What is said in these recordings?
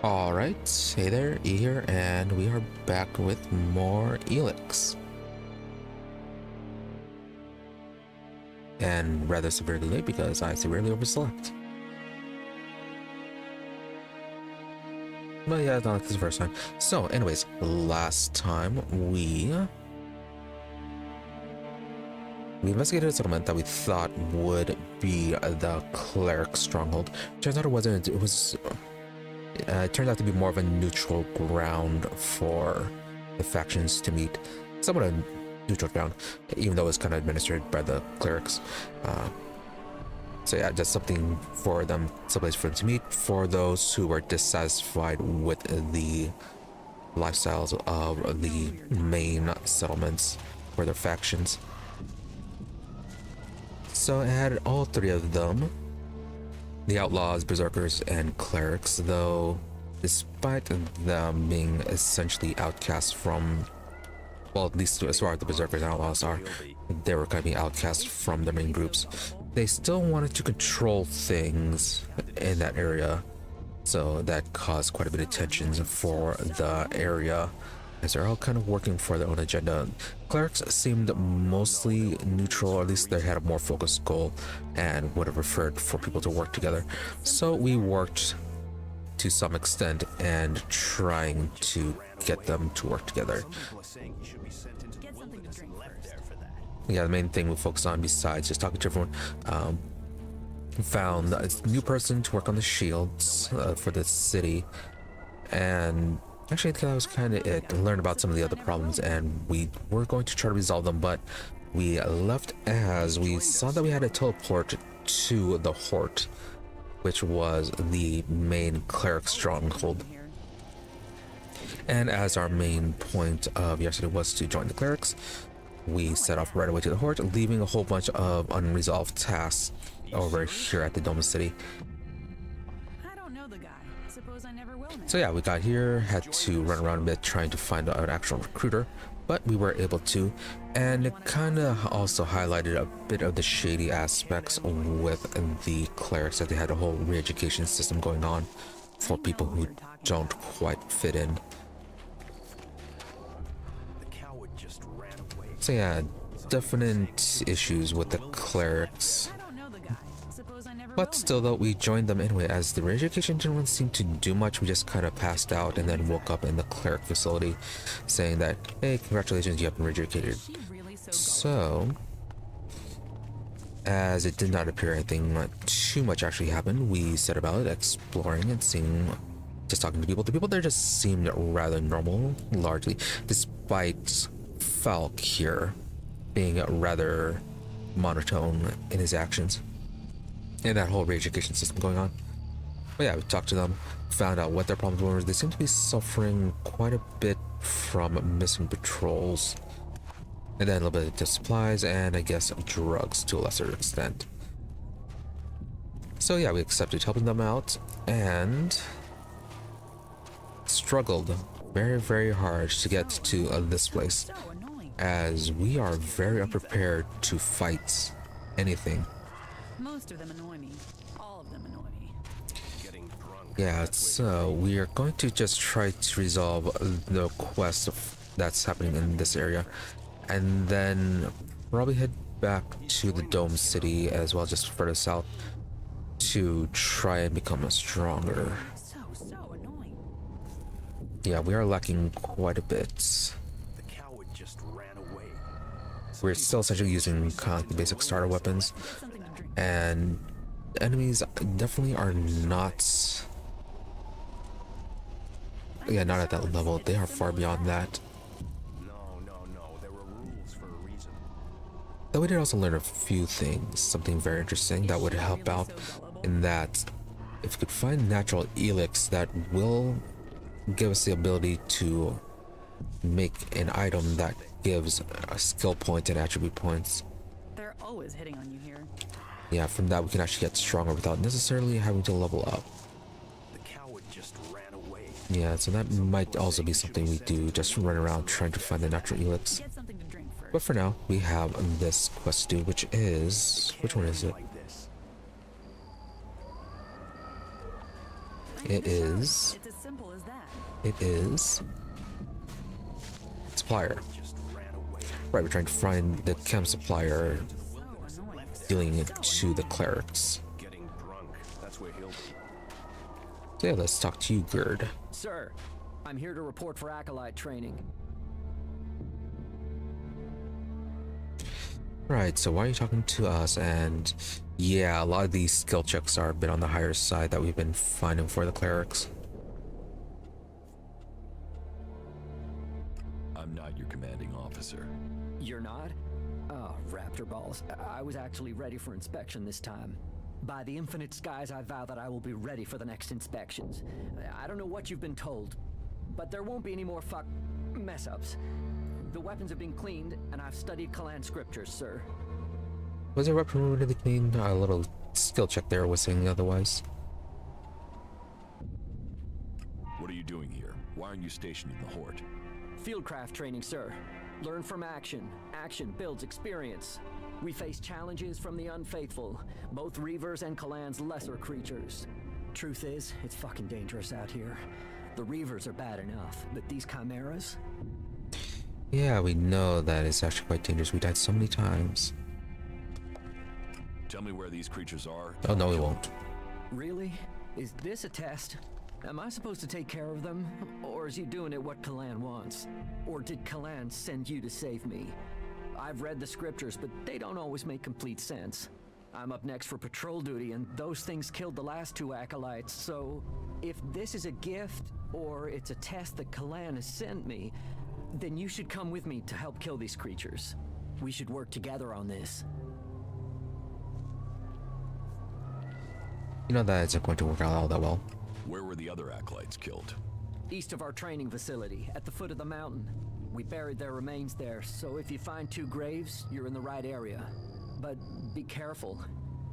Alright, hey there, E here, and we are back with more Elex. And rather severely late because I severely overslept. But yeah, not like this is the first time. So anyways, last time we investigated a settlement that we thought would be the Cleric stronghold. Turns out it wasn't. It turned out to be more of a neutral ground for the factions to meet. Somewhat a neutral ground, even though it's kind of administered by the Clerics. So yeah, just something for them, someplace for them to meet, for those who are dissatisfied with the lifestyles of the main settlements for their factions. So it had all three of them. The Outlaws, Berserkers, and Clerics, though despite them being essentially outcast from, well, at least as far as the Berserkers and Outlaws are, they were kind of being outcast from their main groups. They still wanted to control things in that area, so that caused quite a bit of tensions for the area, as they're all kind of working for their own agenda. Clerics seemed mostly neutral, or at least they had a more focused goal and would have preferred for people to work together. So we worked to some extent and trying to get them to work together. Yeah, the main thing we focused on, besides just talking to everyone, found a new person to work on the shields for the city, and actually that was kind of it. Learned about some of the other problems, and we were going to try to resolve them, but we left as we saw that we had to teleport to the Hort, which was the main Cleric stronghold. And as our main point of yesterday was to join the Clerics, we set off right away to the Hort, leaving a whole bunch of unresolved tasks over here at the Dome City. So yeah, we got here, had to run around a bit trying to find an actual recruiter, but we were able to, and it kind of also highlighted a bit of the shady aspects with the Clerics, that they had a whole re-education system going on for people who don't quite fit in. So yeah, definite issues with the Clerics. But still though, we joined them anyway, as the re-education didn't seem to do much. We just kind of passed out and then woke up in the Cleric facility saying that, hey, congratulations, you have been re-educated. So, as it did not appear anything too much actually happened, we set about exploring and seeing, just talking to people. The people there just seemed rather normal, largely, despite Falk here being rather monotone in his actions, and that whole re-education system going on. But yeah, we talked to them, found out what their problems were. They seem to be suffering quite a bit from missing patrols, and then a little bit of supplies, and I guess drugs to a lesser extent. So yeah, we accepted helping them out, and struggled very, very hard to get to this place, as we are very unprepared to fight anything. Most of them annoy me. All of them annoy me. Yeah, so we are going to just try to resolve the quest that's happening in this area, and then probably head back to the Dome City as well, just further south, to try and become stronger. So annoying. Yeah, we are lacking quite a bit. We're still essentially using kind of like the basic starter weapons, and enemies definitely are not, yeah, not at that level. They are far beyond that. There were rules for a reason. Though we did also learn a few things, something very interesting that would help out, in that if we could find natural Elex that will give us the ability to make an item that gives a skill point and attribute points. They're always hitting on you here. Yeah, from that we can actually get stronger without necessarily having to level up. The coward just ran away. Yeah, so that might also be something we do, just run around trying to find the natural Elex. Get something to drink first. But for now, we have this quest to do, which is, which one is it? It is. It's as simple as that. It is. Supplier. Right, we're trying to find the chem supplier So annoying. dealing it to the clerics. Getting drunk. That's where he'll be. So yeah, let's talk to you, Gerd. Sir, I'm here to report for Acolyte training. Right, so why are you talking to us? And yeah, a lot of these skill checks are a bit on the higher side that we've been finding for the clerics. I'm not your commanding officer. You're not? Oh, raptor balls. I was actually ready for inspection this time. By the infinite skies, I vow that I will be ready for the next inspections. I don't know what you've been told, but there won't be any more mess-ups. The weapons have been cleaned, and I've studied Kalan scriptures, sir. Was your weapon really clean? A little skill check there was saying otherwise. What are you doing here? Why aren't you stationed in the Hort? Fieldcraft training, sir. Learn from action. Action builds experience. We face challenges from the unfaithful, both Reavers and Kalan's lesser creatures. Truth is, it's fucking dangerous out here. The Reavers are bad enough, but these chimeras? Yeah, we know that it's actually quite dangerous. We died so many times. Tell me where these creatures are. Oh no, we won't. Really? Is this a test? Am I supposed to take care of them? Or is you doing it what Kalan wants? Or did Kalan send you to save me? I've read the scriptures, but they don't always make complete sense. I'm up next for patrol duty, and those things killed the last two acolytes, so if this is a gift, or it's a test that Kalan has sent me, then you should come with me to help kill these creatures. We should work together on this. You know that isn't going to work out all that well. Where were the other acolytes killed? East of our training facility, at the foot of the mountain. We buried their remains there, so if you find two graves, you're in the right area. But be careful.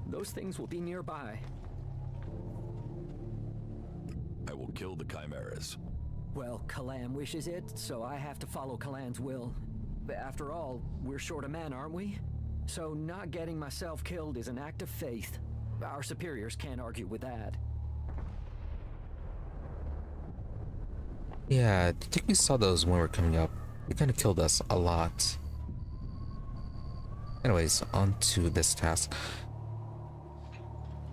Those things will be nearby. I will kill the chimeras. Well, Kalan wishes it, so I have to follow Kalan's will. But after all, we're short of men, aren't we? So not getting myself killed is an act of faith. Our superiors can't argue with that. Yeah, I think we saw those when we were coming up. They kind of killed us a lot. Anyways, on to this task.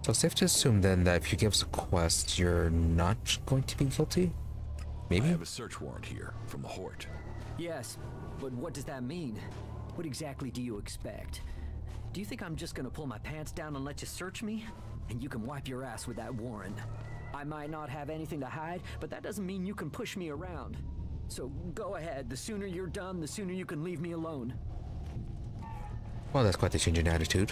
So safe to assume then that if you give us a quest, you're not going to be guilty? Maybe? I have a search warrant here from the Hort. Yes, but what does that mean? What exactly do you expect? Do you think I'm just gonna pull my pants down and let you search me? And you can wipe your ass with that warrant. I might not have anything to hide, but that doesn't mean you can push me around. So go ahead, the sooner you're done, the sooner you can leave me alone. Well, that's quite the change in attitude.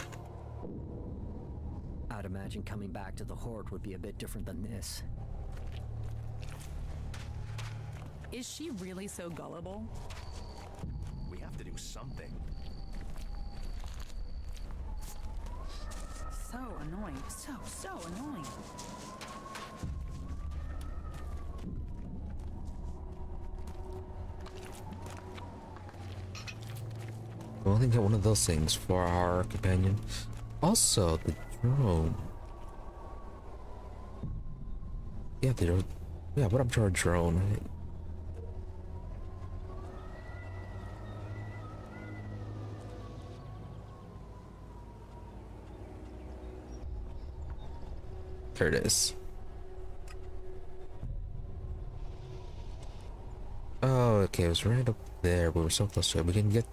I'd imagine coming back to the Hort would be a bit different than this. Is she really so gullible? We have to do something. So annoying. So annoying. We'll only get one of those things for our companion. Also, the drone. Yeah, what up to our drone? There it is. Oh, okay, it was right up there. We were so close to it. We can get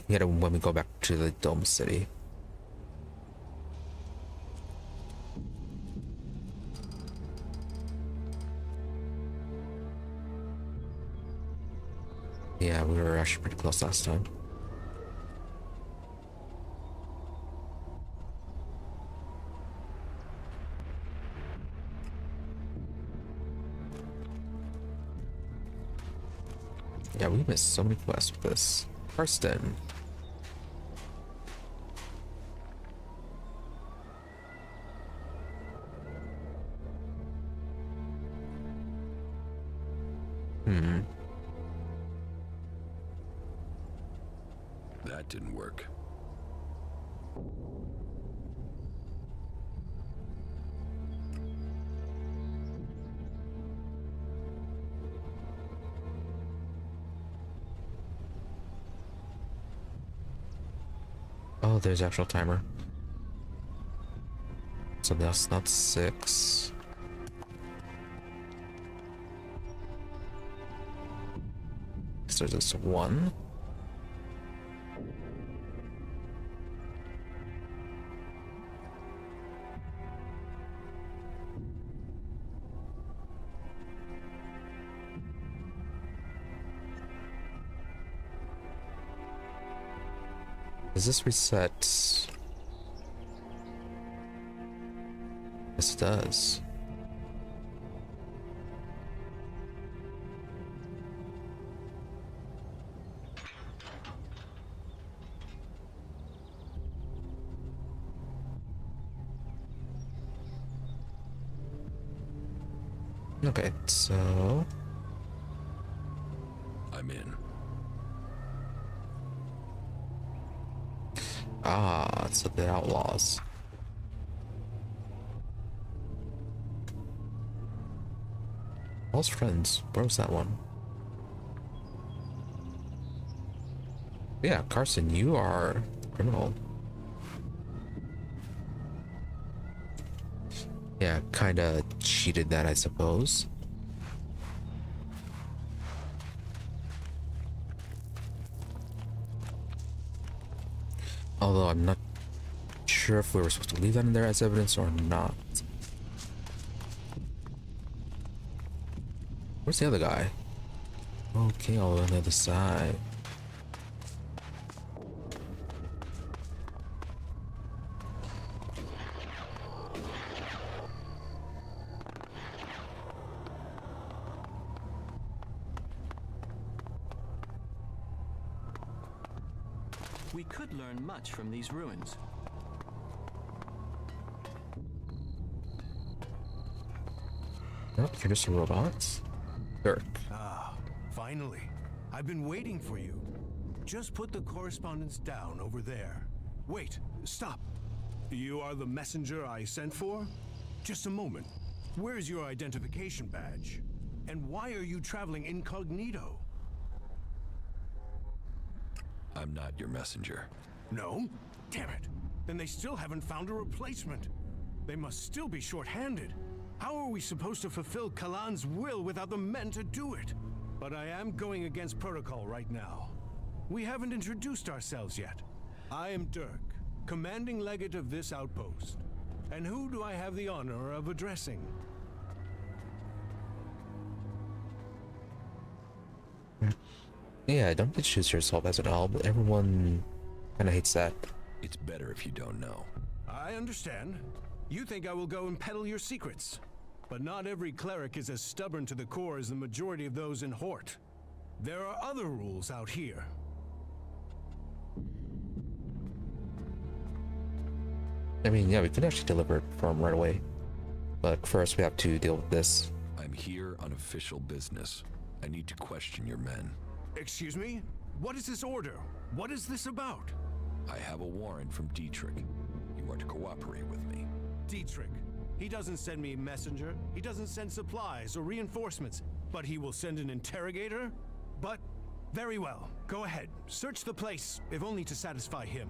it when we go back to the Dome City. Yeah, we were actually pretty close last time. Yeah, we missed so many quests with this. Karsten. That didn't work. Oh, there's actual timer. So that's not 6. So there's just 1. Does this reset? Yes, it does. Okay, so I'm in. so the Outlaws. All's friends. Where was that one? Yeah, Carson, you are criminal. Yeah, kinda cheated that, I suppose. Although I'm not sure if we were supposed to leave that in there as evidence or not. Where's the other guy? Okay, all on the other side. We could learn much from these ruins. Nope, you're just robots. Dirk. Ah, finally. I've been waiting for you. Just put the correspondence down over there. Wait, stop. You are the messenger I sent for? Just a moment. Where's your identification badge? And why are you traveling incognito? I'm not your messenger. No? Damn it. Then they still haven't found a replacement. They must still be short-handed. How are we supposed to fulfill Kalan's will without the men to do it? But I am going against protocol right now. We haven't introduced ourselves yet. I am Dirk, commanding legate of this outpost. And who do I have the honor of addressing? Yeah, don't choose yourself as an owl, but everyone kinda hates that. It's better if you don't know. I understand. You think I will go and peddle your secrets. But not every cleric is as stubborn to the core as the majority of those in Hort. There are other rules out here. I mean, yeah, we could actually deliver it from right away. But first we have to deal with this. I'm here on official business. I need to question your men. Excuse me? What is this order? What is this about? I have a warrant from Dietrich. You are to cooperate with me. Dietrich. He doesn't send me a messenger. He doesn't send supplies or reinforcements. But he will send an interrogator? But, very well. Go ahead. Search the place, if only to satisfy him.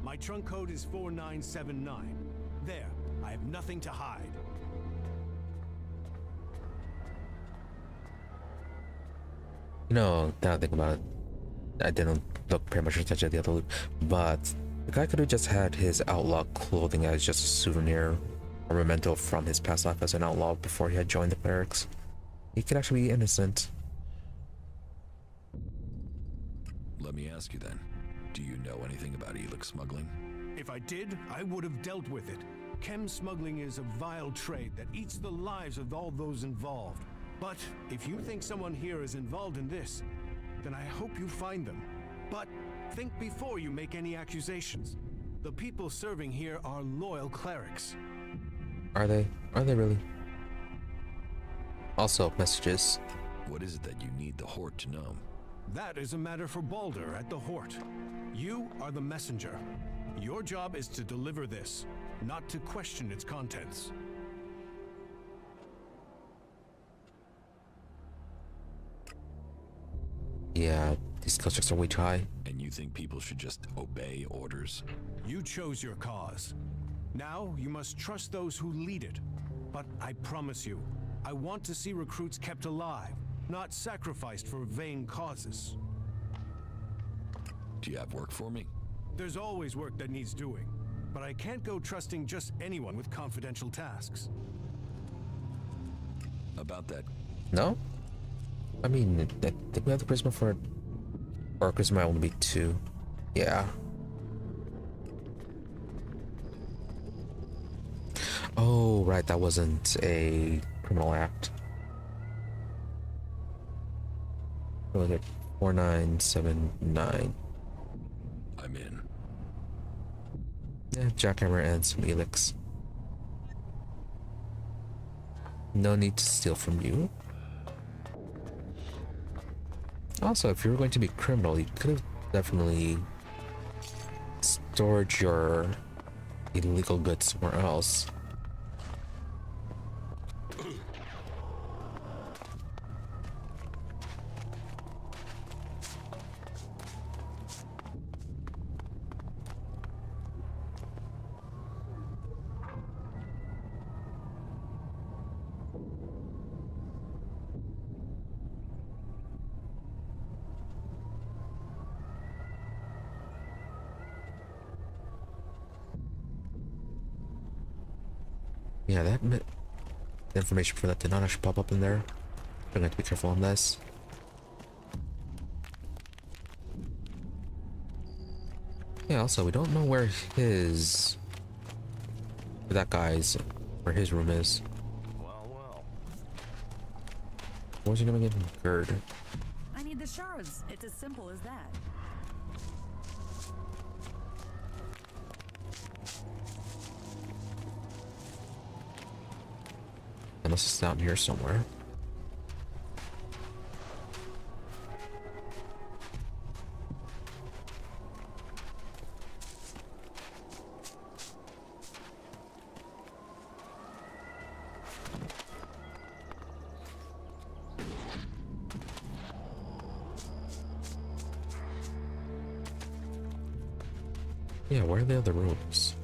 My trunk code is 4979. There. I have nothing to hide. You know, now I think about it, I didn't look pretty much attention to the other loot, but the guy could have just had his outlaw clothing as just a souvenir or memento from his past life as an outlaw before he had joined the Clerics. He could actually be innocent. Let me ask you then. Do you know anything about Elex smuggling? If I did, I would have dealt with it. Chem smuggling is a vile trade that eats the lives of all those involved. But if you think someone here is involved in this, then I hope you find them. But think before you make any accusations. The people serving here are loyal clerics. Are they? Are they really? Also, messages. What is it that you need the Hort to know? That is a matter for Balder at the Hort. You are the messenger. Your job is to deliver this, not to question its contents. Yeah, these skill checks are way too high. And you think people should just obey orders? You chose your cause. Now you must trust those who lead it. But I promise you, I want to see recruits kept alive, not sacrificed for vain causes. Do you have work for me? There's always work that needs doing, but I can't go trusting just anyone with confidential tasks. About that, No? I mean, I think we have the charisma for it. Or charisma might only be 2. Yeah. Oh, right, that wasn't a criminal act. What was it? 4979. I'm in. Yeah, jackhammer and some Elex. No need to steal from you. Also, if you were going to be criminal, you could have definitely stored your illegal goods somewhere else. Yeah, the information for that did not actually pop up in there. I'm going to have to be careful on this. Yeah, also, we don't know where that guy's, where his room is. Well. What was he gonna get from Gerd? I need the shards. It's as simple as that. Unless it's down here somewhere. Yeah, where are the other rooms?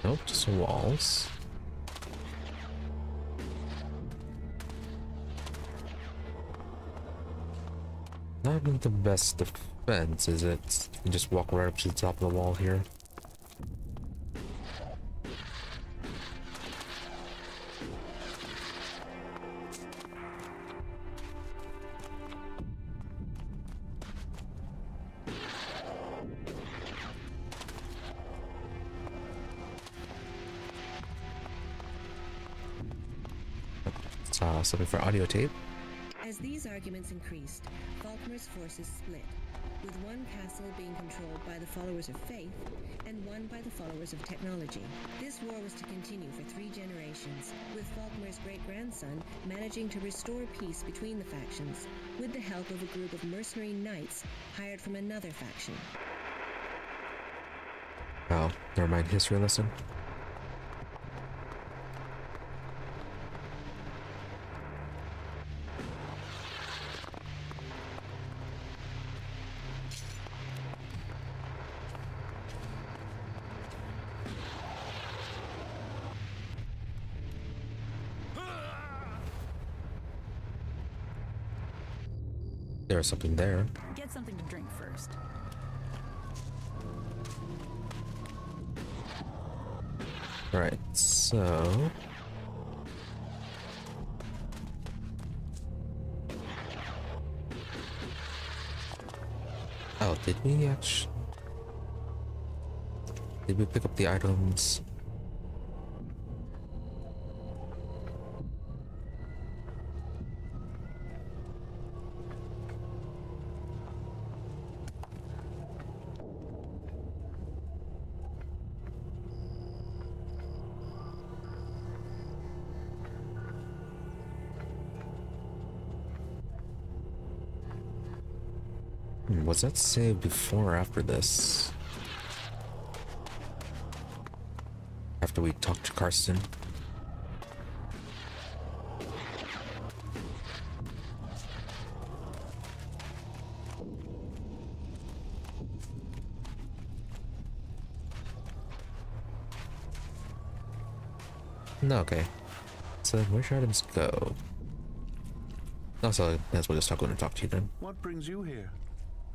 Nope, just walls. Not the best defense, is it? You can just walk right up to the top of the wall here. Something for audio tape. As these arguments increased, Falkmer's forces split, with one castle being controlled by the followers of faith and one by the followers of technology. This war was to continue for 3 generations, with Falkmer's great-grandson managing to restore peace between the factions, with the help of a group of mercenary knights hired from another faction. Oh, never mind, history lesson. There's something there. Get something to drink first. Alright, so... Oh, did we actually... Did we pick up the items? Was that saved before or after this? After we talked to Karsten? No, okay. So where should items go? Also, that's what I'm going to talk to you then. What brings you here?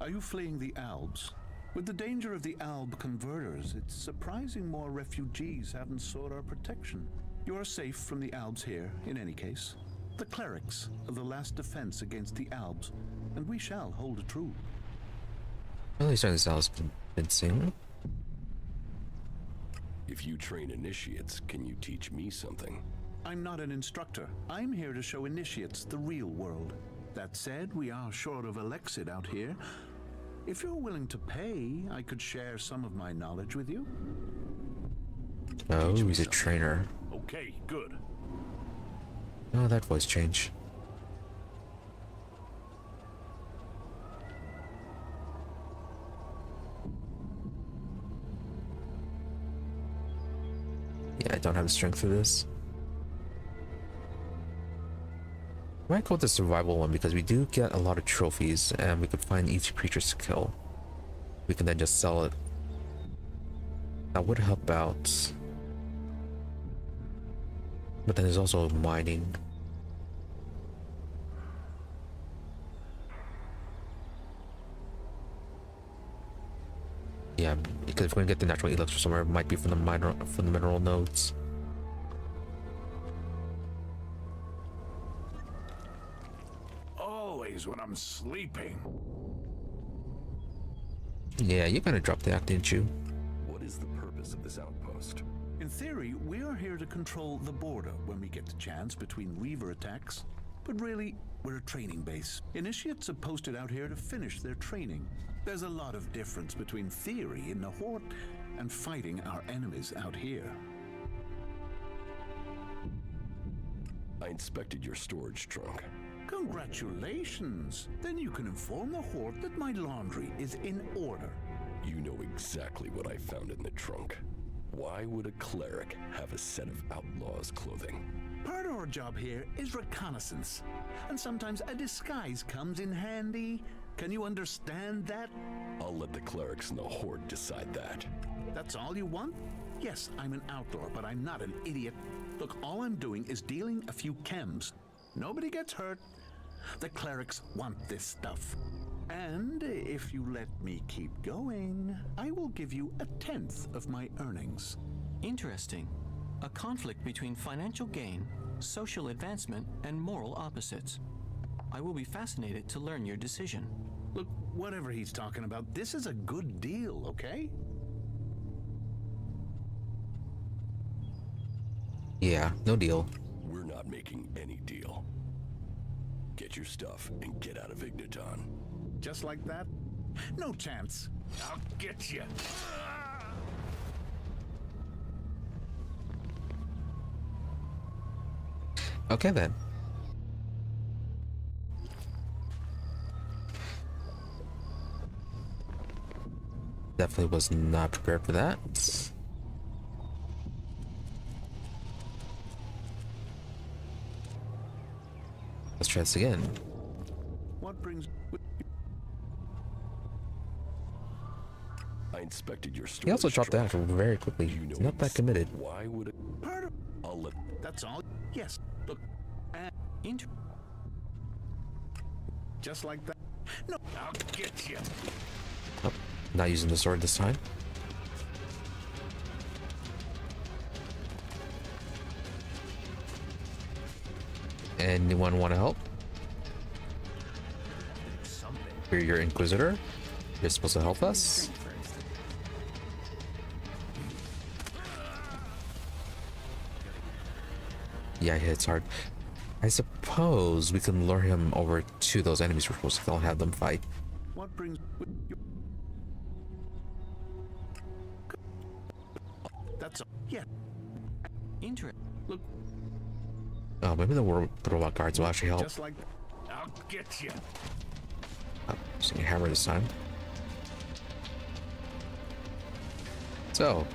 Are you fleeing the Albs? With the danger of the Alb converters, it's surprising more refugees haven't sought our protection. You are safe from the Albs here, in any case. The Clerics are the last defense against the Albs, and we shall hold true. Well, at least this sounds convincing. If you train initiates, can you teach me something? I'm not an instructor. I'm here to show initiates the real world. That said, we are short of Elexit out here. If you're willing to pay, I could share some of my knowledge with you. Oh, he's a trainer. Okay, good. Oh, that voice change. Yeah, I don't have the strength for this. I might go with the survival one because we do get a lot of trophies and we could find each creature's skill. We can then just sell it. That would help out. But then there's also mining. Yeah, because if we're gonna get the natural Elex from somewhere, it might be from the mineral nodes. Always when I'm sleeping. Yeah, you kind of dropped the act, didn't you? What is the purpose of this outpost? In theory, we are here to control the border when we get the chance between Reaver attacks. But really, we're a training base. Initiates are posted out here to finish their training. There's a lot of difference between theory in the Hort and fighting our enemies out here. I inspected your storage trunk. Congratulations! Then you can inform the Hort that my laundry is in order. You know exactly what I found in the trunk. Why would a cleric have a set of outlaws' clothing? Part of our job here is reconnaissance, and sometimes a disguise comes in handy. Can you understand that? I'll let the clerics and the Horde decide that. That's all you want? Yes, I'm an outlaw, but I'm not an idiot. Look, all I'm doing is dealing a few chems. Nobody gets hurt. The clerics want this stuff. And if you let me keep going, I will give you 1/10 of my earnings. Interesting. A conflict between financial gain, social advancement, and moral opposites. I will be fascinated to learn your decision. Look, whatever he's talking about, this is a good deal, okay? Yeah, no deal. We're not making any deal. Get your stuff and get out of Igniton. Just like that? No chance. I'll get you. Okay then. Definitely was not prepared for that. Let's try this again. What brings... I inspected your storage He also dropped the trunk. act very quickly. You know He's not that committed. Why would it? Part of... I'll let. That's all? Yes. Look, just like that. No, I'll get you. Oh, not using the sword this time. Anyone want to help? You're your Inquisitor. You're supposed to help us. Yeah, it's hard. I suppose we can lure him over to those enemies we're supposed to kill and have them fight. what brings... That's all. Yeah. Look, Oh, maybe the robot guards will actually help. Just like... I'll get you. Using a hammer this time. So,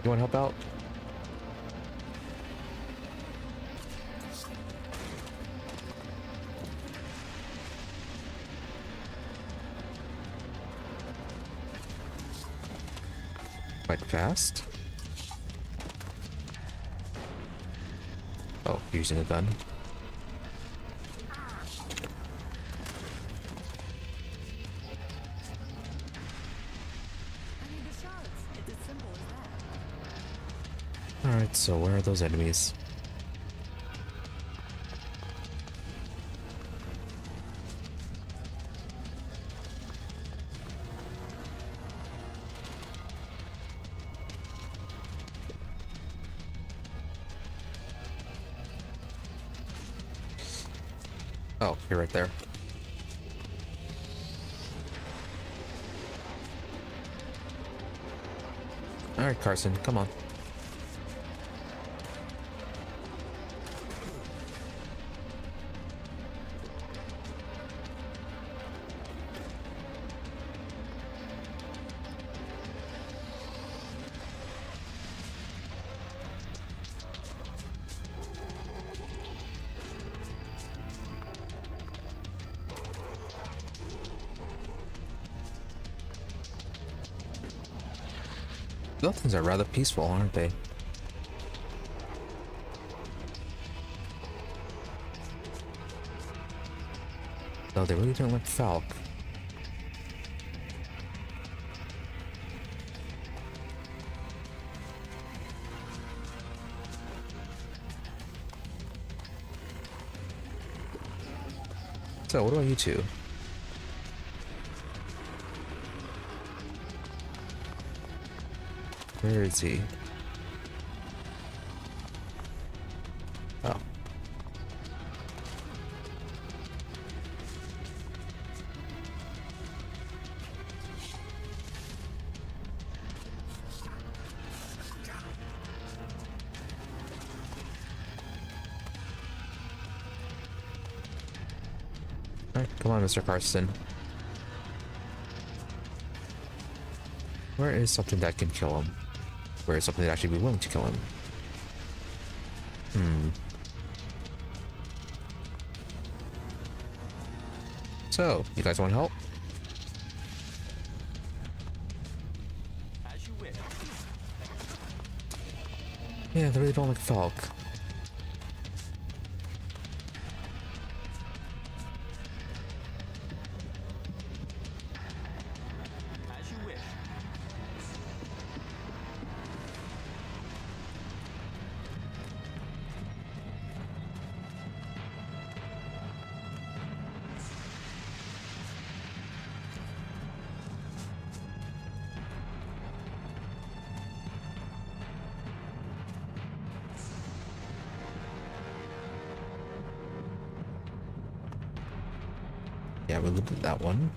you want to help out? Quite fast. Oh, using a gun. Alright, so where are those enemies? Oh, you're right there. Alright, Carson, come on. Those things are rather peaceful, aren't they? No, they really don't like Falk. So, what about you two? Where is he? Oh. Alright, come on, Mr. Carson. Where is something that can kill him? Where is something that actually be willing to kill him? So, you guys want help? As you wish. Yeah, they really don't like Falk. As you wish. Yeah, we looked at that one.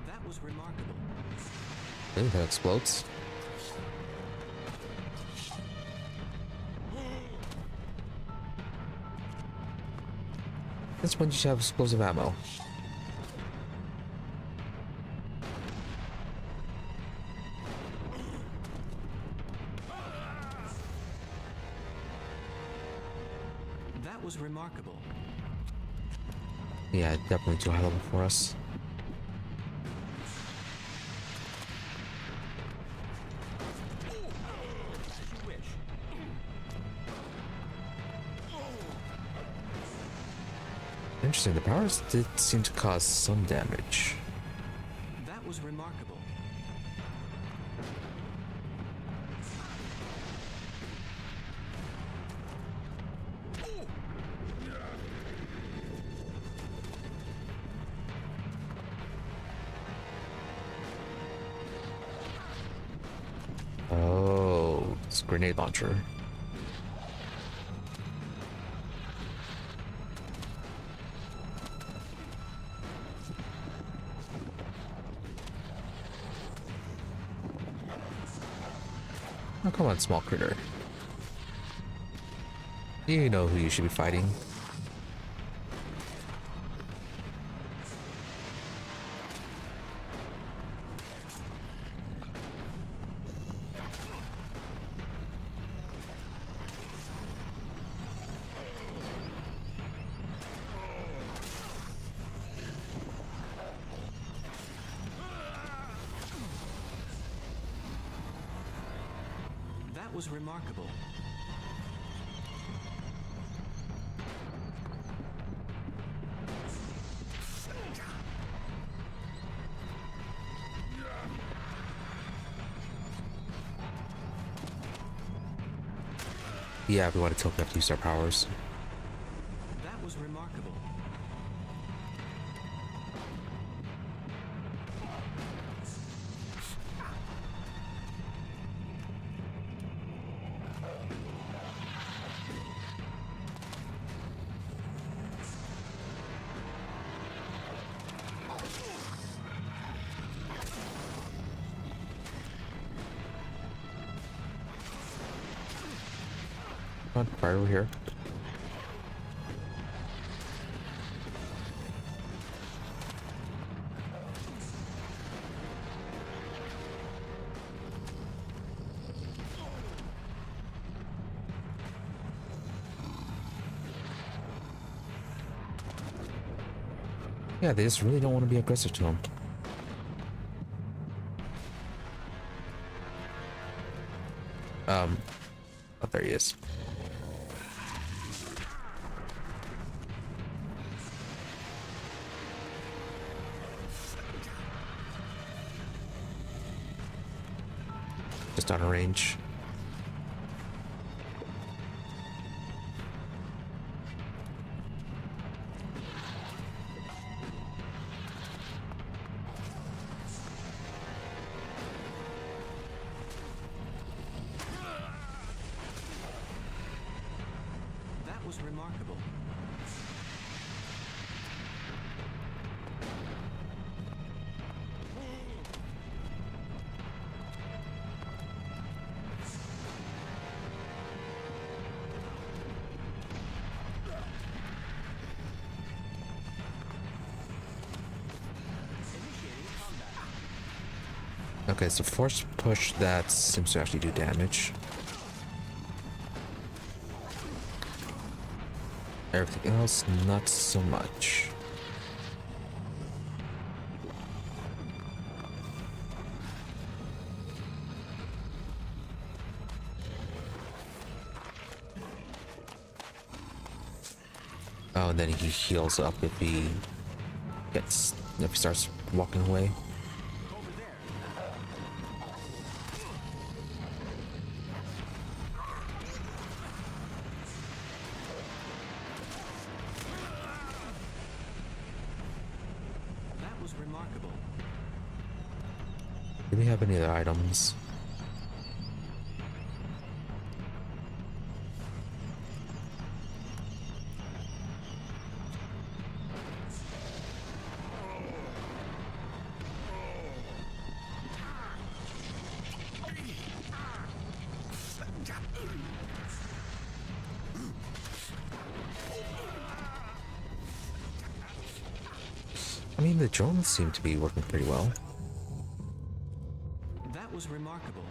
That was remarkable. Really, that explodes? This one just have explosive ammo. That was remarkable. Yeah, definitely too high level for us. As you wish. Interesting, the powers did seem to cause some damage. That was remarkable. Oh, it's a grenade launcher. Oh, come on, small critter. You know who you should be fighting. That was remarkable. Yeah, we want to tilt, we have to use our powers. That was remarkable. Come on, fire over here. Yeah, they just really don't want to be aggressive to him. Oh, there he is. Just out of range. That was remarkable. Okay, so force push, that seems to actually do damage. Everything else, not so much. Oh, and then he heals up if he starts walking away. That was remarkable. Do we have any other items? I mean, the drones seem to be working pretty well. That was remarkable.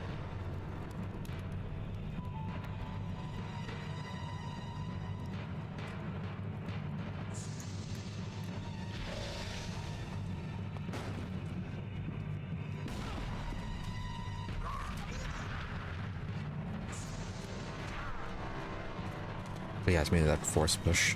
But yeah, it's mainly that force push.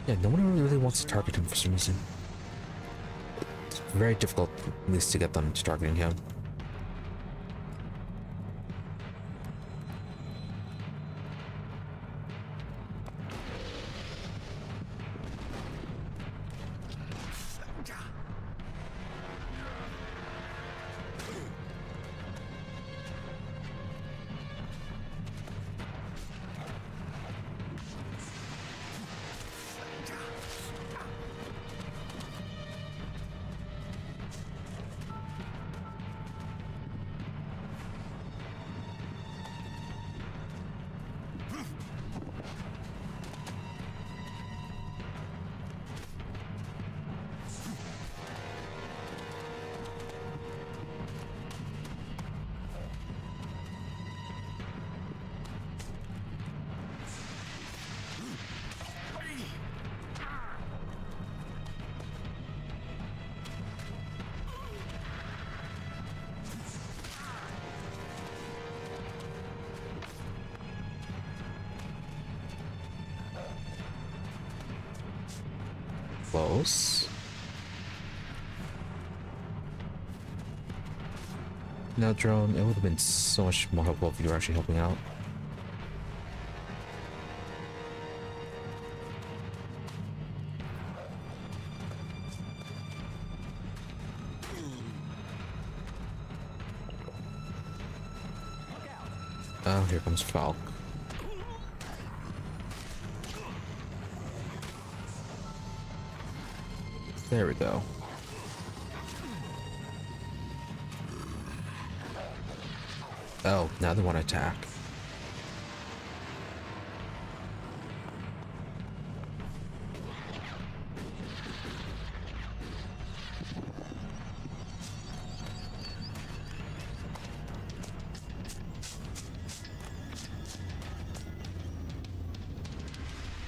Yeah, no one really wants to target him for some reason. It's very difficult, at least, to get them to targeting him. close. Now, drone, it would have been so much more helpful if you were actually helping out. Oh, here comes Falk. There we go. Oh, now they want to attack.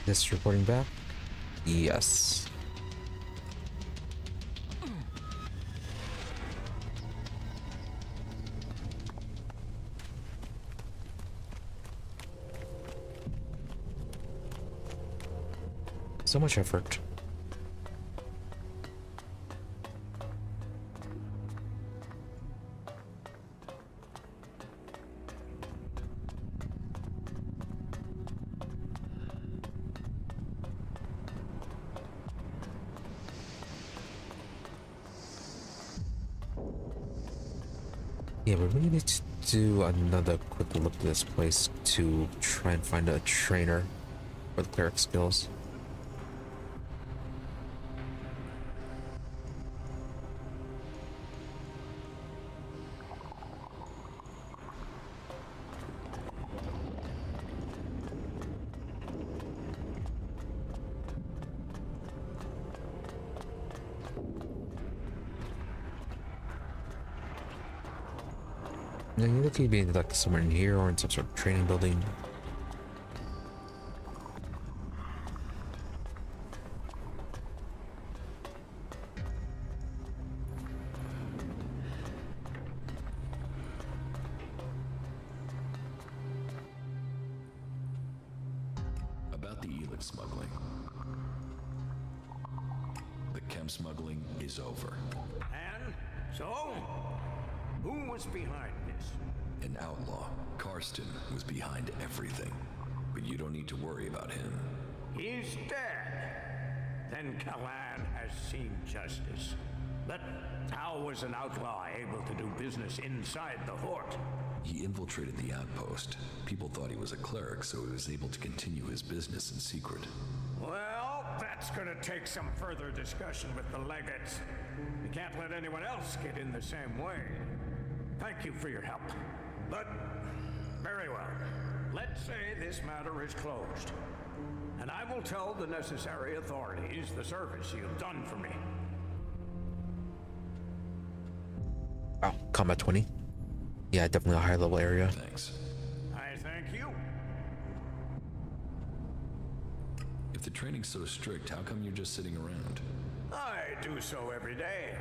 This reporting back? Yes. So much effort. Yeah, we really need to do another quick look at this place to try and find a trainer for the cleric skills. Yeah, you look to be like somewhere in here or in some sort of training building. About the Elex smuggling. The chem smuggling is over. And so, who was behind this? An outlaw. Karsten was behind everything. But you don't need to worry about him. He's dead. Then Kalan has seen justice. But how was an outlaw able to do business inside the Hort? He infiltrated the outpost. People thought he was a cleric, so he was able to continue his business in secret. Well, that's gonna take some further discussion with the legates. We can't let anyone else get in the same way. Thank you for your help. But, very well. Let's say this matter is closed. And I will tell the necessary authorities the service you've done for me. Wow, combat 20. Yeah, definitely a high level area. Thanks. I thank you. If the training's so strict, how come you're just sitting around? I do so every day.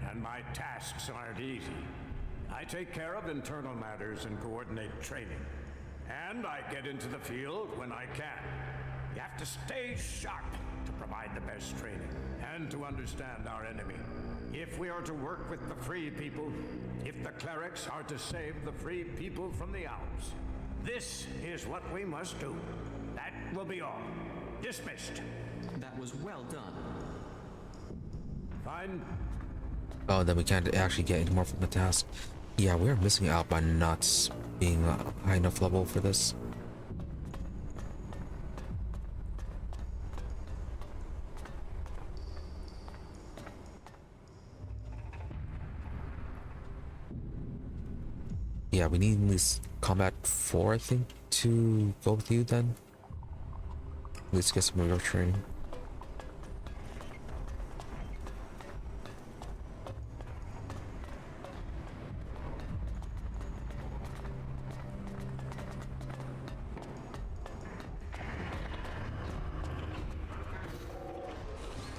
And my tasks aren't easy. I take care of internal matters and coordinate training. And I get into the field when I can. You have to stay sharp to provide the best training and to understand our enemy. If we are to work with the free people, if the clerics are to save the free people from the Alps, this is what we must do. That will be all. Dismissed. That was well done. Fine. Oh, then we can't actually get any more from the task. Yeah, we're missing out by not being a high enough level for this. Yeah, we need at least combat 4, I think, to go with you then. At least get some real training.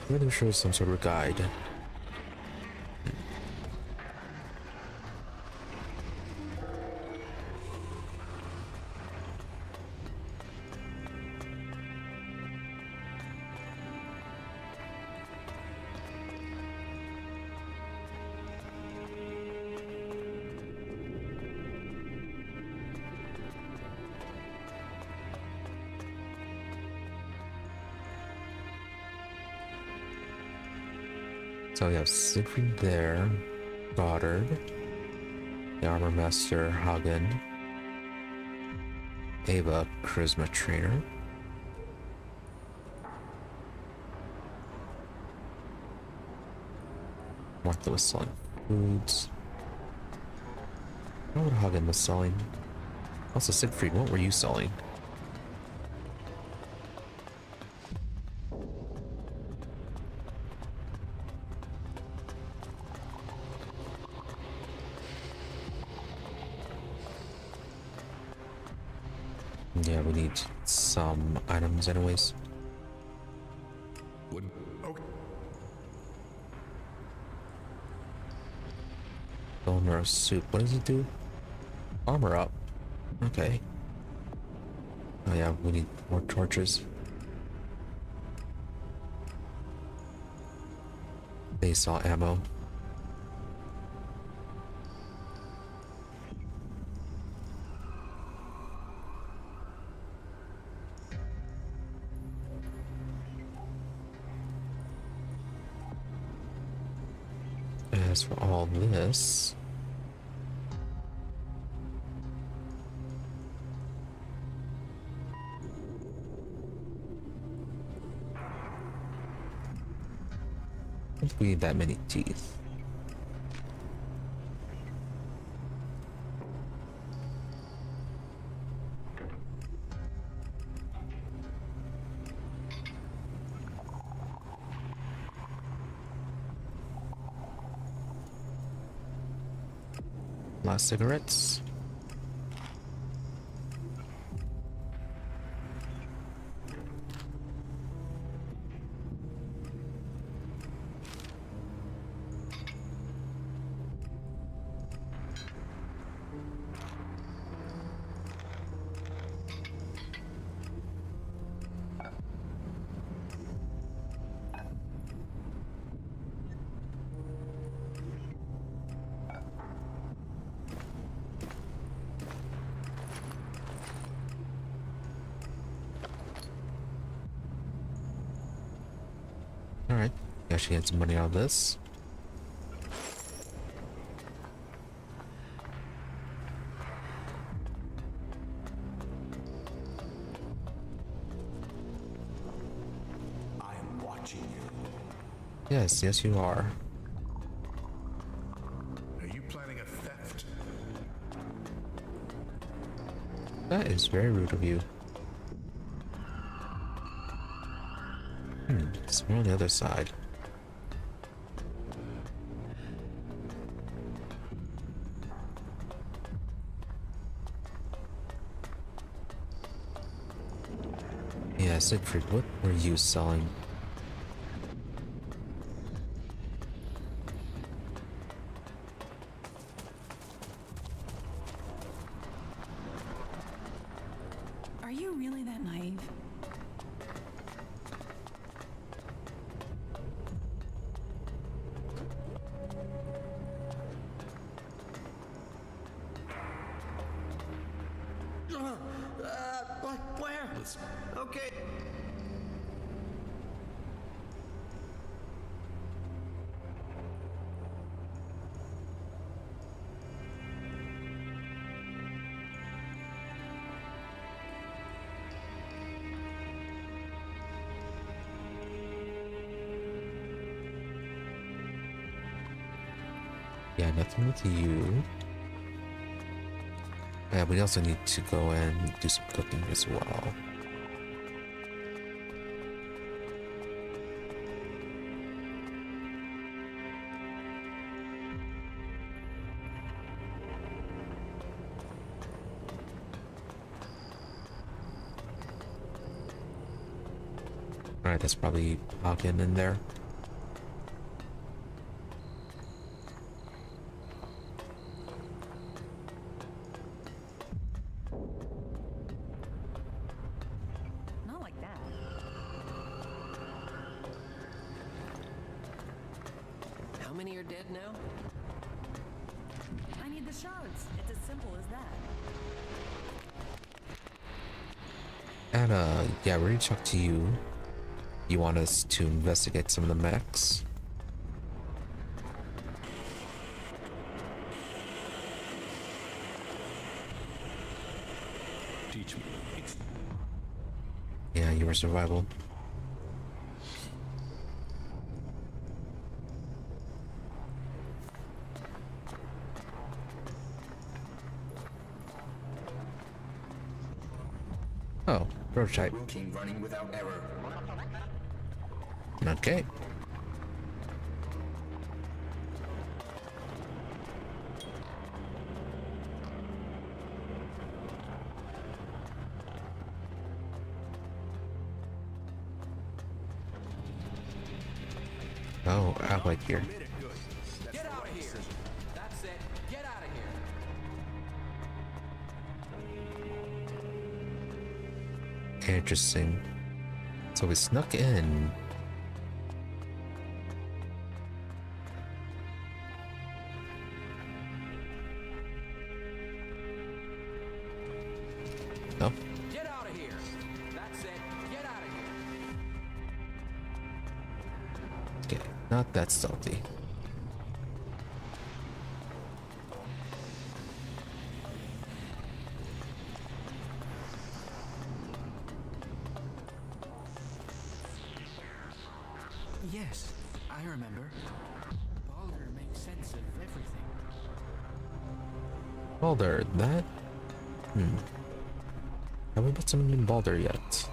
I'm really sure some sort of guide. So we have Siegfried there, Goddard, the Armor Master Hagen, Ava, Charisma Trainer. Martha was selling foods. I don't know what Hagen was selling. Also, Siegfried, what were you selling? Yeah, we need some items anyways. What? Okay. Bone marrow soup. What does it do? Armor up. Okay. Oh yeah, we need more torches. They saw ammo. As for all this, I don't think we need that many teeth. Last cigarettes. Alright, actually get some money out of this. I am watching you. Yes, yes you are. Are you planning a theft? That is very rude of you. It's more on the other side. Yeah, Siegfried, what were you selling? Are you really that naive? Where? Okay. Yeah, nothing with you. Yeah, we also need to go and do some cooking as well. Alright, that's probably Hagen in there. Not like that. How many are dead now? I need the shards. It's as simple as that. And yeah, we're gonna talk to you. You want us to investigate some of the mechs? Teach me. Yeah, you were survival. Oh, prototype. Routine running without error. Okay. Oh, out like here. Get out of here. That's it. Get out of here. Interesting. So we snuck in. No. Get out of here. That's it. Get out of here. Okay, not that stealthy. Yes, I remember. Baldur makes sense of everything. Baldur, that? Have we met someone named Baldur yet?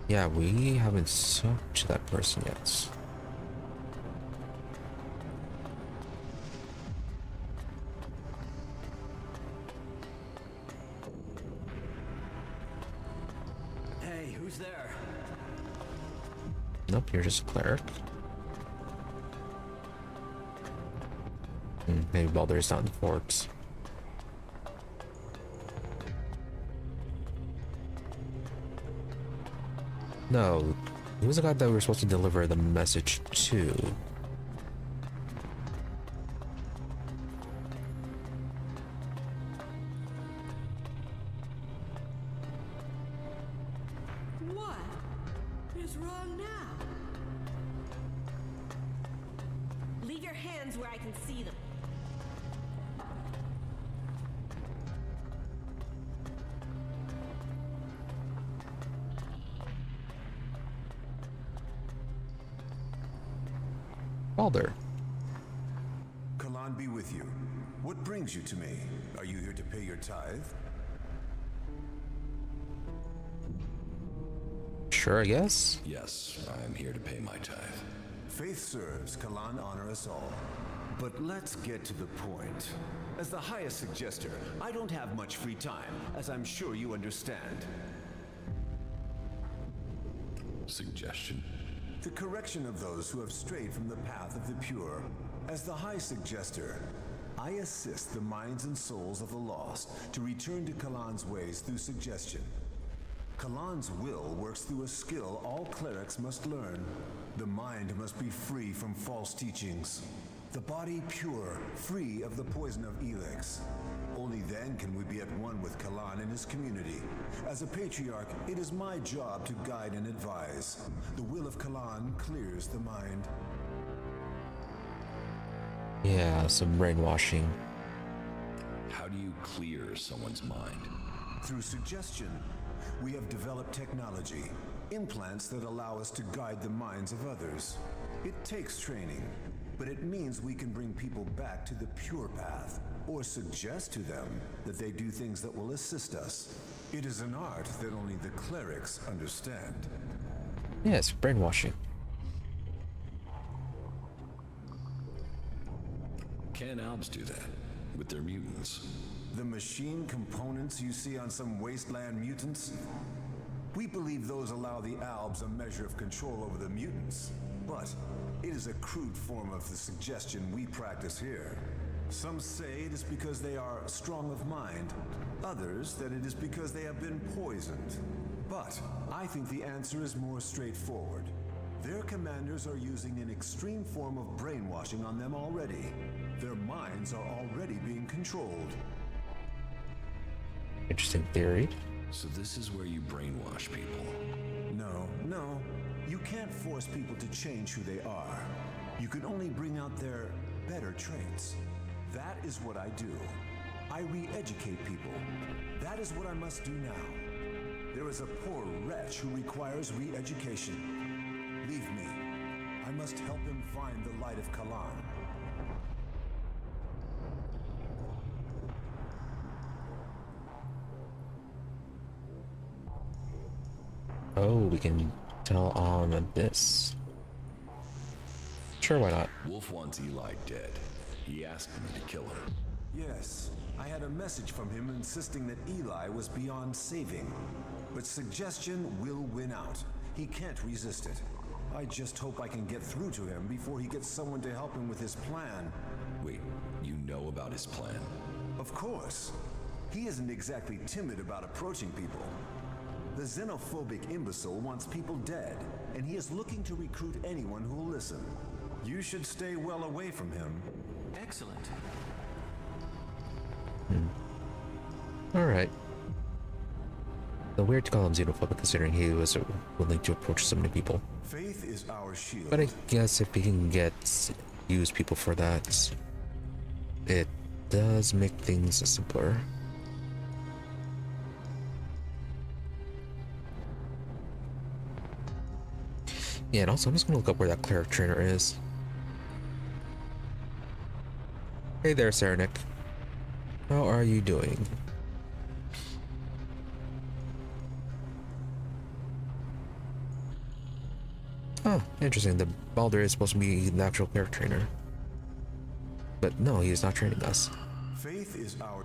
Yeah, we haven't talked to that person yet. Hey, who's there? Nope, you're just a cleric. Maybe Baldur's not in the forts. No, he was the guy that we were supposed to deliver the message to. What is wrong now? Leave your hands where I can see them. Baldur. Kalan be with you. What brings you to me? Are you here to pay your tithe? Sure, I guess. Yes, I am here to pay my tithe. Faith serves, Kalan honor us all. But let's get to the point. As the highest suggester, I don't have much free time, as I'm sure you understand. Suggestion? The correction of those who have strayed from the path of the pure. As the High Suggester, I assist the minds and souls of the lost to return to Kalan's ways through suggestion. Kalan's will works through a skill all clerics must learn. The mind must be free from false teachings. The body pure, free of the poison of Elex. Only then can we be at one with Kalan and his community. As a patriarch, it is my job to guide and advise. The will of Kalan clears the mind. Yeah, some brainwashing. How do you clear someone's mind? Through suggestion, we have developed technology, implants that allow us to guide the minds of others. It takes training, but it means we can bring people back to the pure path, or suggest to them that they do things that will assist us. It is an art that only the clerics understand. Yes, brainwashing. Can Albs do that with their mutants? The machine components you see on some wasteland mutants? We believe those allow the Albs a measure of control over the mutants, but it is a crude form of the suggestion we practice here. Some say it is because they are strong of mind, others that it is because they have been poisoned. But I think the answer is more straightforward. Their commanders are using an extreme form of brainwashing on them already. Their minds are already being controlled. Interesting theory. So this is where you brainwash people? No. You can't force people to change who they are. You can only bring out their better traits. That is what I do. I re-educate people. That is what I must do now. There is a poor wretch who requires re-education. Leave me. I must help him find the light of Kalan. Oh, we can tell on this. Sure, why not? Wolf wants Eli dead. He asked me to kill him. Yes, I had a message from him insisting that Eli was beyond saving. But suggestion will win out. He can't resist it. I just hope I can get through to him before he gets someone to help him with his plan. Wait, you know about his plan? Of course. He isn't exactly timid about approaching people. The xenophobic imbecile wants people dead, and he is looking to recruit anyone who will listen. You should stay well away from him. Excellent. Alright. The weird to call him xenophobic considering he was willing to approach so many people. Faith is our shield. But I guess if we can use people for that, it does make things simpler. Yeah, and also I'm just gonna look up where that cleric trainer is. Hey there, Saranic. How are you doing? Oh, interesting. The Baldur is supposed to be the actual cleric trainer. But no, he is not training us. Faith is our...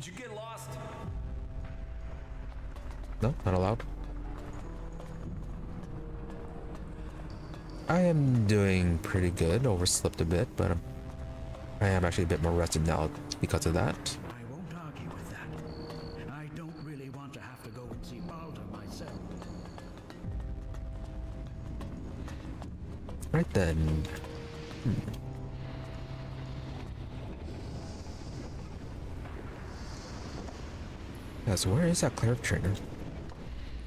Did you get lost? No, not allowed. I am doing pretty good. Overslept a bit, but I am actually a bit more rested now because of that. I won't argue with that. I don't really want to have to go and see Baldur myself. Right then. Yeah, so where is that cleric trainer?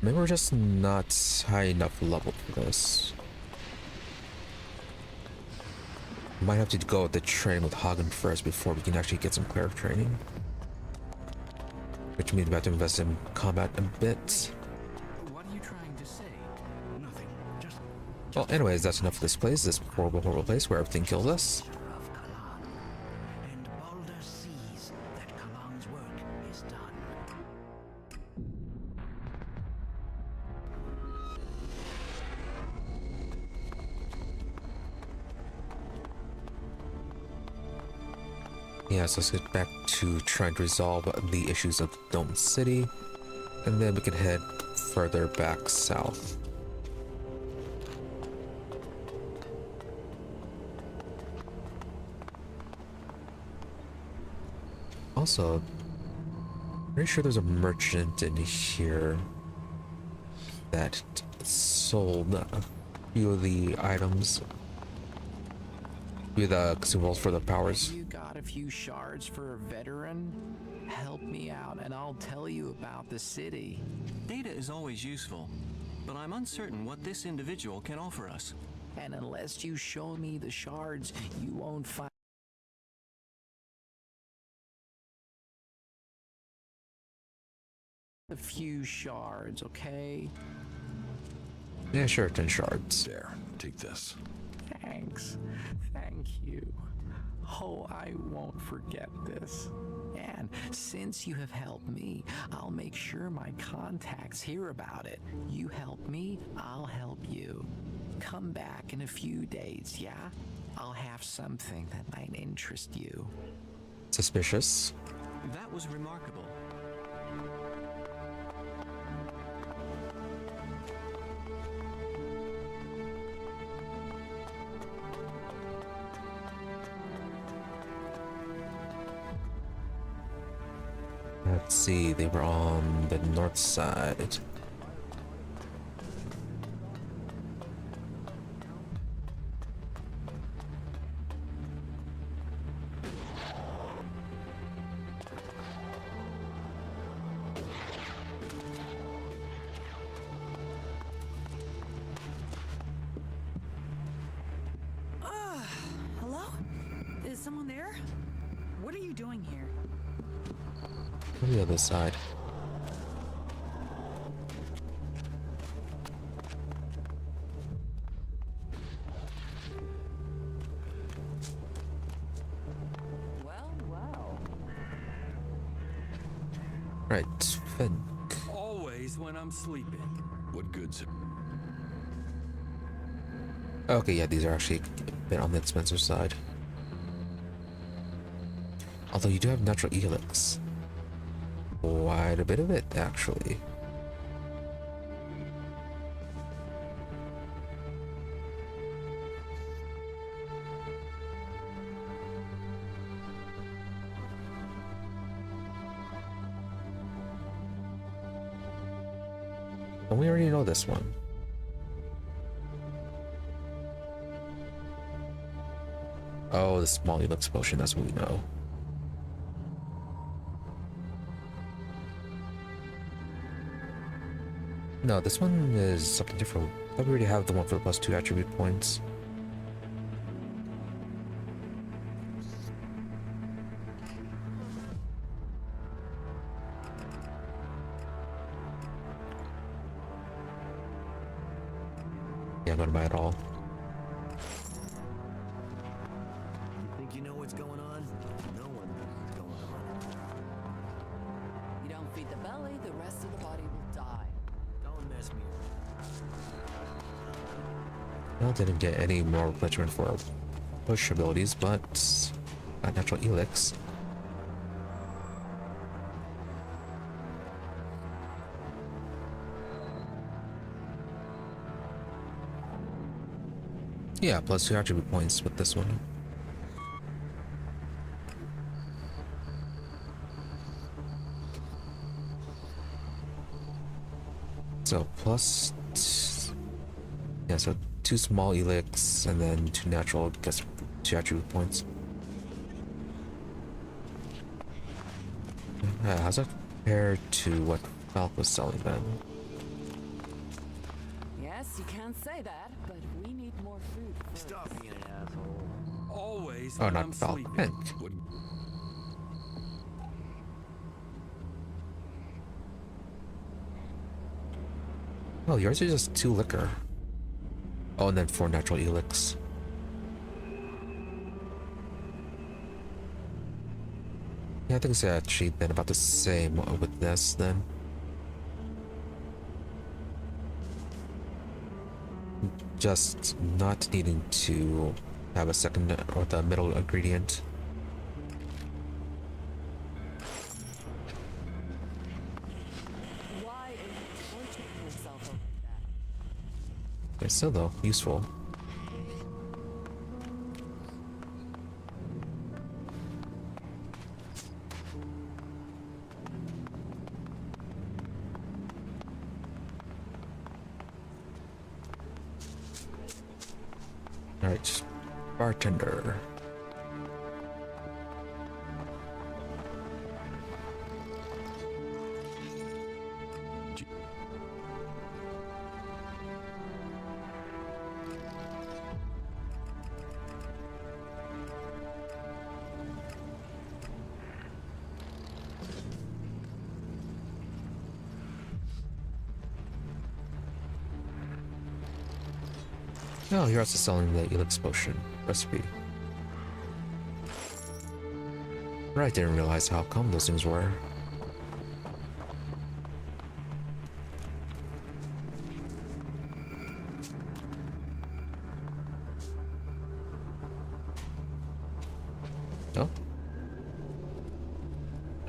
Maybe we're just not high enough level for this. Might have to go with the train with Hagen first before we can actually get some cleric training. Which means we have to invest in combat a bit. What are you trying to say? Nothing. Just Well, anyways, that's enough of this place. This horrible, horrible place where everything kills us. of Kalan. And Baldur sees that Kalan's work is done. Yeah, so let's get back to trying to resolve the issues of Dome City. And then we can head further back south. Also, pretty sure there's a merchant in here that sold a few of the items, with consumables for the powers. You got a few shards for a veteran? Help me out and I'll tell you about the city. Data is always useful, but I'm uncertain what this individual can offer us. And unless you show me the shards, you won't find a few shards, okay? Yeah, sure, 10 shards. There, take this. Thanks. Thank you. Oh, I won't forget this. And since you have helped me, I'll make sure my contacts hear about it. You help me, I'll help you. Come back in a few days, yeah? I'll have something that might interest you. Suspicious. That was remarkable. Let's see, they were on the north side. Is someone there? What are you doing here? On the other side. Well, wow. Right, Finn. Always when I'm sleeping. What goods? Okay, yeah, these are actually a bit on the expensive side. Although you do have natural Elex. Quite a bit of it, actually. And we already know this one. Oh, the small Elex potion, that's what we know. No, this one is something different. I thought we already have the one for the +2 attribute points. Yeah, I'm gonna buy it all. You think you know what's going on? No one knows what's going on. You don't feed the belly, the rest of the body will die. Don't mess me around. Well, didn't get any more replenishment for our push abilities, but got natural Elex. Yeah, +2 attribute points with this one. So yeah, so 2 small Elex and then 2 natural, gets 2 attribute points. How's that compare to what Falk was selling then? Yes, you can say that, but we need more food first. Stop being an asshole. Always Oh, when not I'm Falk, sleeping. Pink. What? Oh, yours are just 2 liquor. Oh, and then 4 natural Elex. Yeah, I think it's actually then about the same with this then. Just not needing to have a second or the middle ingredient. Why are you torturing yourself over that? But still though, useful. Alright, bartender. Oh, you're also selling the Elex potion recipe. Right, didn't realize how common those things were. Oh.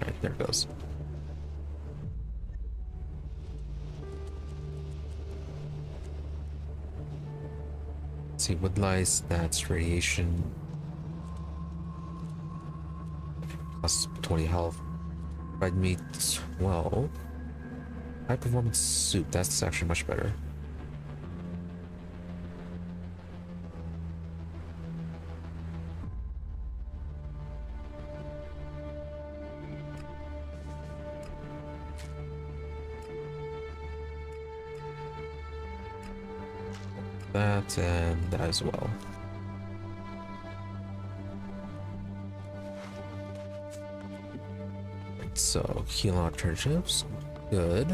Alright, there it goes. See, wood lice, that's radiation. Plus 20 health. Red meat, well. High performance soup, that's actually much better. That and that as well. So, healing alternatives. Good.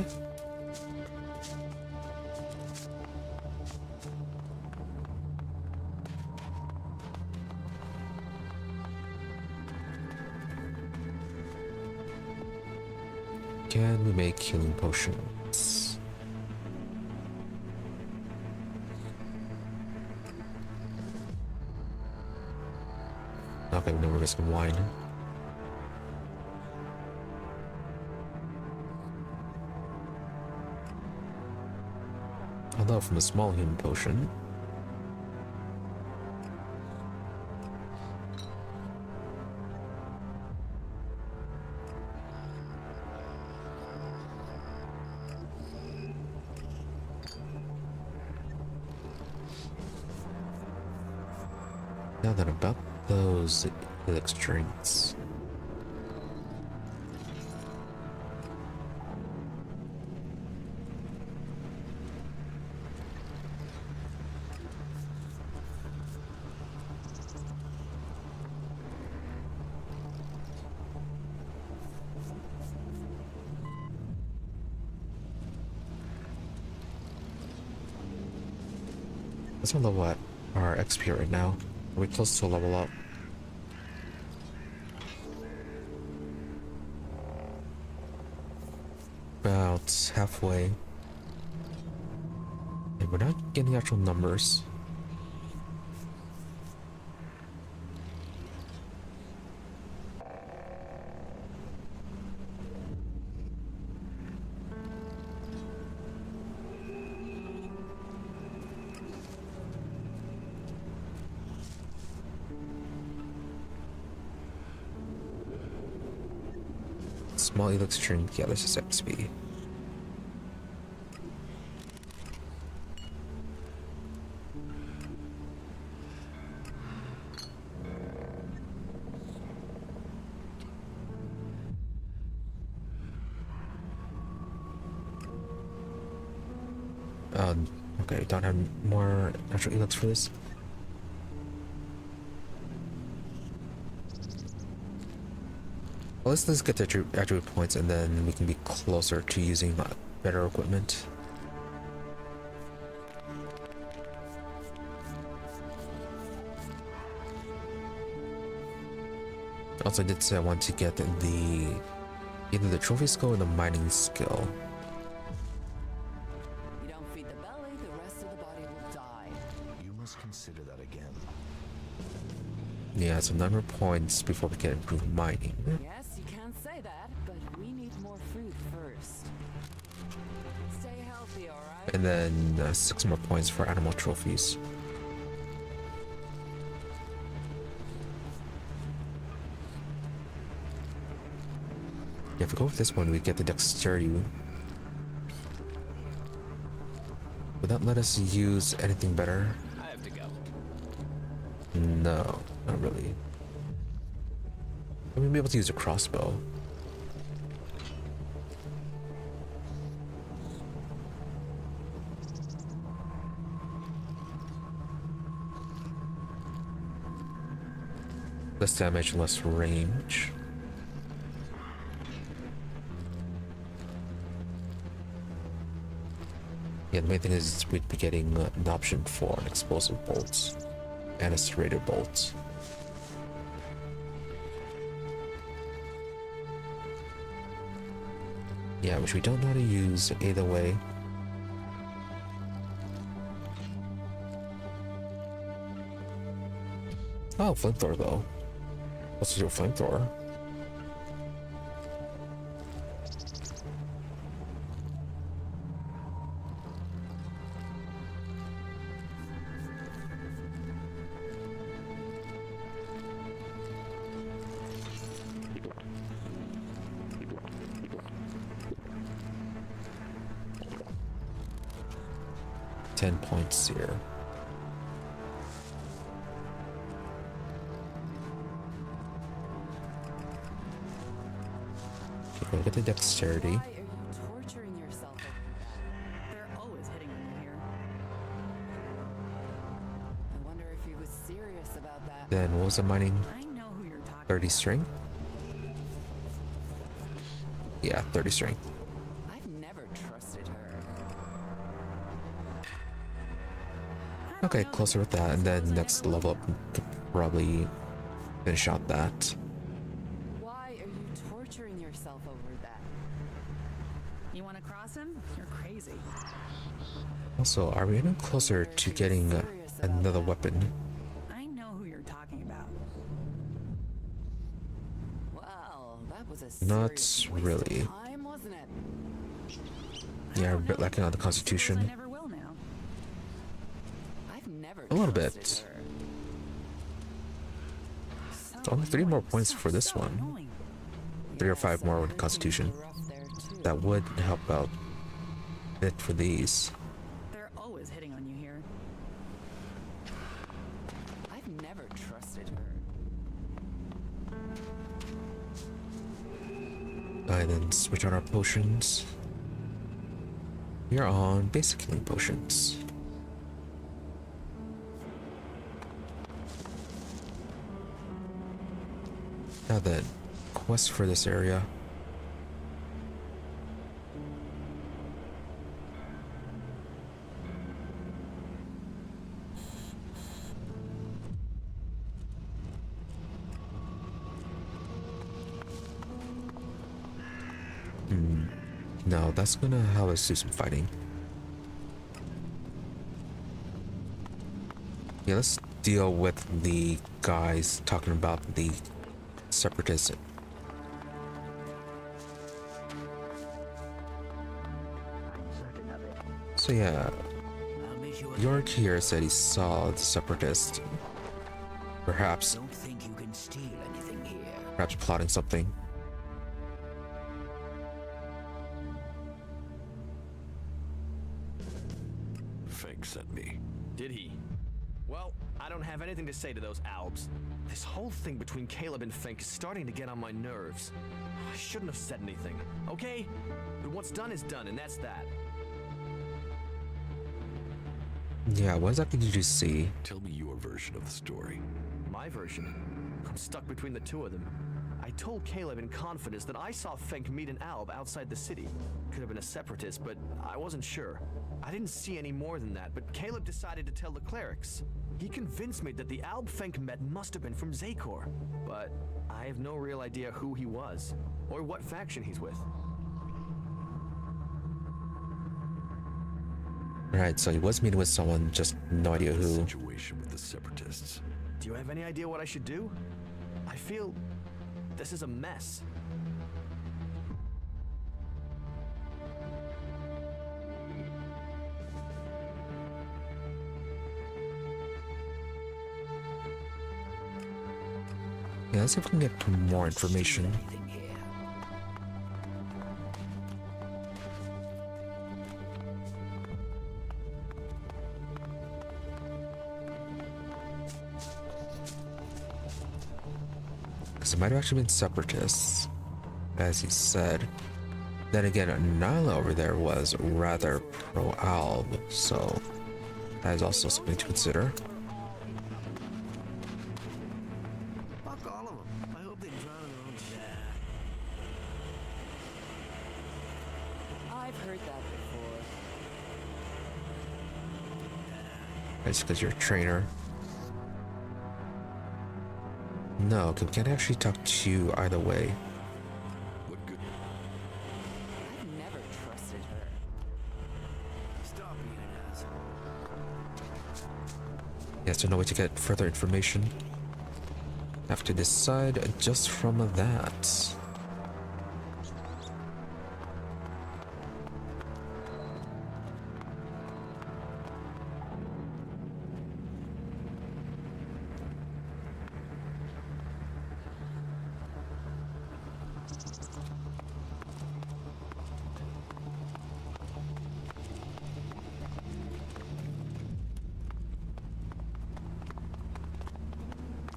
Can we make healing potions? Okay, no, we're missing wine. Although from a small healing potion. Now then, about those Elex drinks. Let's level at our XP right now. Are we close to a level up? About halfway. And we're not getting the actual numbers. Small Elex drink, yeah, this is XP. Okay, don't have more natural Elex for this. Well, let's get the attribute points and then we can be closer to using better equipment. Also, I did say I want to get either the trophy skill or the mining skill. You don't feed the belly, the rest of the body will die. You must consider that again. Yeah, some number of points before we can improve mining. Yes, you can say that, but we need more food first. Stay healthy, alright? And then 6 more points for animal trophies. Yeah, if we go with this one, we get the dexterity. Would that let us use anything better? I have to go. No, not really. I mean, be able to use a crossbow. Less damage, less range. Yeah, the main thing is we'd be getting an option for an explosive bolts and a serrated bolts. Yeah, which we don't know how to use either way. Oh, flamethrower though. Let's do a flamethrower. Points here. Okay, look at the dexterity. Why are you torturing yourself over that? They're always hitting on you here. I wonder if he was serious about that. Then what was the mining? I know who you're talking 30 strength? Yeah, 30 strength. I've never trusted her. Okay, closer with that, and then next level up could probably finish out that. Why are you torturing yourself over that? You want to cross him? You're crazy. Also, are we getting closer to getting another weapon? I know who you're talking about. Well, that was a Not serious really. waste of time, wasn't it? Yeah, we're a bit lacking on the I constitution. never will now. I've never A little trusted bit. her. Only 3 more points for this one. Annoying. 3 or 5 more with the constitution. That would help out a bit for these. They're always hitting on you here. I've never trusted her. And then switch on our potions. We are on basic healing potions. Now then, quest for this area. No, that's gonna have us do some fighting. Yeah, let's deal with the guys talking about the separatists. So yeah, York here said he saw the separatists. Perhaps Don't think you can steal anything here. perhaps plotting something. Fink sent me. Did he? Well, I don't have anything to say to those Albs. This whole thing between Caleb and Fink is starting to get on my nerves. I shouldn't have said anything, okay? But what's done is done, and that's that. Yeah, what exactly did you see? Tell me your version of the story. My version? I'm stuck between the two of them. I told Caleb in confidence that I saw Fink meet an Alb outside the city. Could have been a separatist, but I wasn't sure. I didn't see any more than that, but Caleb decided to tell the Clerics. He convinced me that the Alb Fink met must have been from Zakor, but I have no real idea who he was, or what faction he's with. Right, so he was meeting with someone, just no idea The who. situation with the separatists. Do you have any idea what I should do? I feel this is a mess. Yeah, let's see if we can get more information. Anything here. Because it might have actually been separatists, as he said. Then again, Nyla over there was rather pro-Alb, so that is also something to consider. Fuck all of them. I hope they drown in their own death. I've heard that before. It's because you're a trainer. No, we can't actually talk to you either way. What good? I've never trusted her. Stop being an asshole. Yes, there's no way to get further information. Have to decide just from that.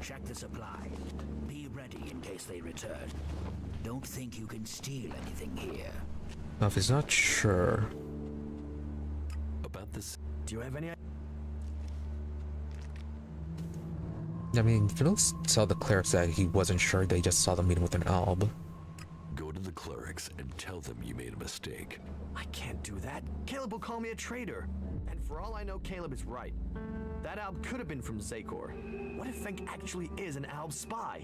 Check the supply. Be ready in case they return. Don't think you can steal anything here. Now, if he's not sure, About this. Do you have any I mean, you can also tell the clerics that he wasn't sure. They just saw them meeting with an Alb. Go to the Clerics and tell them you made a mistake. I can't do that. Caleb will call me a traitor. And for all I know, Caleb is right. That alb could have been from Zakor. What if Fenk actually is an alb spy?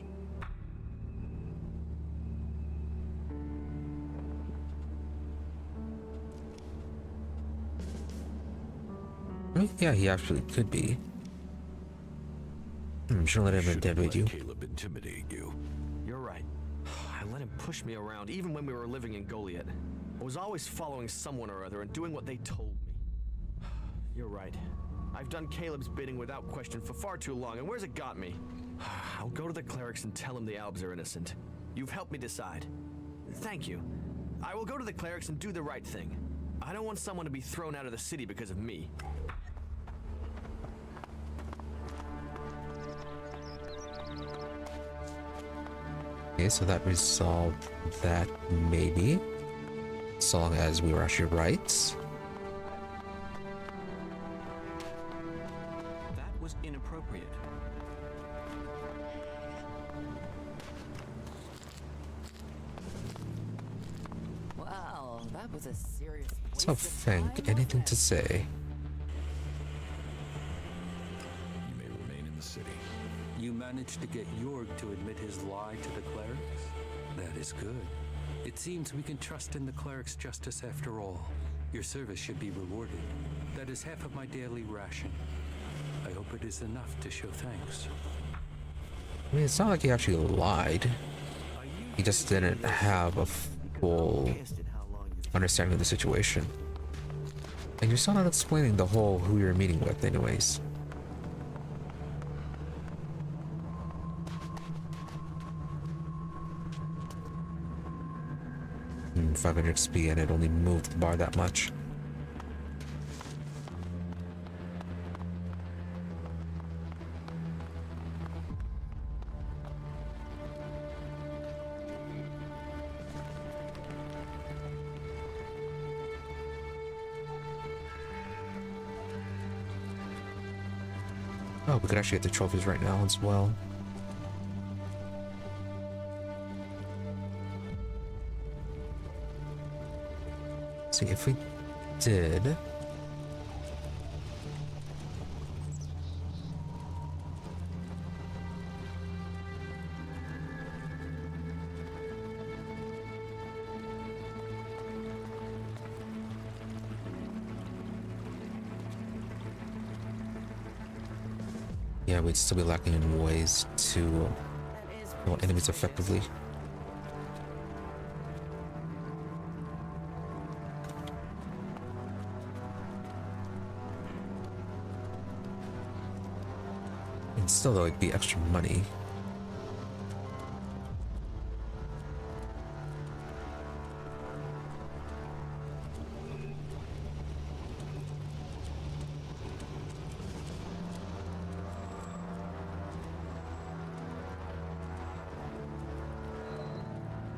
I mean, yeah, he actually could be. I'm sure let him intimidate you. Caleb intimidate you. You're right. I let him push me around even when we were living in Goliath. I was always following someone or other and doing what they told me. You're right. I've done Caleb's bidding without question for far too long, and where's it got me? I'll go to the Clerics and tell them the Albs are innocent. You've helped me decide. Thank you. I will go to the Clerics and do the right thing. I don't want someone to be thrown out of the city because of me. Okay, so that resolved that, maybe. So long as we were actually right. That was inappropriate. Wow, that was a serious waste So, of Fenk, time, anything wasn't to it? say? You may remain in the city. You managed to get Jorg to admit his lie to the Clerics? That is good. It seems we can trust in the Clerics' justice after all. Your service should be rewarded. That is half of my daily ration. I hope it is enough to show thanks. I mean, it's not like he actually lied. He just didn't have a full understanding of the situation. And you're still not explaining the whole who you're meeting with anyways. 500 XP and it only moved the bar that much. Oh, we could actually get the trophies right now as well. See if we did. Yeah, we'd still be lacking in ways to kill enemies effectively. And still, though, it'd be extra money.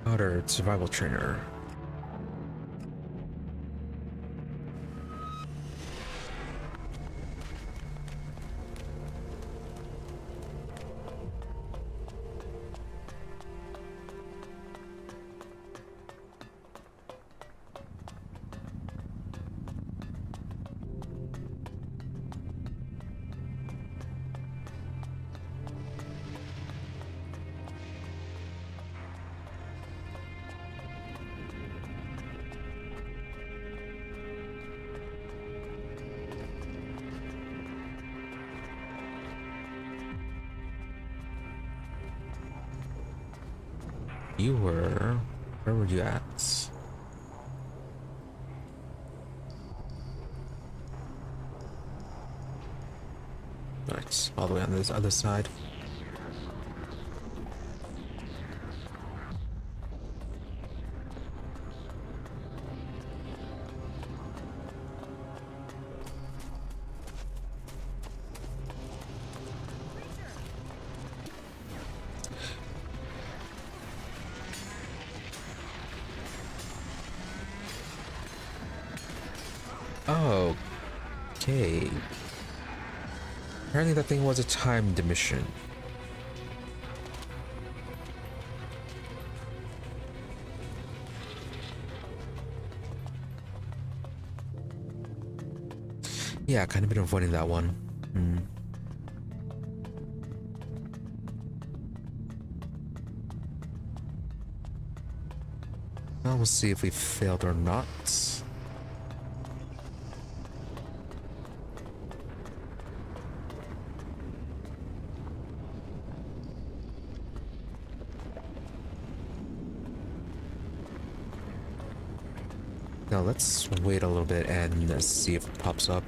Modern survival trainer. You were... where were you at? Nice. All the way on this other side. Okay. Apparently that thing was a timed mission. Yeah, kind of been avoiding that one. Well, we'll see if we failed or not. Now let's wait a little bit and see if it pops up.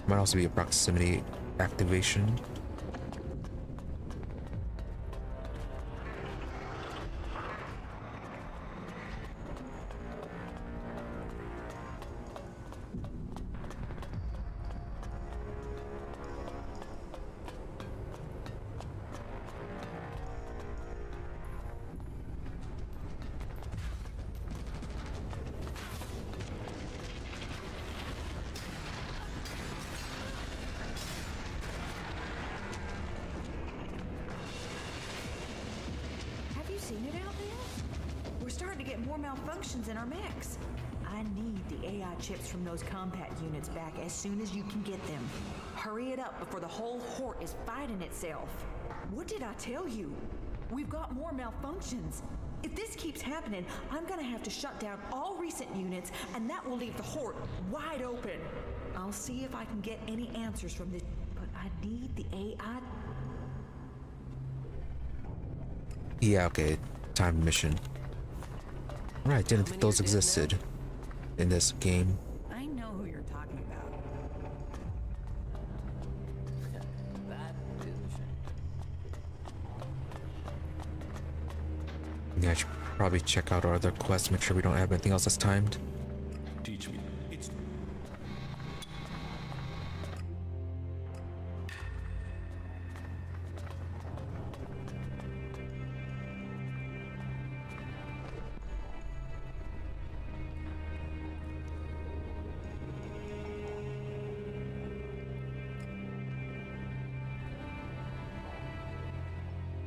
Might also be a proximity activation. Seen it out there? We're starting to get more malfunctions in our mechs. I need the AI chips from those combat units back as soon as you can get them. Hurry it up before the whole Hort is fighting itself. What did I tell you? We've got more malfunctions. If this keeps happening, I'm gonna have to shut down all recent units, and that will leave the Hort wide open. I'll see if I can get any answers from this, but I need the AI. Yeah, okay. Time mission. Right, didn't think those existed in this game. I know who you're talking about. That is a shame. Yeah, I should probably check out our other quests, make sure we don't have anything else that's timed. Teach me.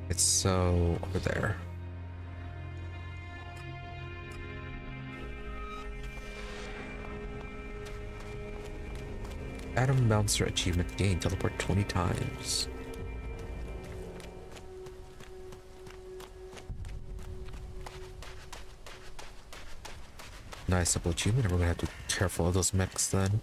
It's so over there. Adam Bouncer achievement gain, teleport 20 times. Nice simple achievement. We're gonna have to be careful of those mechs then.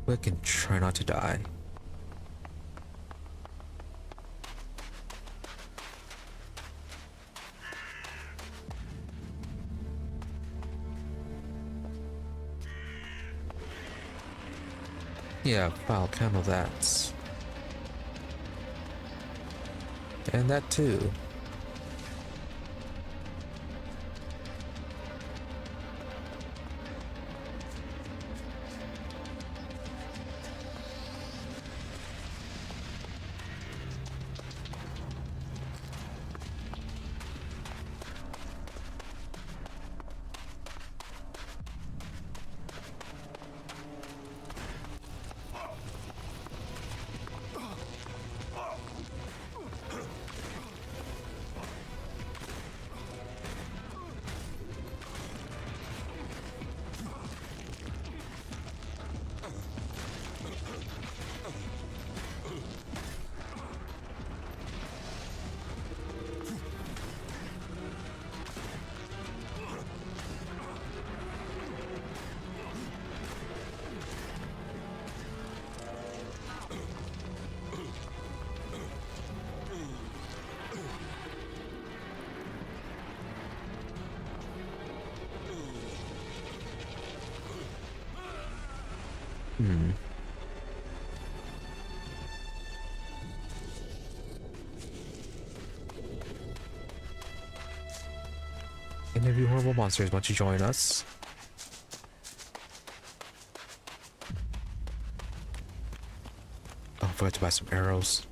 Quick and try not to die. Yeah, I'll handle that. And that too. Any of you horrible monsters want to join us? forgot to buy some arrows.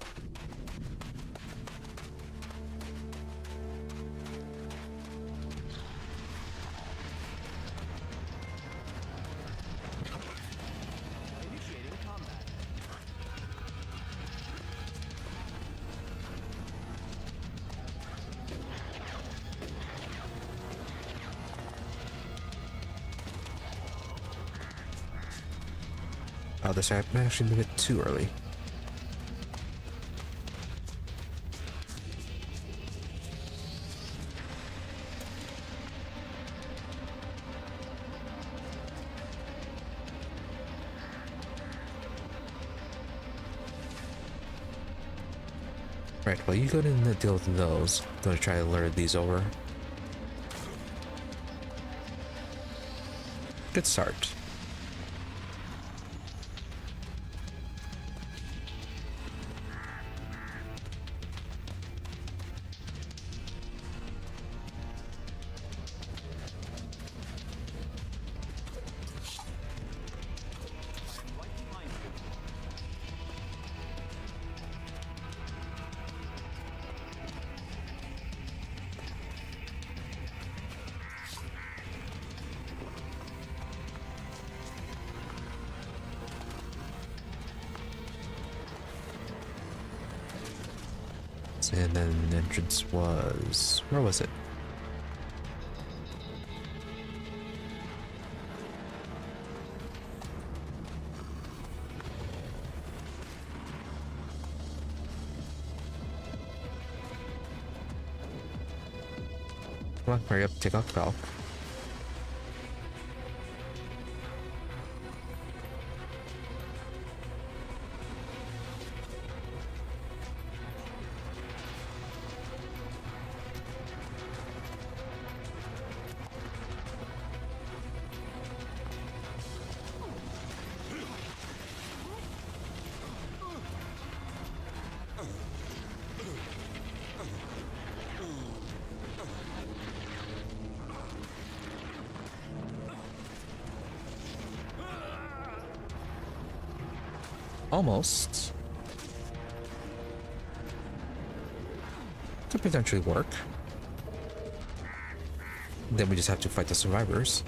Oh, this I might actually move it too early. Right, well, you go ahead and deal with those. I'm gonna try to lure these over. Good start. And then the entrance was... where was it? Come on, hurry up, take off the bell. Almost. Could potentially work. Then we just have to fight the survivors.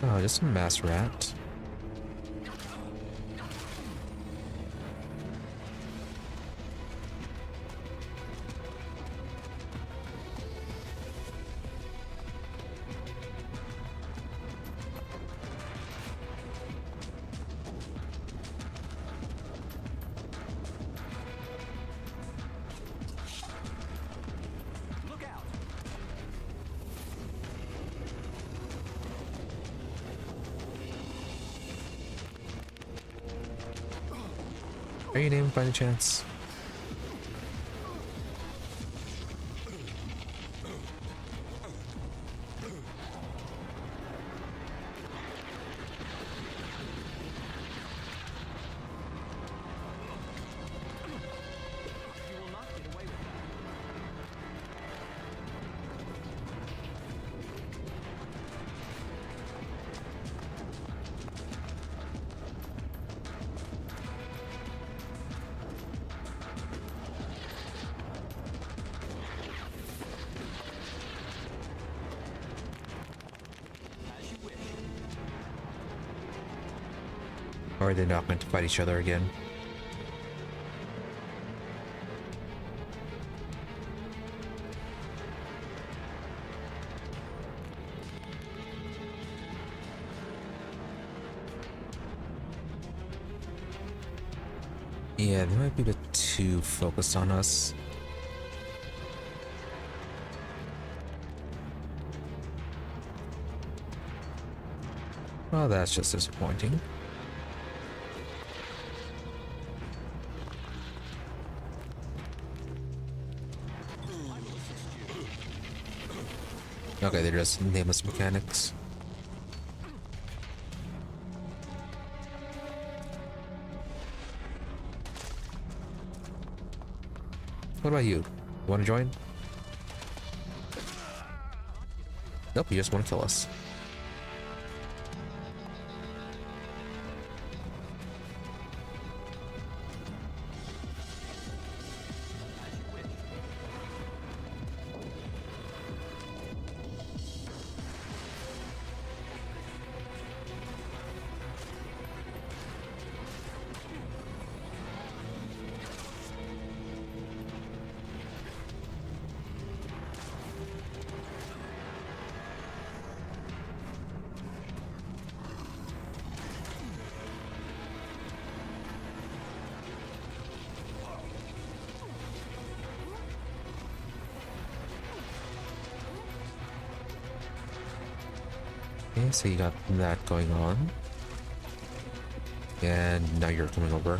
Oh, just a mass rat. Are you named by any chance? Or are they not going to fight each other again? Yeah, they might be a bit too focused on us. Well, that's just disappointing. Okay, they're just nameless mechanics. What about you? Want to join? Nope, you just want to kill us. Okay, so you got that going on. And now you're coming over.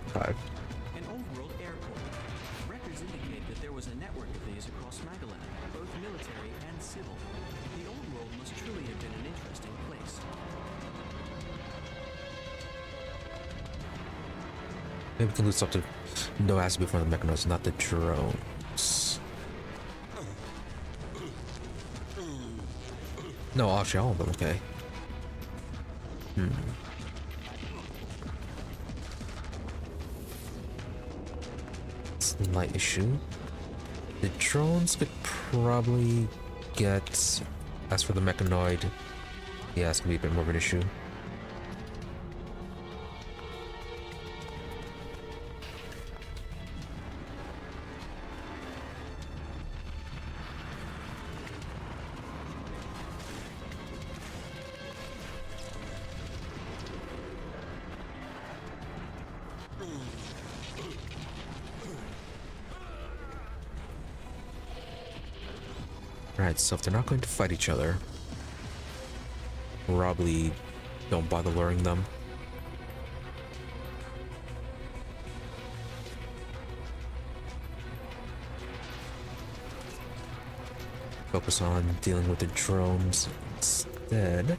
Five. An old-world airport. Records indicate that there was a network of these across Magalan, both military and civil. The old world must truly have been an interesting place. Maybe we can lose something. No, it has to be from the mechanoids, not the drones. No, actually, all of them, okay. Slight issue. The drones could probably get. As for the mechanoid, yeah, it's gonna be a bit more of an issue. Right, so if they're not going to fight each other, probably don't bother luring them. Focus on dealing with the drones instead.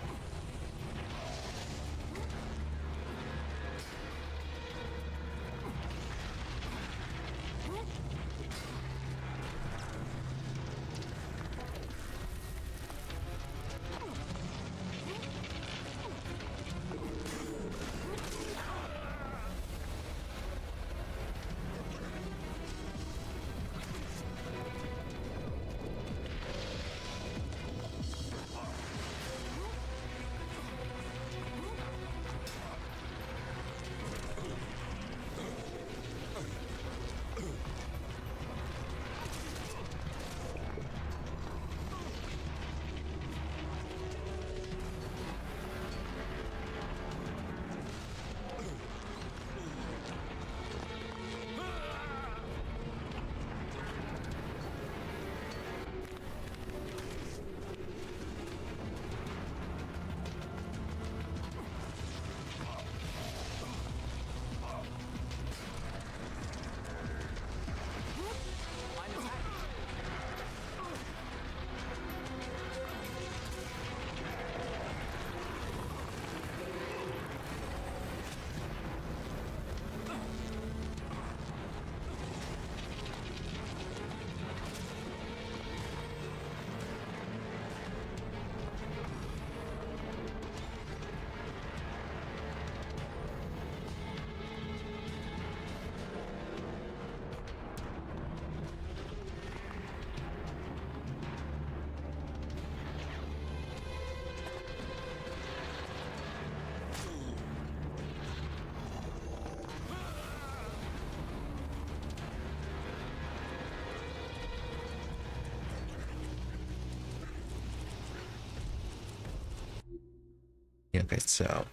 Yeah, okay, so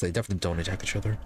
they definitely don't attack each other.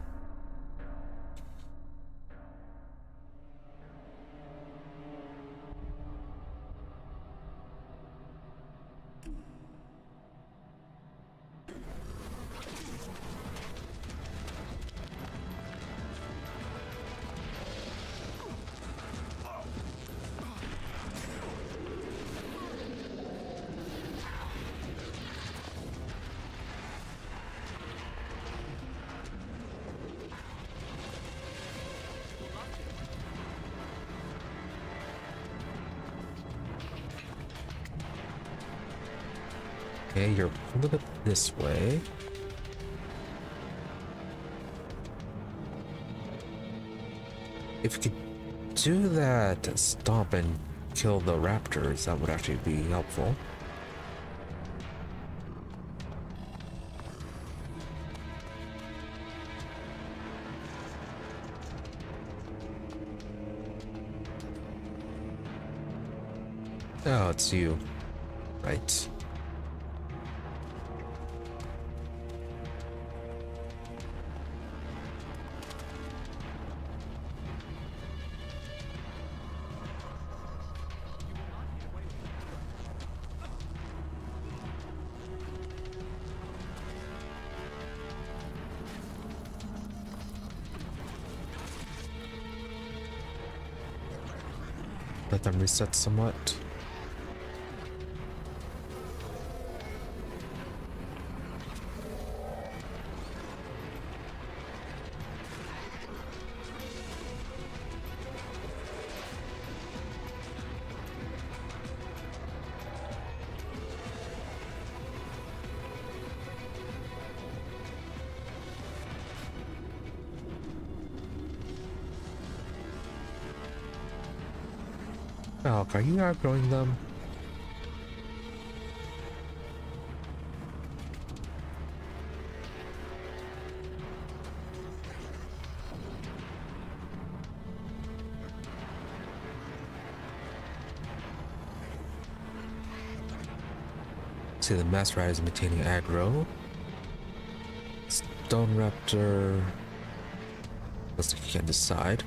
Okay, you're a little bit this way. If you could do that, stomp and kill the raptors, that would actually be helpful. Oh, it's you. Right. Let them reset somewhat. Oh, are you outgrowing them? See, the Mass Rider is maintaining aggro. Stone Raptor. Looks like you can't decide.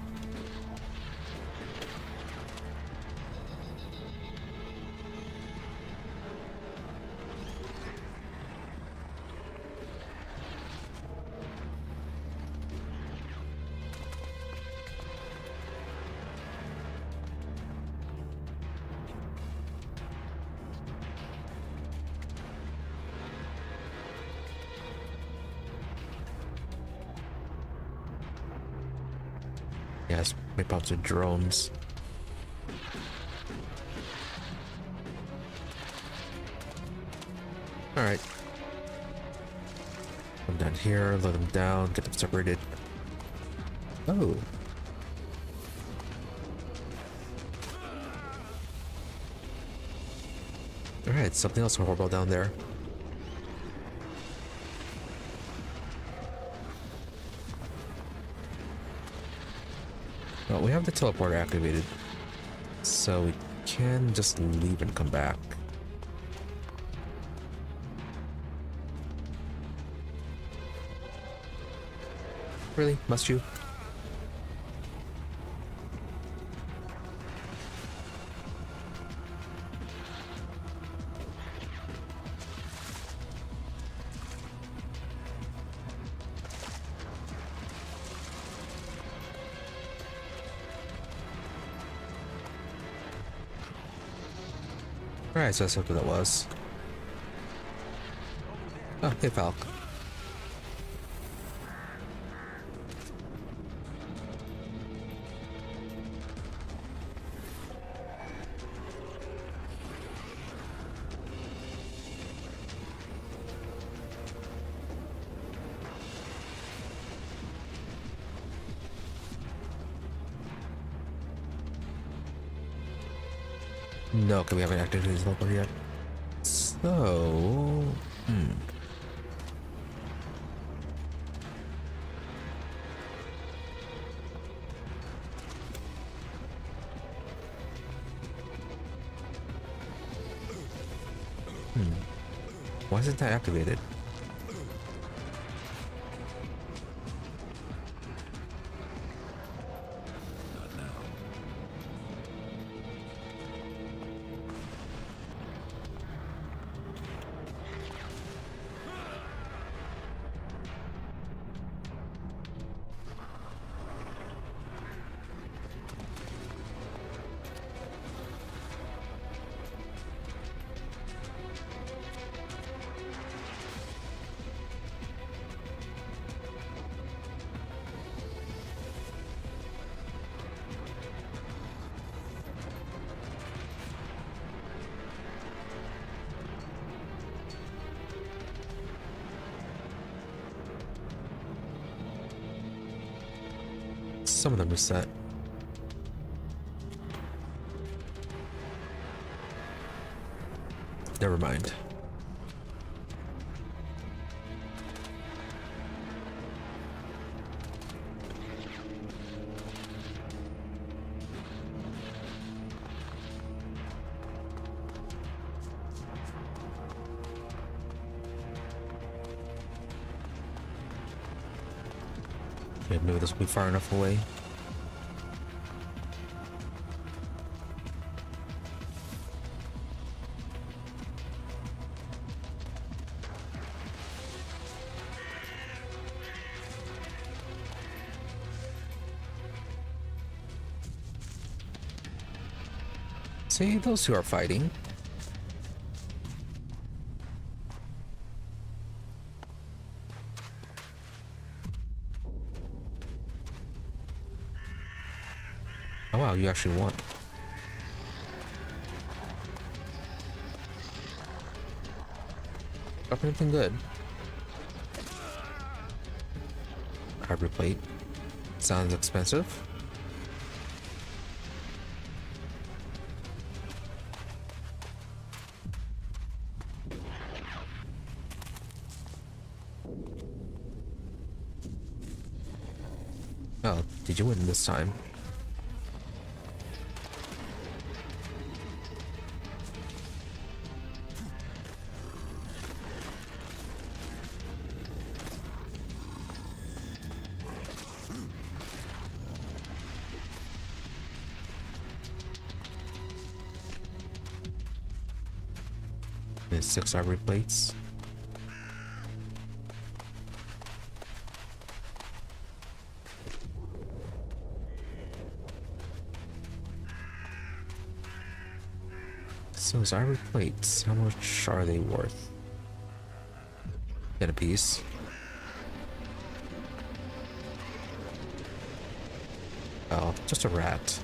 Yes, maybe out to drones. Alright. Come down here, let them down, get them separated. Oh. Alright, something else horrible down there. Well, we have the teleporter activated, so we can just leave and come back. Really? Must you? Alright, so that's what that was. Oh, hey, Falk. No, okay, we haven't activated his teleporter yet. So, why isn't that activated? Some of them reset. Never mind. Yeah, maybe this will be far enough away. See, those who are fighting. Oh wow, you actually won. Got anything good? Hybrid plate. Sounds expensive. Oh, did you win this time? There's 6 ivory plates. So those ivory plates, how much are they worth? 10 a piece. Oh, just a rat.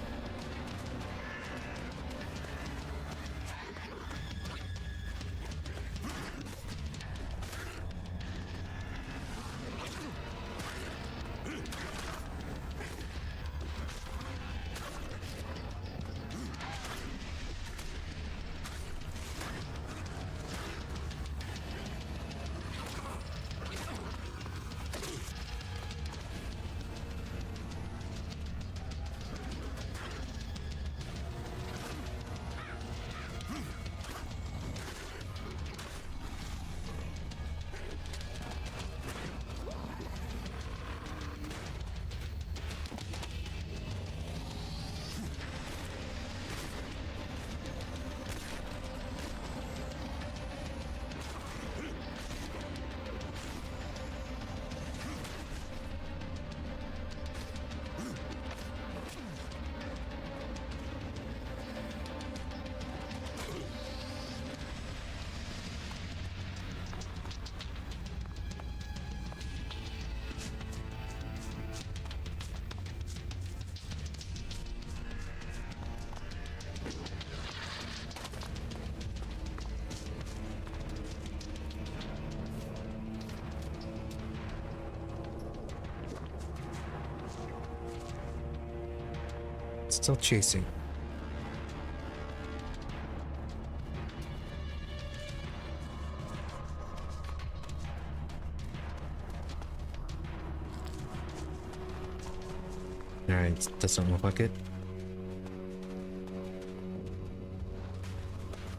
Still chasing. Alright, doesn't look like it.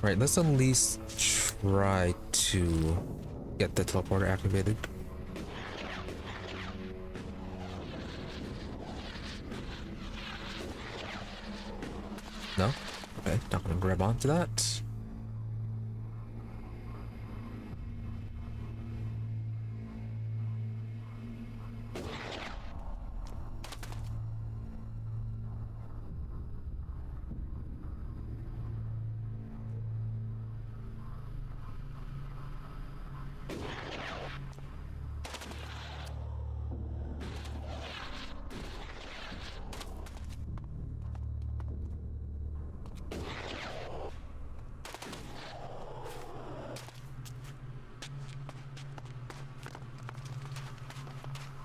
Right, let's at least try to get the teleporter activated. No? Okay, not gonna grab onto that.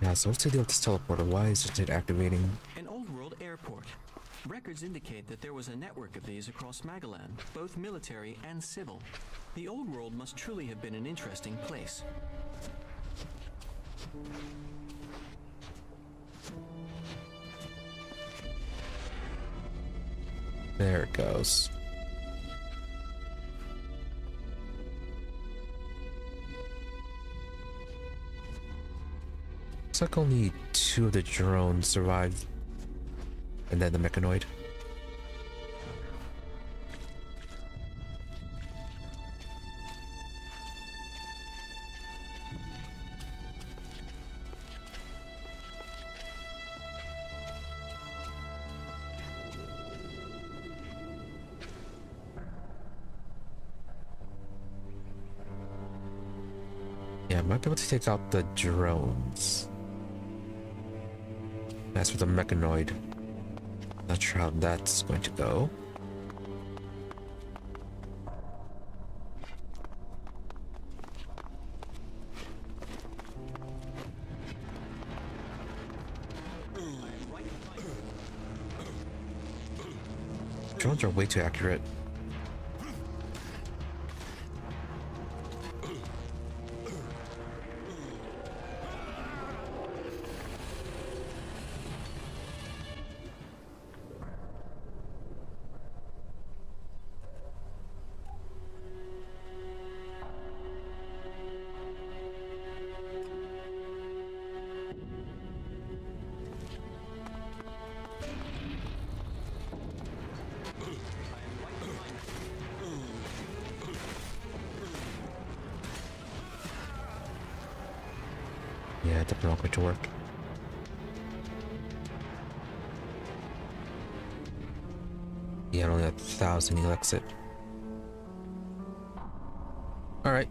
Yeah, so what's the deal with this teleporter? Why isn't it activating? airport. Records indicate that there was a network of these across Magalan, both military and civil. The old world must truly have been an interesting place. There it goes. Looks like only 2 of the drones survived. And then the mechanoid. Yeah, I might be able to take out the drones. As for the mechanoid, not sure how that's going to go. Drones are way too accurate. Yeah, definitely not going to work. Yeah, only 1,000 Elex it. Alright.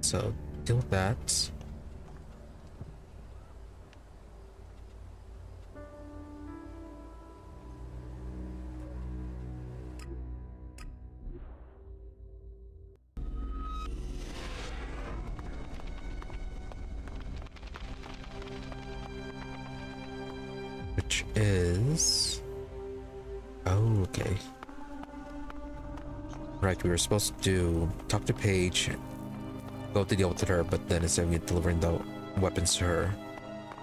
So, deal with that. Which is... Oh, okay. Right, we were supposed to talk to Paige, go to deal with her, but then instead of delivering the weapons to her,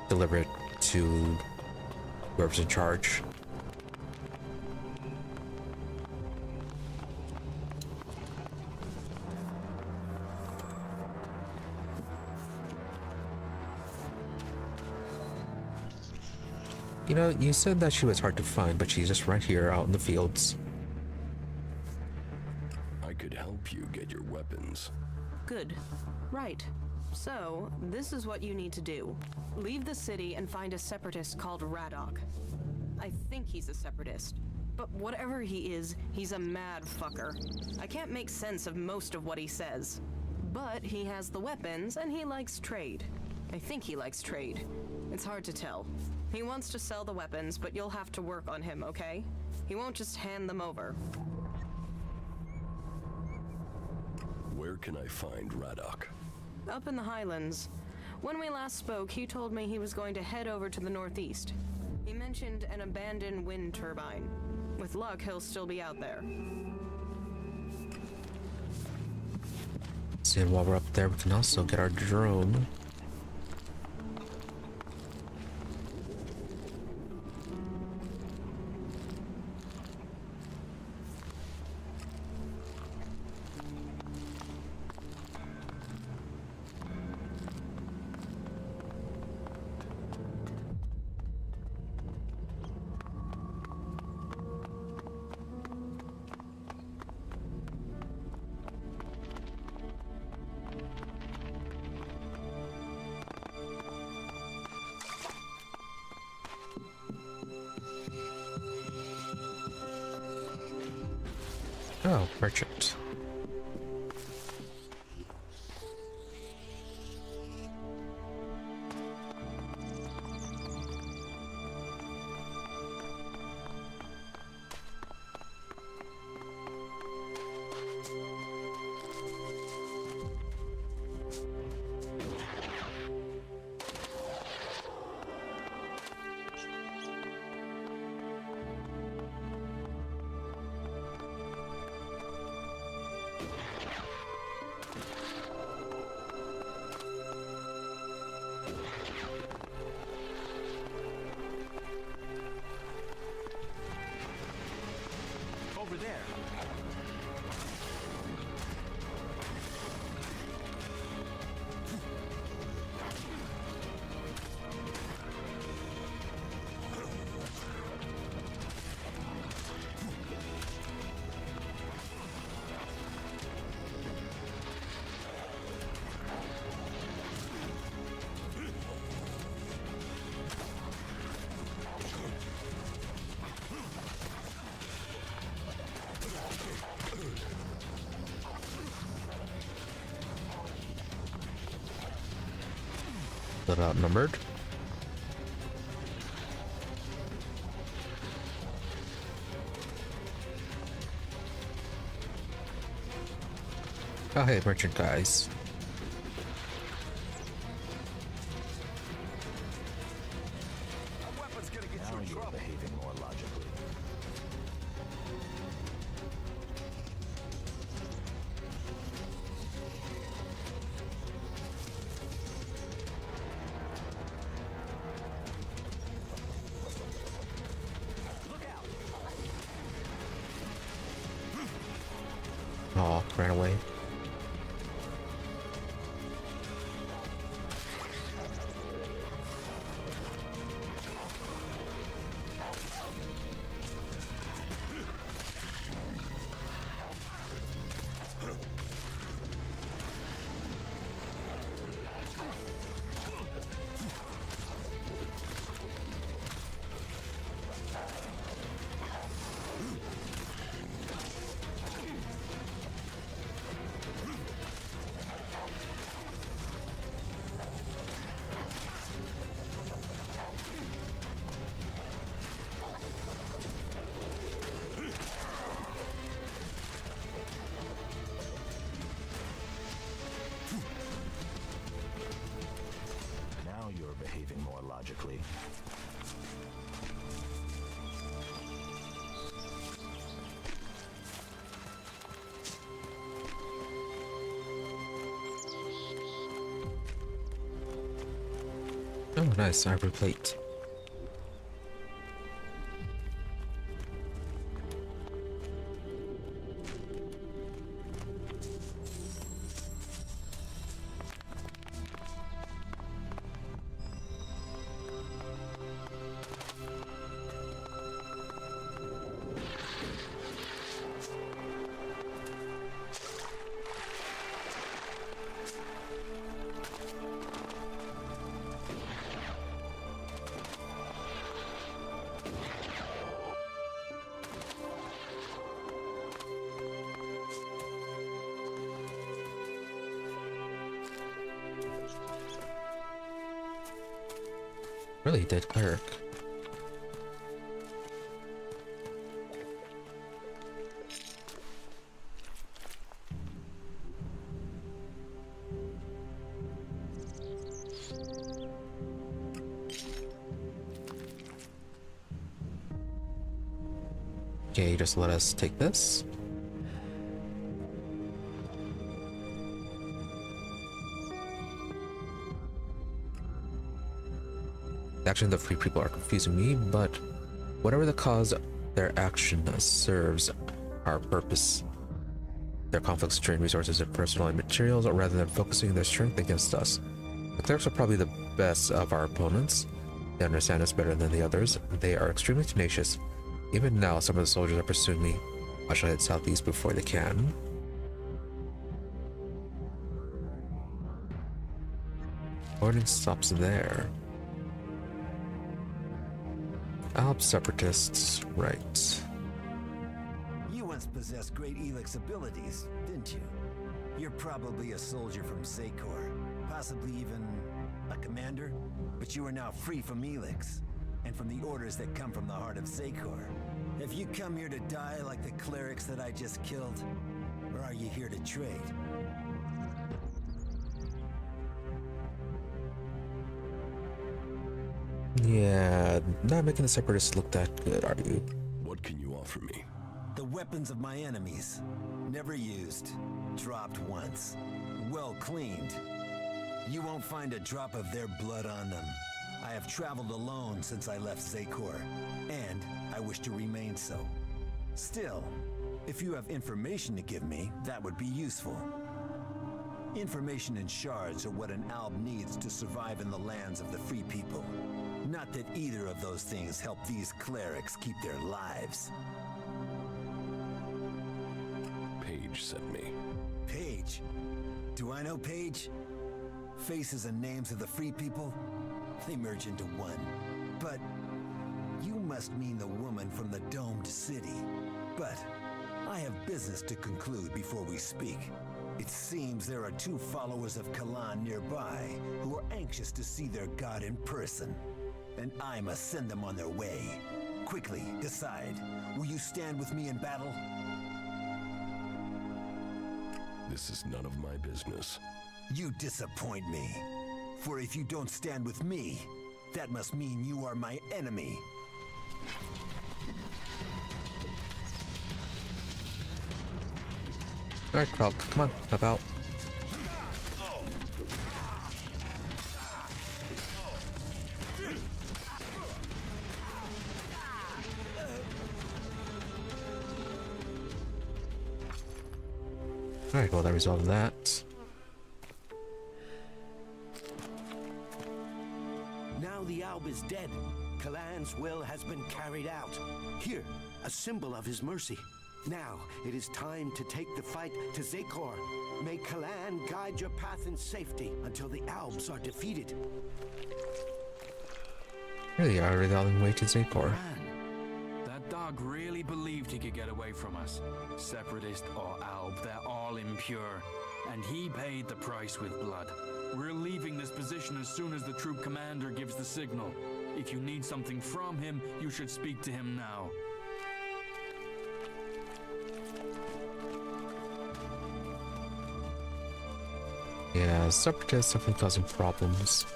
deliver it to whoever's in charge. You know, you said that she was hard to find, but she's just right here out in the fields. I could help you get your weapons. Good. Right. So, this is what you need to do. Leave the city and find a separatist called Radok. I think he's a separatist. But whatever he is, he's a mad fucker. I can't make sense of most of what he says. But he has the weapons and he likes trade. I think he likes trade. It's hard to tell. He wants to sell the weapons, but you'll have to work on him, okay? He won't just hand them over. Where can I find Radok? Up in the Highlands. When we last spoke, he told me he was going to head over to the northeast. He mentioned an abandoned wind turbine. With luck, he'll still be out there. And while we're up there, we can also get our drone. Oh, merchant. A little outnumbered. Oh hey, merchant guys. Now you're behaving more logically. Oh, ran away. Now you're behaving more logically. Oh, nice, ivory plate. Really dead cleric. Okay, just let us take this. Actually, the free people are confusing me, but whatever the cause, their action serves our purpose. Their conflicts drain resources and personal and materials rather than focusing their strength against us. The clerics are probably the best of our opponents. They understand us better than the others. They are extremely tenacious. Even now, some of the soldiers are pursuing me. I shall head southeast before they can. Warning stops there. Alp separatists, right. You once possessed great Elex abilities, didn't you? You're probably a soldier from Secor, possibly even a commander, but you are now free from Elex, and from the orders that come from the heart of Secor. Have you come here to die like the clerics that I just killed? Or are you here to trade? Yeah, not making the separatists look that good, are you? What can you offer me? The weapons of my enemies. Never used. Dropped once. Well cleaned. You won't find a drop of their blood on them. I have traveled alone since I left Secor, and I wish to remain so. Still, if you have information to give me, that would be useful. Information and shards are what an alb needs to survive in the lands of the free people. Not that either of those things help these clerics keep their lives. Paige sent me. Paige? Do I know Paige? Faces and names of the free people? They merge into one. But you must mean the woman from the domed city. But I have business to conclude before we speak. It seems there are 2 followers of Kalan nearby who are anxious to see their god in person. And I must send them on their way. Quickly, decide. Will you stand with me in battle? This is none of my business. You disappoint me. For if you don't stand with me, that must mean you are my enemy. Alright, Krog, come on, help out. Alright, well, that resolved that. Now the Alb is dead. Kalan's will has been carried out. Here, a symbol of his mercy. Now, it is time to take the fight to Zekor. May Kalan guide your path in safety until the Albs are defeated. Really are resolving way to Zekor. That dog really believed he could get away from us. Separatist or Alb, they're all impure. And he paid the price with blood. We're leaving this position as soon as the troop commander gives the signal. If you need something from him, you should speak to him now. Yeah, Separatists have been causing problems.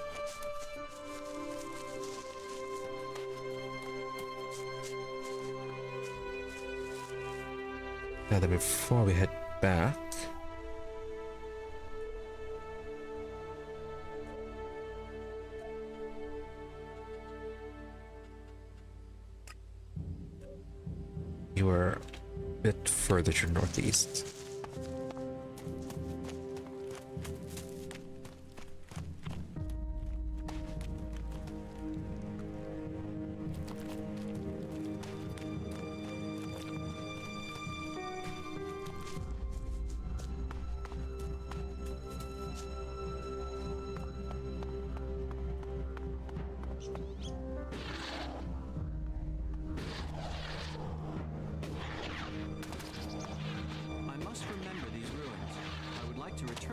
Now then, before we head back, you are a bit further to the northeast.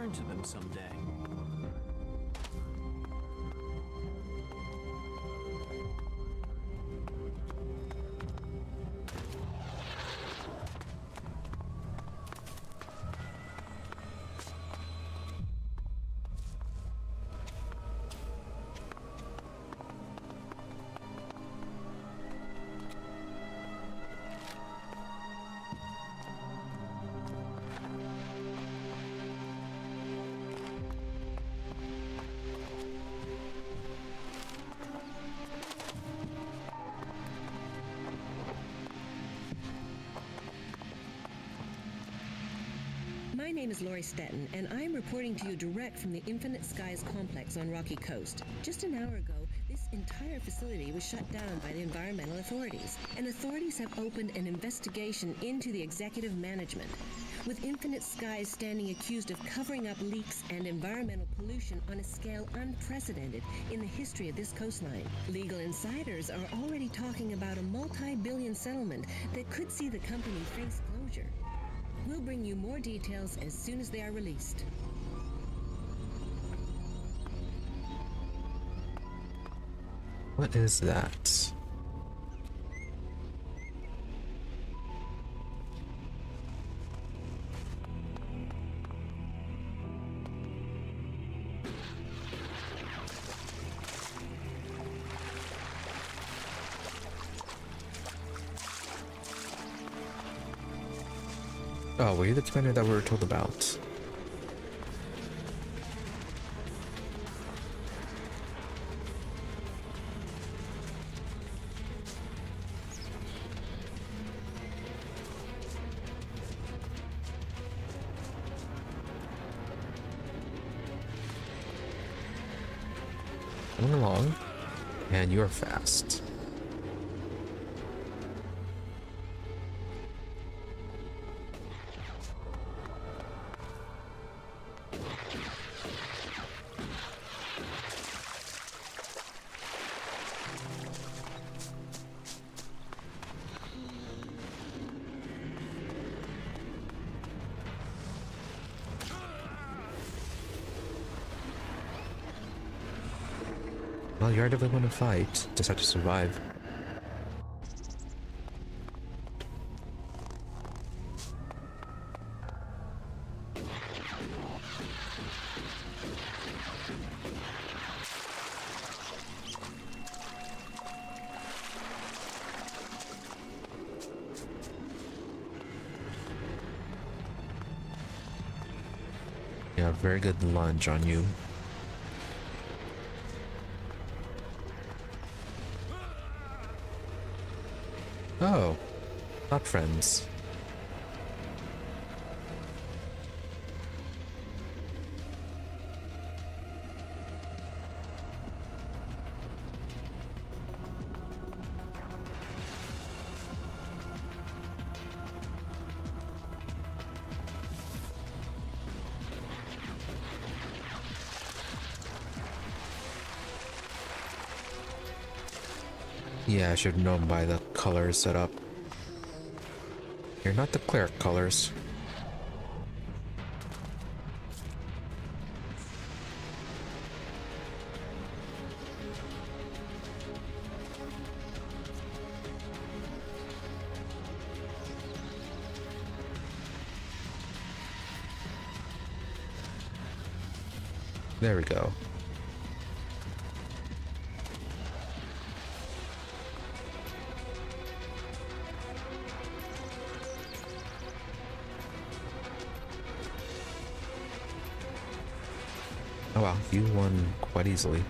To them someday. My name is Lori Stetton, and I'm reporting to you direct from the Infinite Skies complex on Rocky Coast. Just an hour ago, this entire facility was shut down by the environmental authorities, and authorities have opened an investigation into the executive management, with Infinite Skies standing accused of covering up leaks and environmental pollution on a scale unprecedented in the history of this coastline. Legal insiders are already talking about a multi-billion settlement that could see the company face closure. We'll bring you more details as soon as they are released. What is that? Oh, were you the commander that we were told about? Coming along, and you're fast. Well, you're definitely going to fight. Just have to survive. Yeah, very good lunge on you. Oh, not friends. Yeah, I should have known by the colors set up. You're not the cleric colors. There we go. Oh wow, you won quite easily.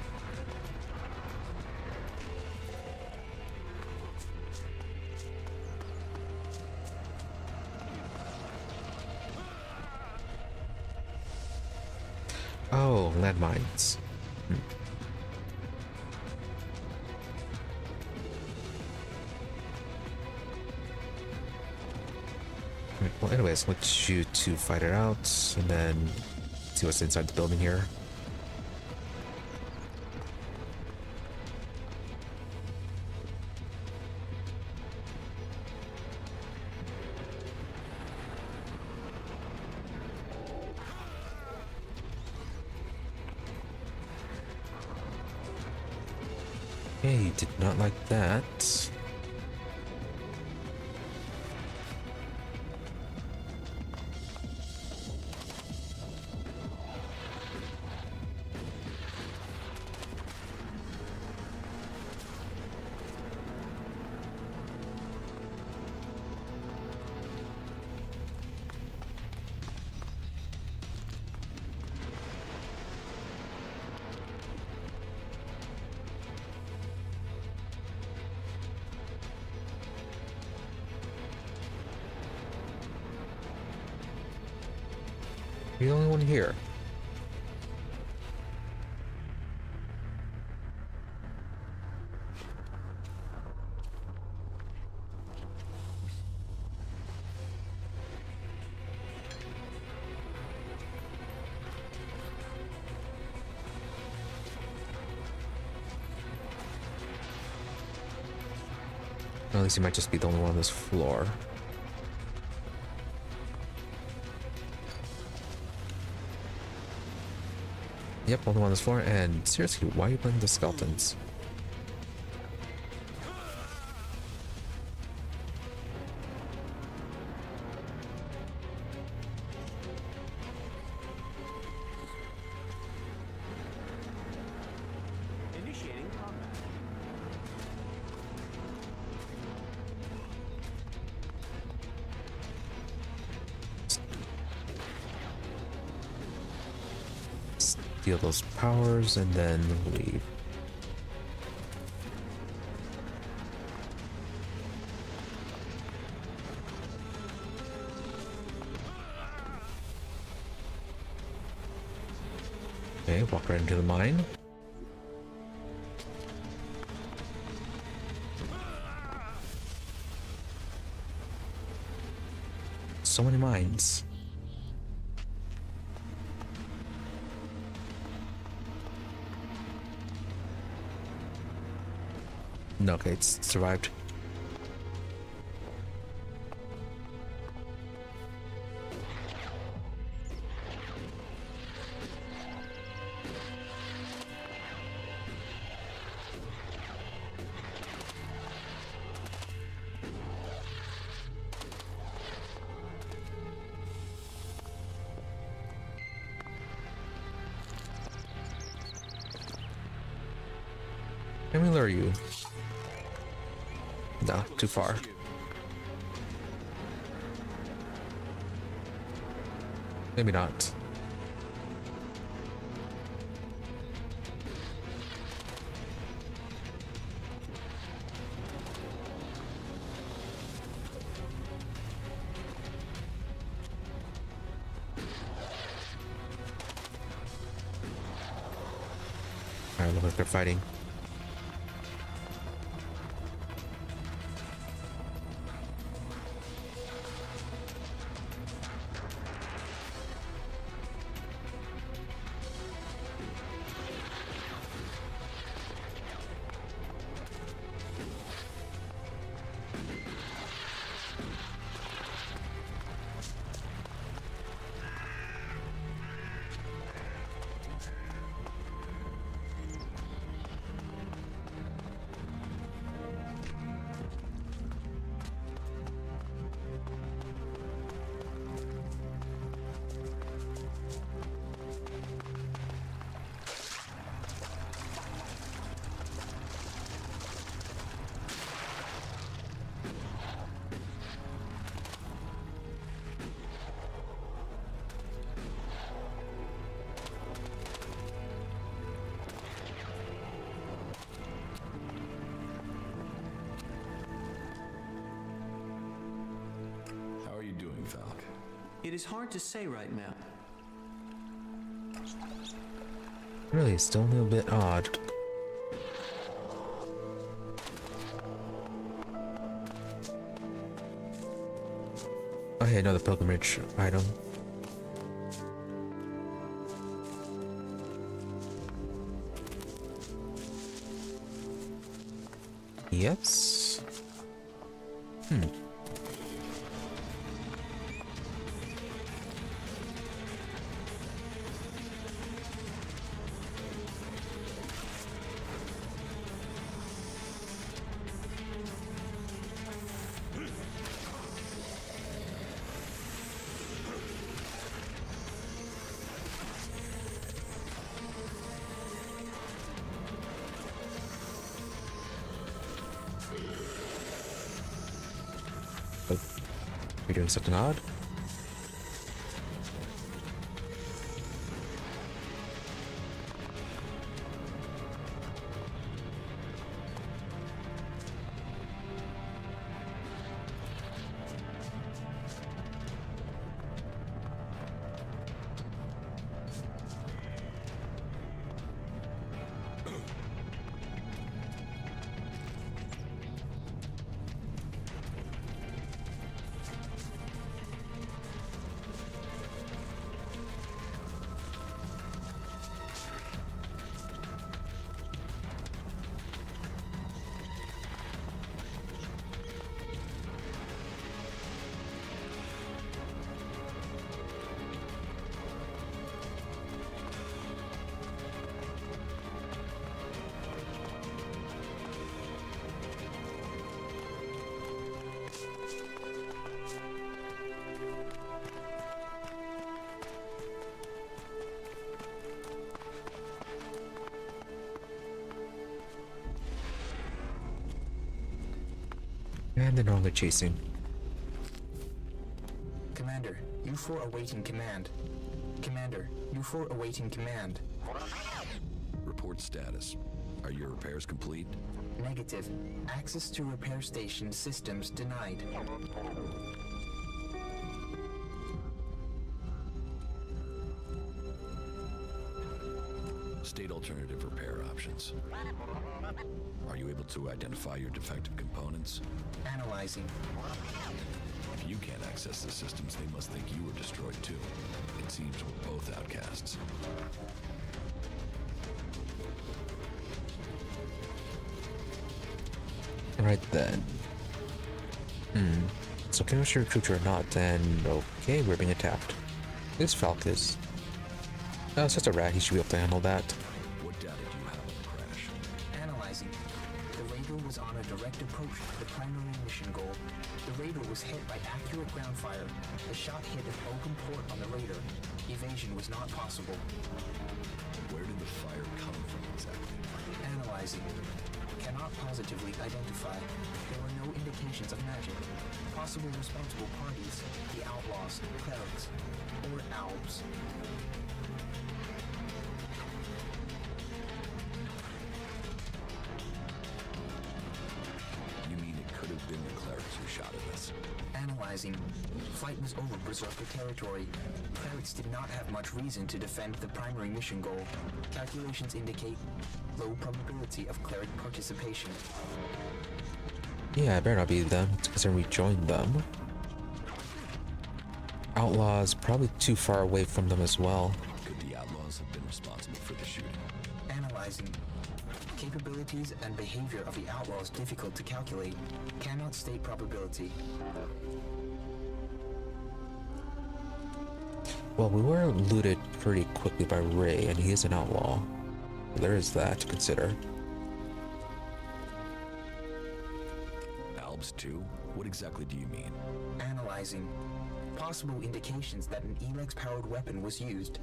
Oh, landmines. Well, anyways, let's you two fight it out, and then see what's inside the building here. Okay, did not like that. You're the only one here. At least you might just be the only one on this floor. Yep, only one on this floor, and seriously, why are you playing the skeletons? Initiating combat. Steal those powers and then leave. Okay, walk right into the mine. So many mines. No, okay, it's survived. Can we lure you? No, too far. Maybe not. Alright, look like they're fighting. It is hard to say right now. Really, still a little bit odd. Oh, hey, another pilgrimage item. Yes. You're doing something odd? And they're no longer chasing. Commander, U4 awaiting command. Commander, U4 awaiting command. Report status. Are your repairs complete? Negative. Access to repair station systems denied. State alternative repair options. Are you able to identify your defective components? Analyzing. If you can't access the systems, they must think you were destroyed too. It seems we're both outcasts. Right then. So can we recruit or not? Then okay, we're being attacked. This Falcus. No, it's just a rat. He should be able to handle that. What data do you have on the crash? Analyzing. The Raider was on a direct approach to the primary mission goal. The Raider was hit by accurate ground fire. The shot hit an open port on the Raider. Evasion was not possible. Where did the fire come from exactly? Analyzing. cannot positively identify. There were no indications of magic. Possible responsible parties, the Outlaws, Clerics, or Albs. You mean it could have been the Clerics who shot at us? Analyzing. Fight was over Berserker territory. Clerics did not have much reason to defend the primary mission goal. Calculations indicate low probability of Cleric participation. Yeah, it better not be them, considering we joined them. Outlaws, probably too far away from them as well. Could the Outlaws have been responsible for the shooting? Analyzing. Capabilities and behavior of the Outlaws difficult to calculate. Cannot state probability. Well, we were looted pretty quickly by Ray, and he is an outlaw. There is that to consider. Albs too? What exactly do you mean? Analyzing. Possible indications that an Elex-powered weapon was used.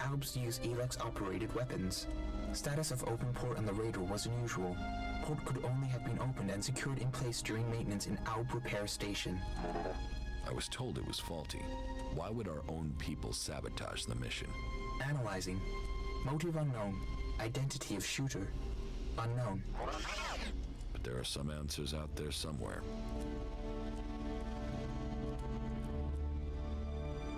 Albs use Elex-operated weapons. Status of open port on the radar was unusual. Port could only have been opened and secured in place during maintenance in Alb Repair Station. I was told it was faulty. Why would our own people sabotage the mission? Analyzing. Motive unknown. Identity of shooter unknown. But there are some answers out there somewhere.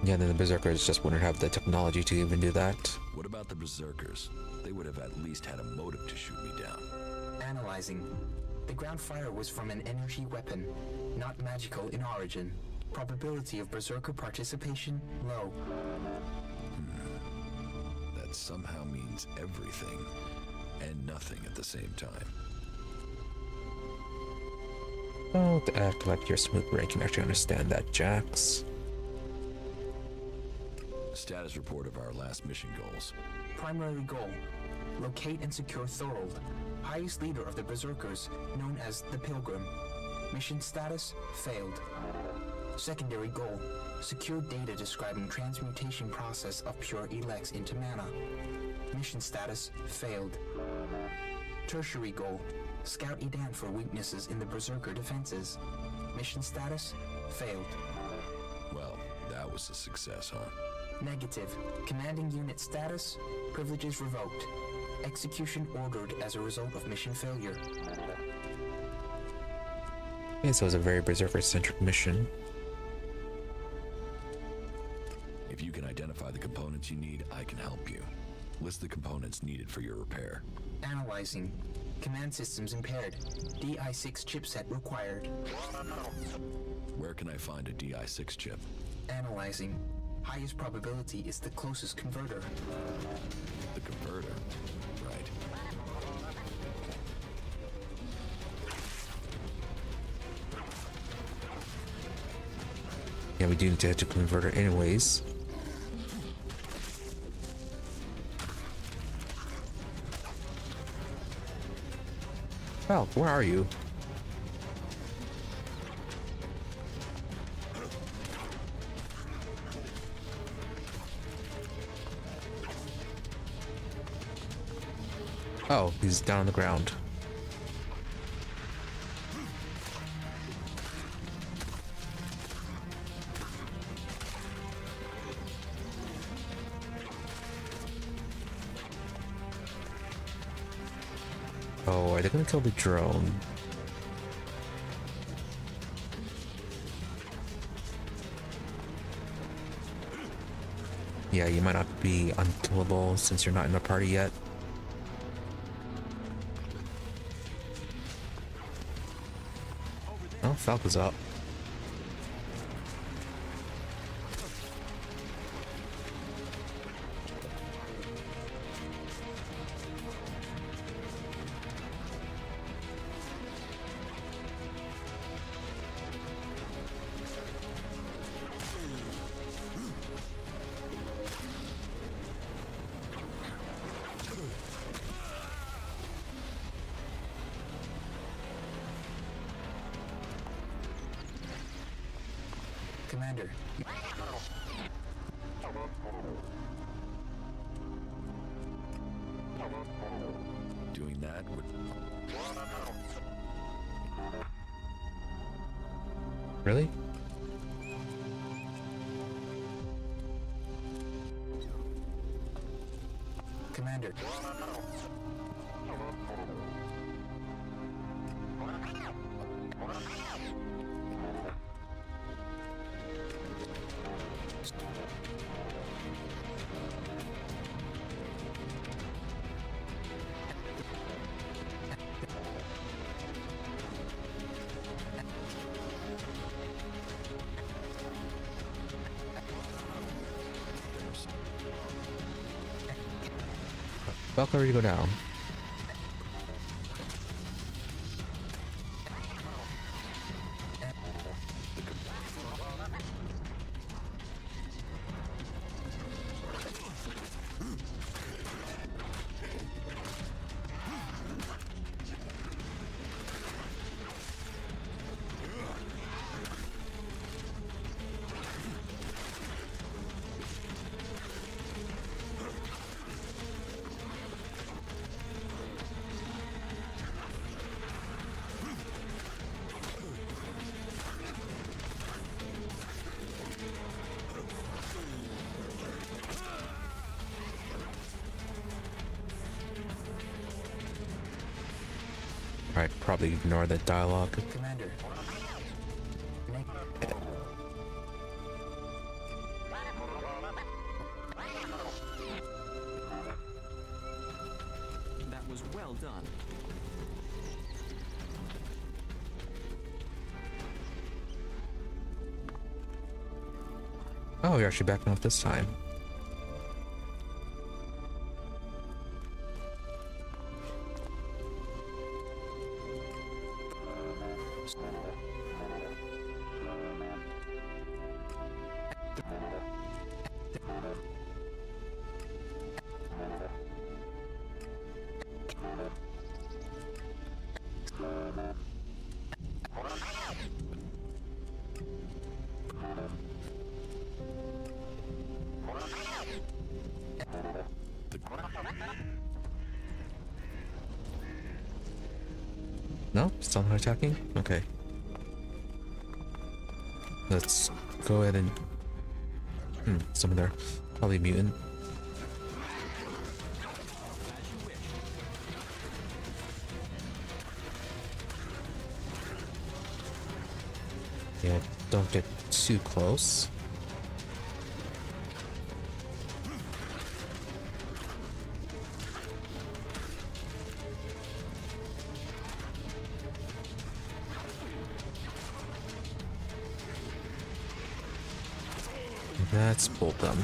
Yeah, then the Berserkers just wouldn't have the technology to even do that. What about the Berserkers? They would have at least had a motive to shoot me down. Analyzing. The ground fire was from an energy weapon, not magical in origin. Probability of Berserker participation low. That somehow means everything and nothing at the same time. Don't act like your smooth brain can actually understand that, Jax. Status report of our last mission goals. Primary goal. Locate and secure Thorold, highest leader of the Berserkers, known as the Pilgrim. Mission status, failed. Secondary goal. Secure data describing transmutation process of pure Elex into mana. Mission status, failed. Tertiary goal. Scout Edan for weaknesses in the Berserker defenses. Mission status, failed. Well, that was a success, huh? Negative. Commanding unit status, privileges revoked. Execution ordered as a result of mission failure. Okay, so it was a very Berserker-centric mission. If you can identify the components you need, I can help you. List the components needed for your repair. Analyzing. Command systems impaired. DI6 chipset required. Where can I find a DI6 chip? Analyzing. Highest probability is the closest converter. The converter? Right. Yeah, we do need to hit the converter anyways. Well, where are you? Oh, he's down on the ground. Oh, are they gonna kill the drone? Yeah, you might not be unkillable since you're not in the party yet. Oh, Falco's up. Commander. Doing that would... Really? Commander. Welcome, ready to go down. Alright, probably ignore that dialogue. Commander. That was well done. Oh, you're actually backing off this time. No? Still not attacking? Okay. Let's go ahead and... someone there. Probably mutant. Yeah, don't get too close. Let's pull them.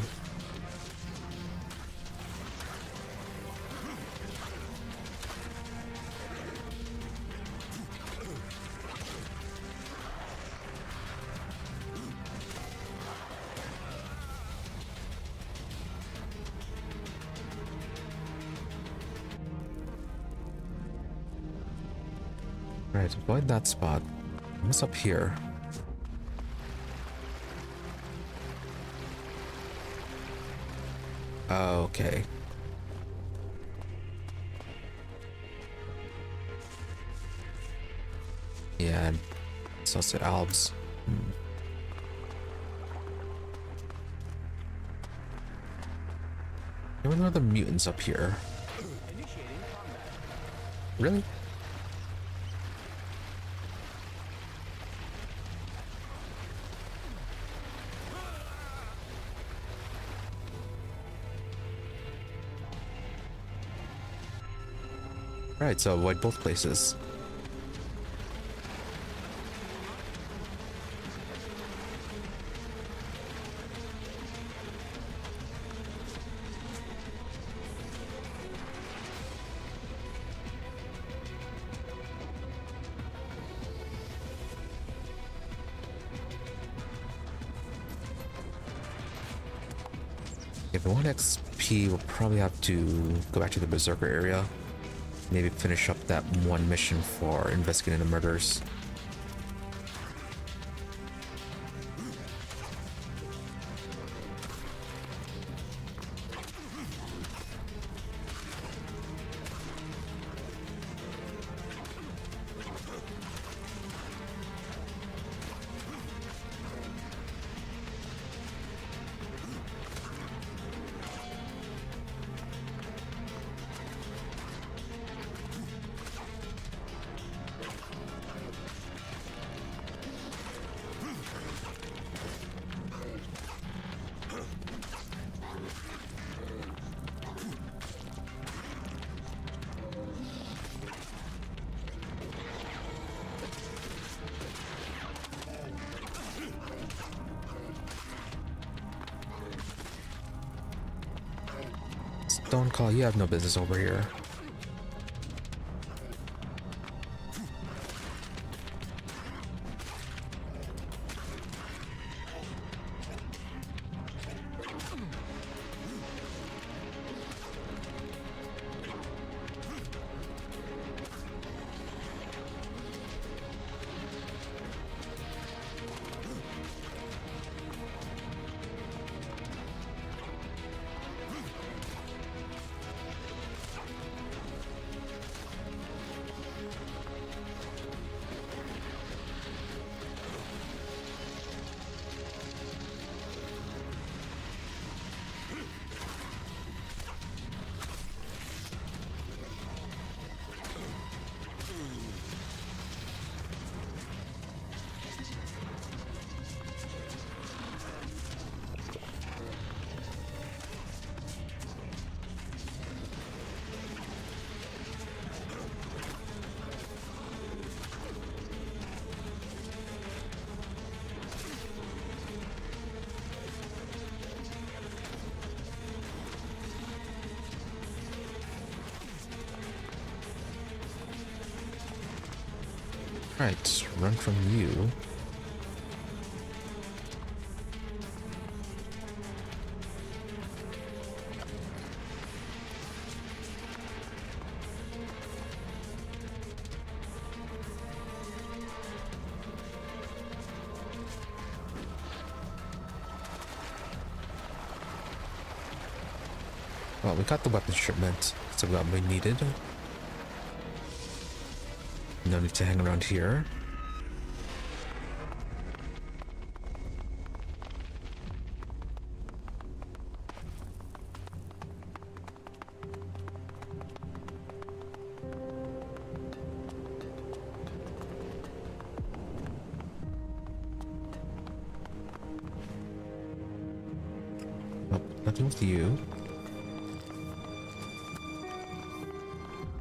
Right, avoid that spot. What's up here? Okay. Yeah, it's also Albs. There were no other mutants up here. Really? Right, so avoid both places. If we want XP, we'll probably have to go back to the Berserker area. Maybe finish up that one mission for investigating the murders. Stoneclaw, you have no business over here. Right, run from you. Well, we got the weapon shipment, so we got what we needed. No need to hang around here. Nope, nothing with you.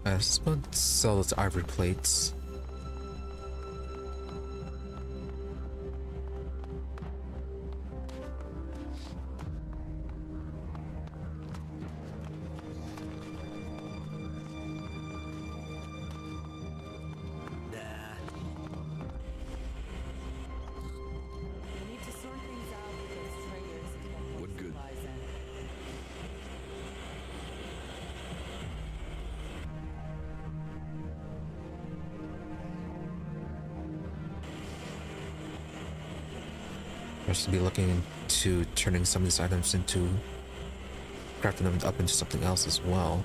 Let's sell those ivory plates. I should be looking into turning some of these items into crafting them up into something else as well.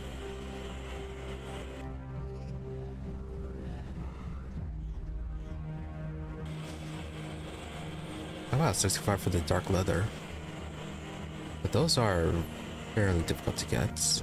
How about 65 for the dark leather? But those are fairly difficult to get.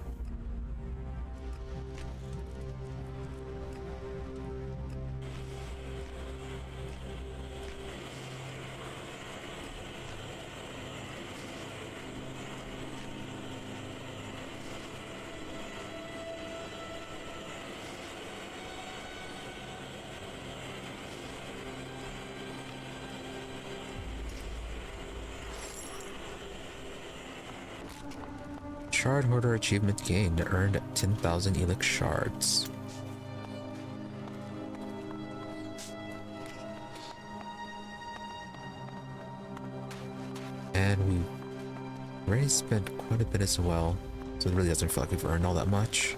Shard Hoarder achievement gained, earned 10,000 Elex shards. And we already spent quite a bit as well, so it really doesn't feel like we've earned all that much.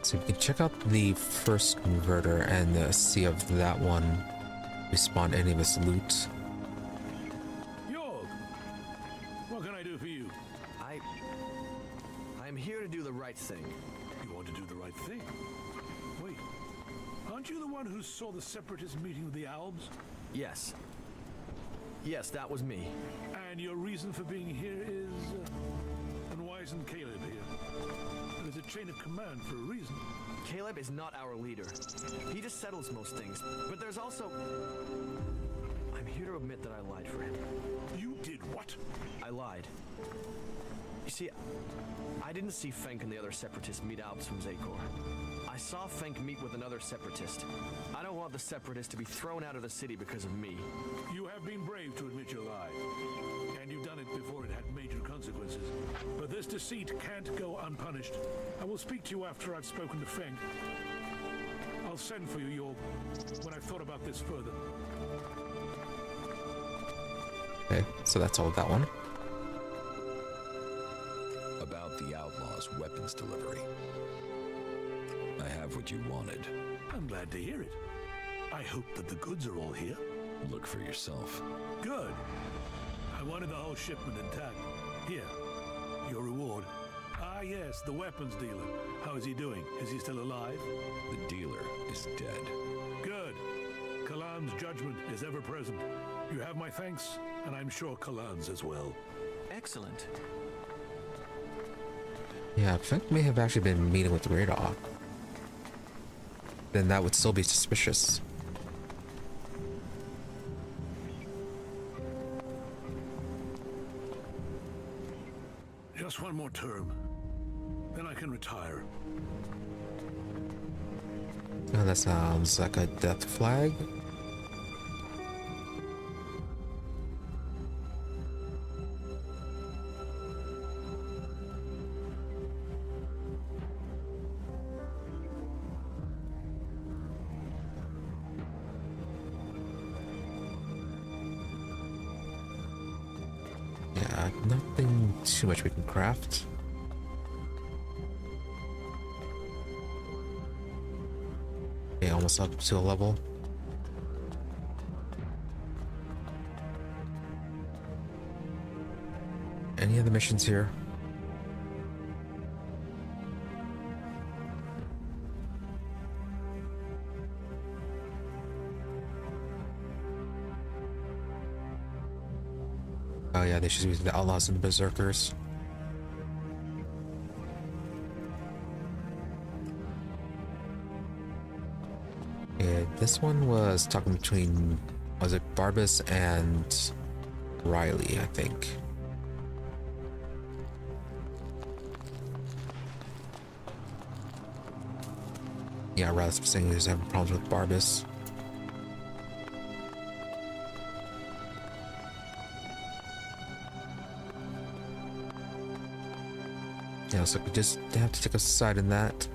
So we can check out the first converter and see if that one respawned any of its loot. York, what can I do for you? I'm here to do the right thing. You want to do the right thing? Wait, aren't you the one who saw the Separatist meeting with the Albs? Yes. Yes, that was me. And your reason for being here is... and why isn't Caleb here? There's a chain of command for a reason. Caleb is not our leader. He just settles most things. But there's also... I'm here to admit that I lied for him. You did what? I lied. You see, I didn't see Fenk and the other separatists meet Albs from Zakor. I saw Fenk meet with another separatist. I don't want the separatists to be thrown out of the city because of me. You have been brave to admit your lie. And you've done it before it had major consequences. But this deceit can't go unpunished. I will speak to you after I've spoken to Fenk. I'll send for you, York, when I've thought about this further. Okay, so that's all of that one. About the Outlaws' weapons delivery. I have what you wanted. I'm glad to hear it. I hope that the goods are all here. Look for yourself. Good. I wanted the whole shipment intact. Here, your reward. Ah, yes, the weapons dealer. How is he doing? Is he still alive? The dealer is dead. Good. Kalan's judgment is ever present. You have my thanks, and I'm sure Kalan's as well. Excellent. Yeah, Fenk may have actually been meeting with Reeducators. Then that would still be suspicious. Just one more term. Then I can retire. Oh, that sounds like a death flag. Yeah, nothing too much we can craft. Okay, almost up to a level. Any other missions here? Oh yeah, they should be the Outlaws and the Berserkers. Yeah, this one was talking between, was it Barbas and Riley, I think. Yeah, Riley's saying he's having problems with Barbas. Yeah, so we just have to take a side in that.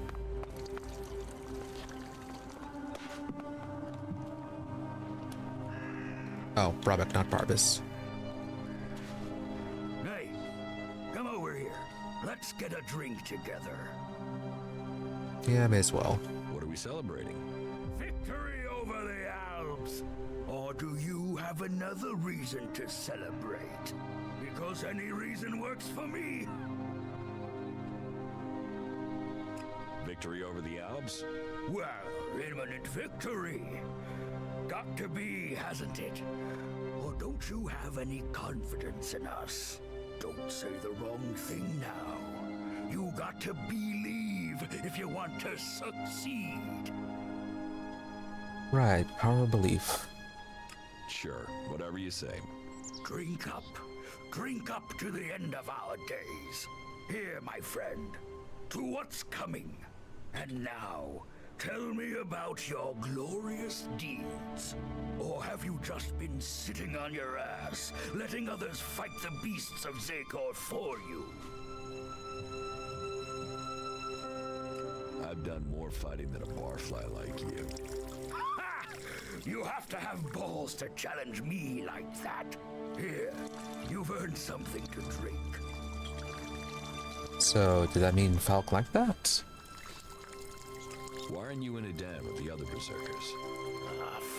Oh, Brabeck, not Barbas. Hey, come over here. Let's get a drink together. Yeah, may as well. What are we celebrating? Victory over the Alps! Or do you have another reason to celebrate? Because any reason works for me. Victory over the Alps? Well, imminent victory. Got to be, hasn't it? Or don't you have any confidence in us? Don't say the wrong thing now. You got to believe if you want to succeed. Right, power of belief. Sure, whatever you say. Drink up. Drink up to the end of our days. Here, my friend, to what's coming. And now, tell me about your glorious deeds. Or have you just been sitting on your ass, letting others fight the beasts of Zakor for you? I've done more fighting than a barfly like you. Ha! You have to have balls to challenge me like that. Here, you've earned something to drink. So, did that mean Falk like that? Why aren't you in a den with the other Berserkers?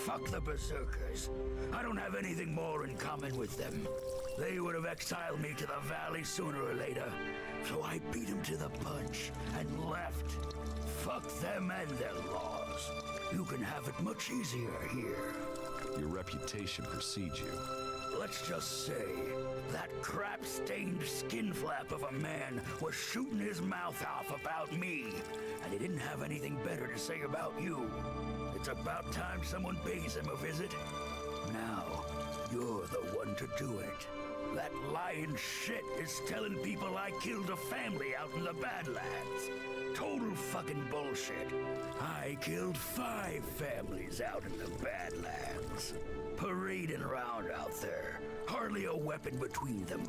Fuck the Berserkers. I don't have anything more in common with them. They would have exiled me to the valley sooner or later, so I beat them to the punch and left. Fuck them and their laws. You can have it much easier here. Your reputation precedes you. Let's just say, that crap-stained skin flap of a man was shooting his mouth off about me, and he didn't have anything better to say about you. It's about time someone pays him a visit. Now, you're the one to do it. That lying shit is telling people I killed a family out in the Badlands. Total fucking bullshit. I killed 5 families out in the Badlands. Parading around out there. Hardly a weapon between them.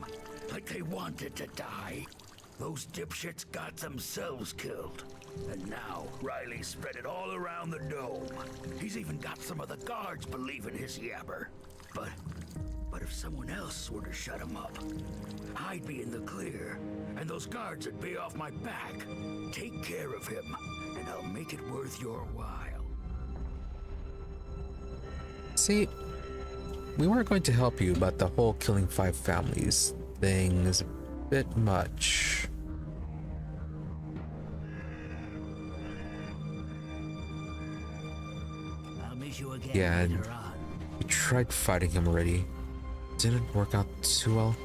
Like they wanted to die. Those dipshits got themselves killed. And now, Riley spread it all around the dome. He's even got some of the guards believing his yabber. But if someone else were to shut him up, I'd be in the clear, and those guards would be off my back. Take care of him, and I'll make it worth your while. See, we weren't going to help you, but the whole killing 5 families thing is a bit much. I'll meet you again Yeah, later on. we tried fighting him already. Didn't work out too well.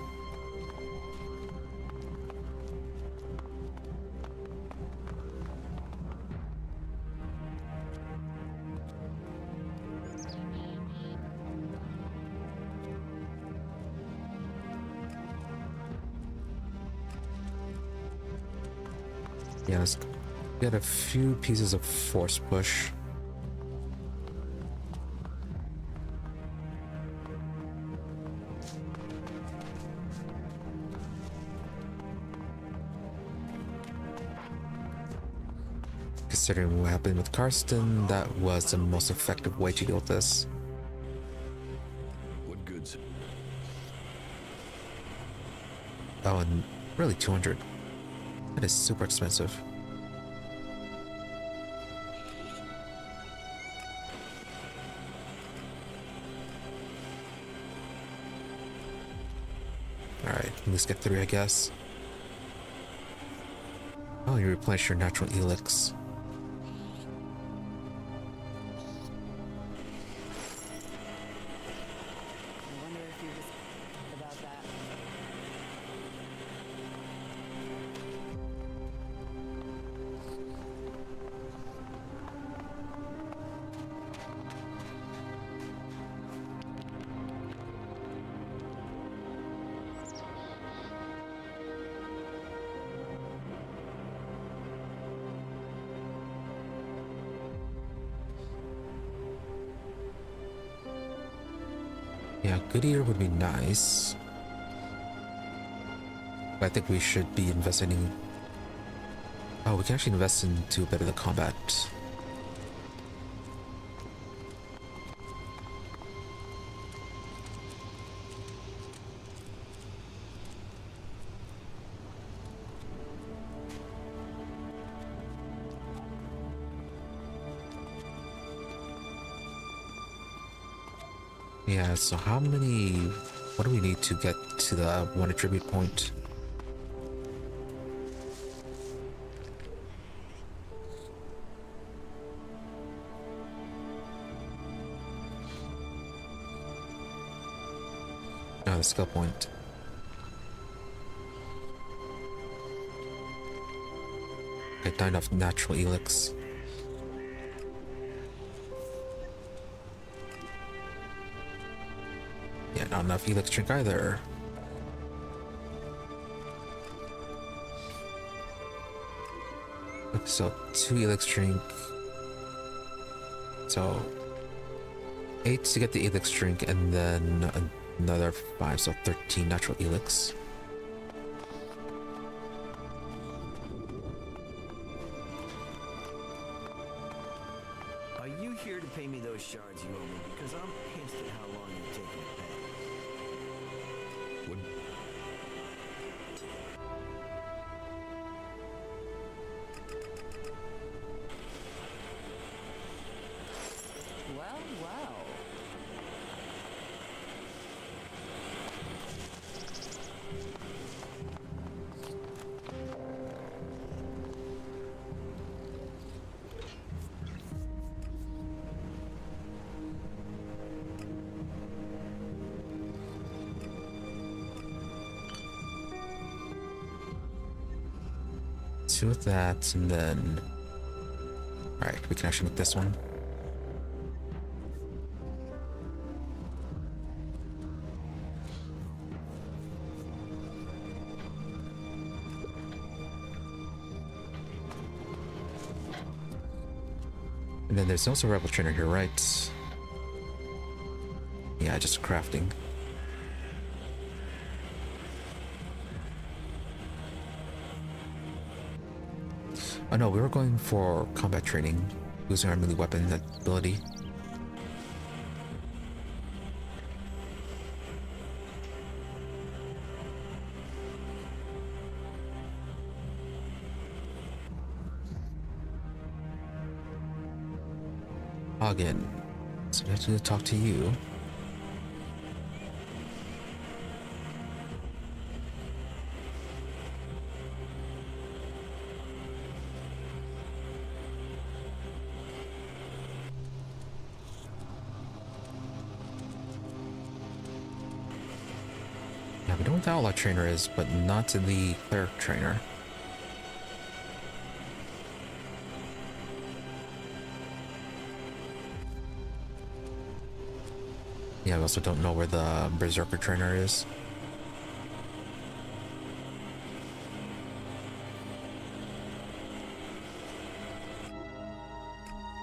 Yeah, let's get a few pieces of force push. Considering what happened with Karsten, that was the most effective way to deal with this. What goods? Oh, and really 200. That is super expensive. Alright, let's get 3, I guess. Oh, you replenish your natural Elex. Yeah, good eater would be nice. But I think we should be investing. Oh, we can actually invest into a bit of the combat. Yeah, so how many, what do we need to get to the 1 attribute point? Oh, the skill point. Get not enough natural Elex. Yeah, not enough Elex drink either. So 2 Elex drink. So 8 to get the Elex drink, and then another 5, so 13 natural Elex. Are you here to pay me those shards you owe me? Because I'm pissed at how long you're taking to pay. What? Well, well. Two of that, and then... Alright, we can actually make this one. And then there's also a rebel trainer here, right? Yeah, just crafting. Oh no, we were going for combat training, using our melee weapon ability. Again, so we have to talk to you. Yeah, we know what the outlaw trainer is, but not the cleric trainer. Yeah, we also don't know where the berserker trainer is.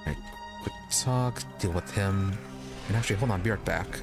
Alright, quick talk, deal with him. And actually, hold on, be right back.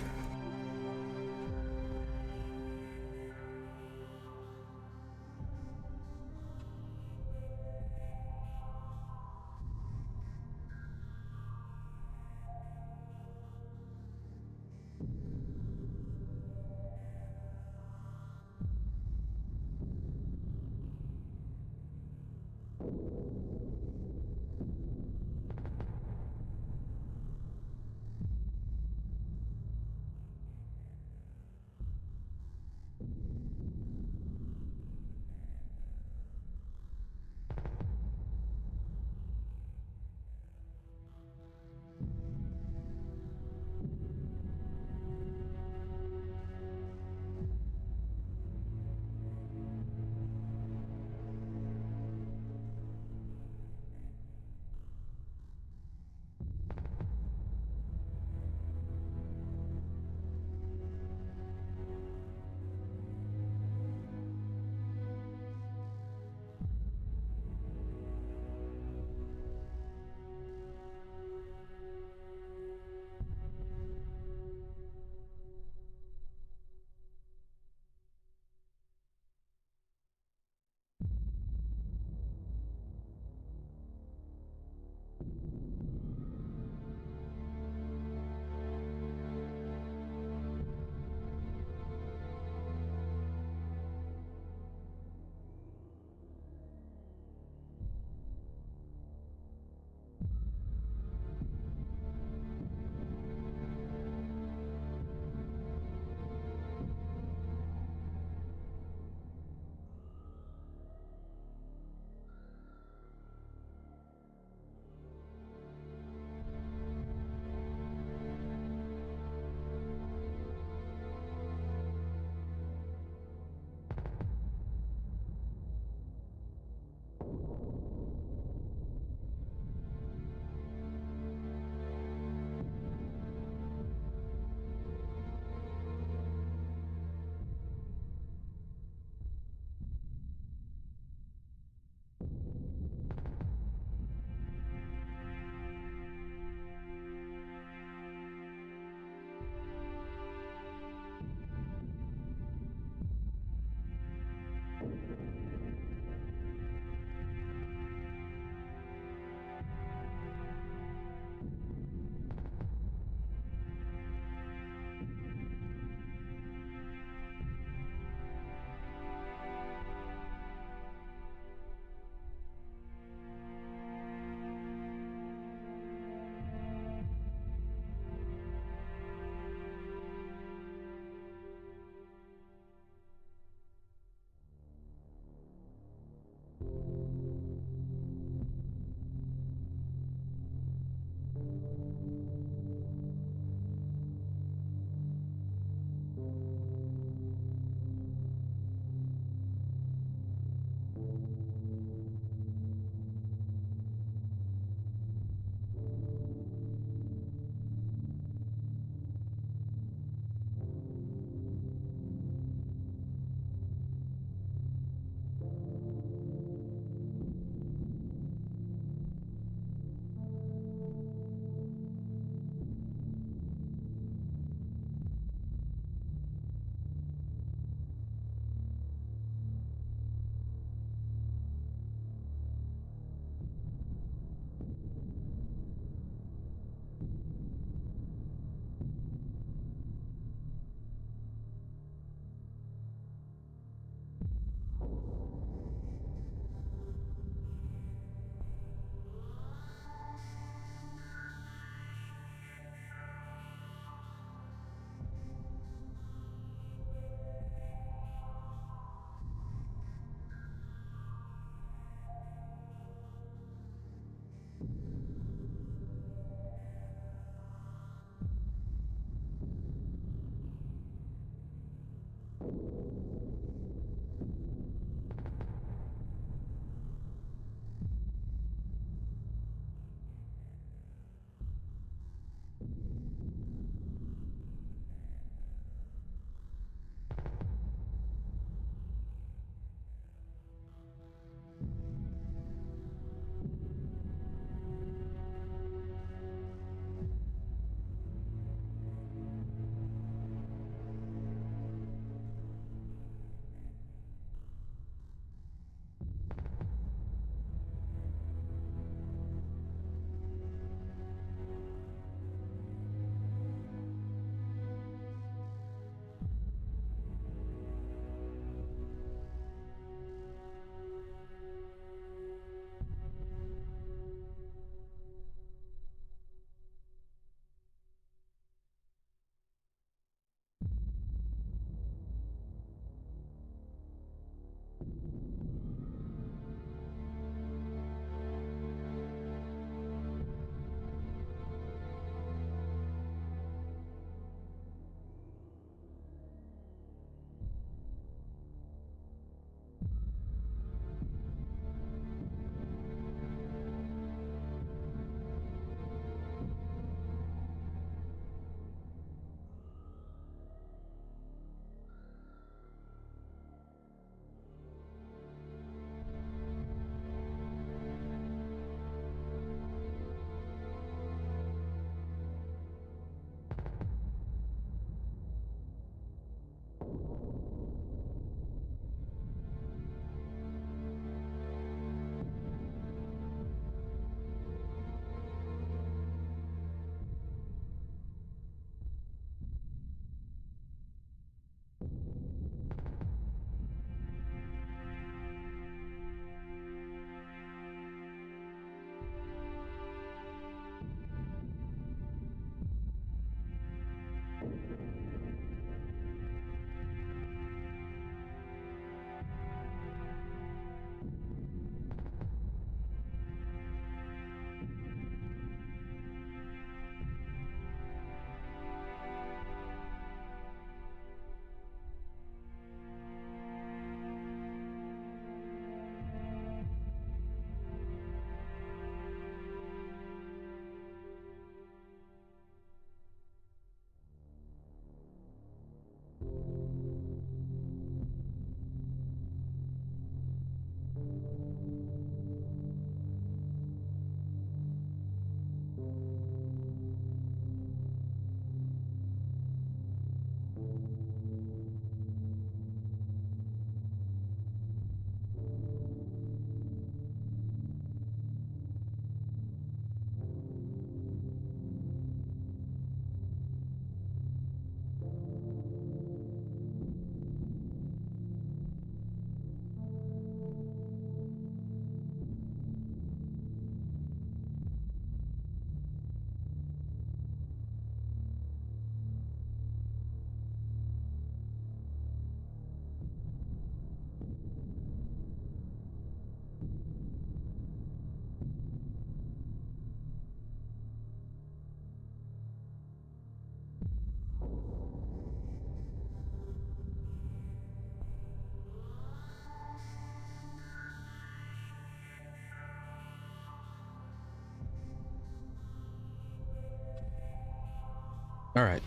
All right,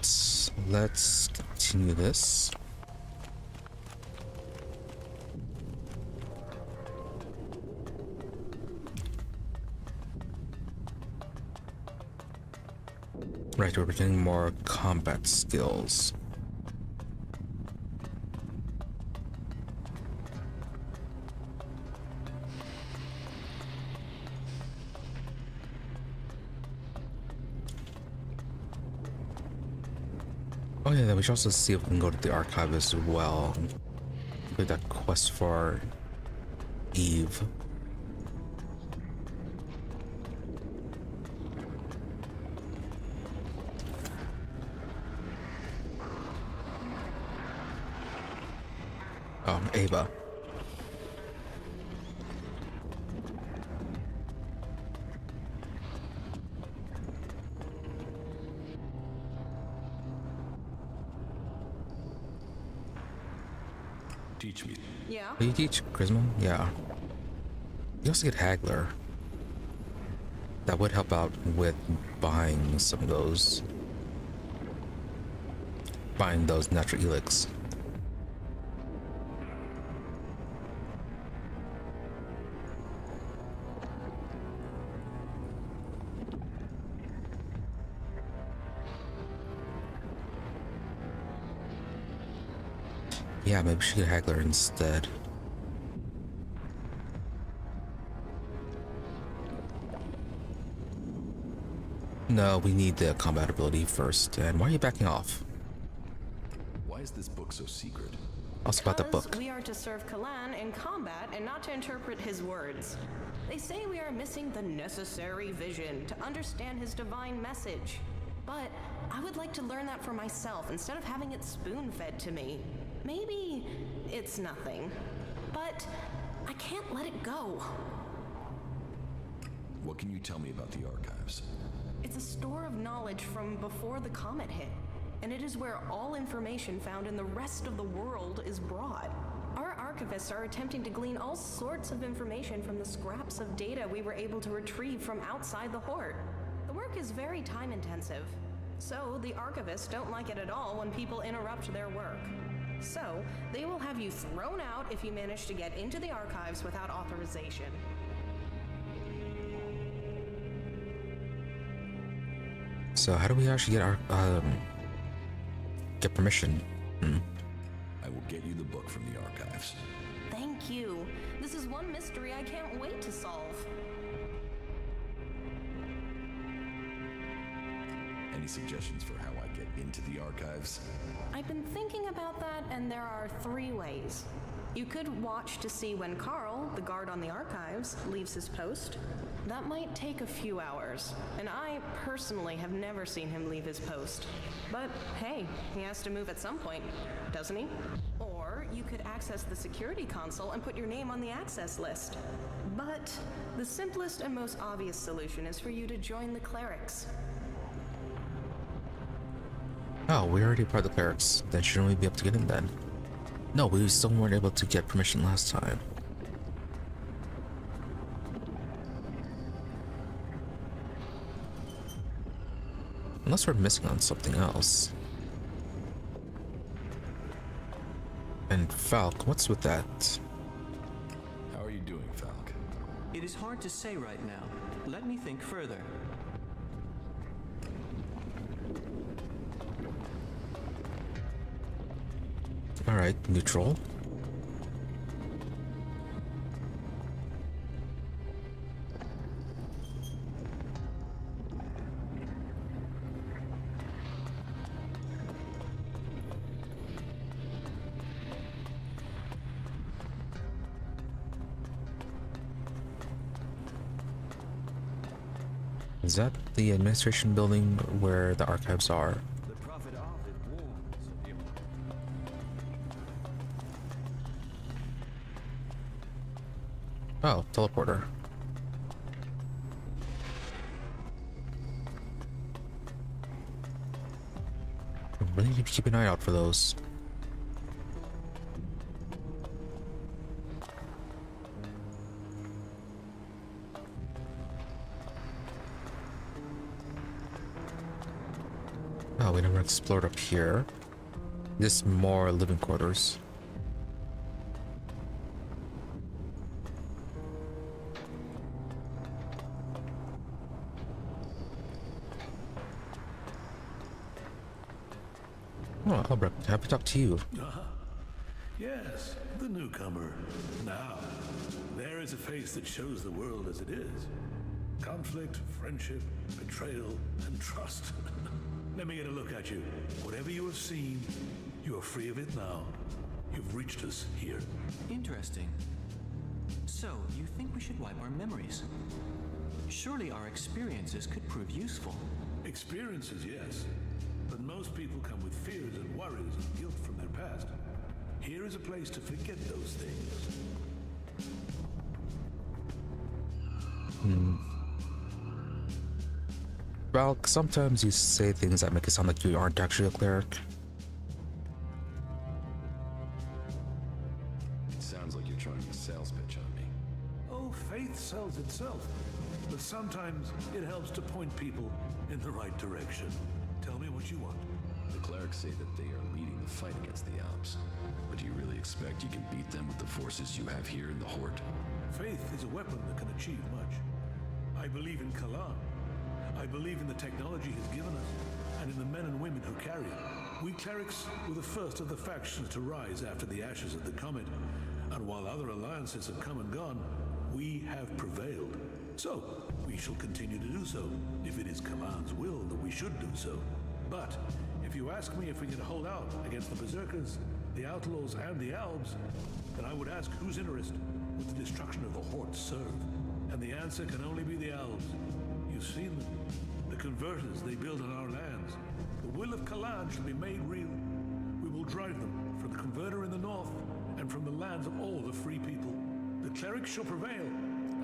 let's continue this. Right, we're getting more combat skills. Oh yeah, then we should also see if we can go to the archive as well. Complete that quest for Eve. Ava. Teach me. Yeah? Do you teach Charisma? Yeah. You also get Haggler. That would help out with buying some of those. Buying those natural Elex. Yeah, maybe we should get Haggler instead. No, we need the combat ability first. And why are you backing off? Why is this book so secret? Also about that book. We are to serve Kalan in combat and not to interpret his words. They say we are missing the necessary vision to understand his divine message. But I would like to learn that for myself instead of having it spoon-fed to me. Maybe it's nothing, but I can't let it go. What can you tell me about the archives? It's a store of knowledge from before the comet hit, and it is where all information found in the rest of the world is brought. Our archivists are attempting to glean all sorts of information from the scraps of data we were able to retrieve from outside the Hort. The work is very time-intensive, so the archivists don't like it at all when people interrupt their work. So, they will have you thrown out if you manage to get into the archives without authorization. So how do we actually get our get permission? I will get you the book from the archives. Thank you. This is one mystery I can't wait to solve. Any suggestions for how I get into the archives? I've been thinking about that, and there are 3 ways. You could watch to see when Carl, the guard on the archives, leaves his post. That might take a few hours, and I personally have never seen him leave his post. But hey, he has to move at some point, doesn't he? Or you could access the security console and put your name on the access list. But the simplest and most obvious solution is for you to join the Clerics. Oh, we're already part of the Clerics. Then shouldn't we be able to get in then? No, we still weren't able to get permission last time. Unless we're missing on something else. And Falk, what's with that? How are you doing, Falk? It is hard to say right now. Let me think further. Alright, neutral. Is that the administration building where the archives are? Oh, teleporter. I really need to keep an eye out for those. Oh, we never explored up here. This more living quarters. Oh, Albrecht, happy to talk to you. Yes, the newcomer. Now, there is a face that shows the world as it is. Conflict, friendship, betrayal, and trust. Let me get a look at you. Whatever you have seen, you are free of it now. You've reached us here. Interesting. So, you think we should wipe our memories? Surely our experiences could prove useful. Experiences, yes. But most people come with fears and worries and guilt from their past. Here is a place to forget those things. Well, sometimes you say things that make it sound like you aren't actually a cleric. It sounds like you're trying to sales pitch on me. Oh, faith sells itself. But sometimes it helps to point people in the right direction. Tell me what you want. The clerics say that they are leading the fight against the Alps. But do you really expect you can beat them with the forces you have here in the Hort? Faith is a weapon that can achieve much. I believe in Kalan. I believe in the technology he's given us, and in the men and women who carry it. We clerics were the first of the factions to rise after the ashes of the comet, and while other alliances have come and gone, we have prevailed. So, we shall continue to do so, if it is Kalan's will that we should do so. But, if you ask me if we can hold out against the Berserkers, the Outlaws, and the Albs, then I would ask whose interest would the destruction of the Hort serve? And the answer can only be the Albs. You've seen them. The converters they build on our lands. The will of Kalan shall be made real. We will drive them from the converter in the north and from the lands of all the free people. The clerics shall prevail,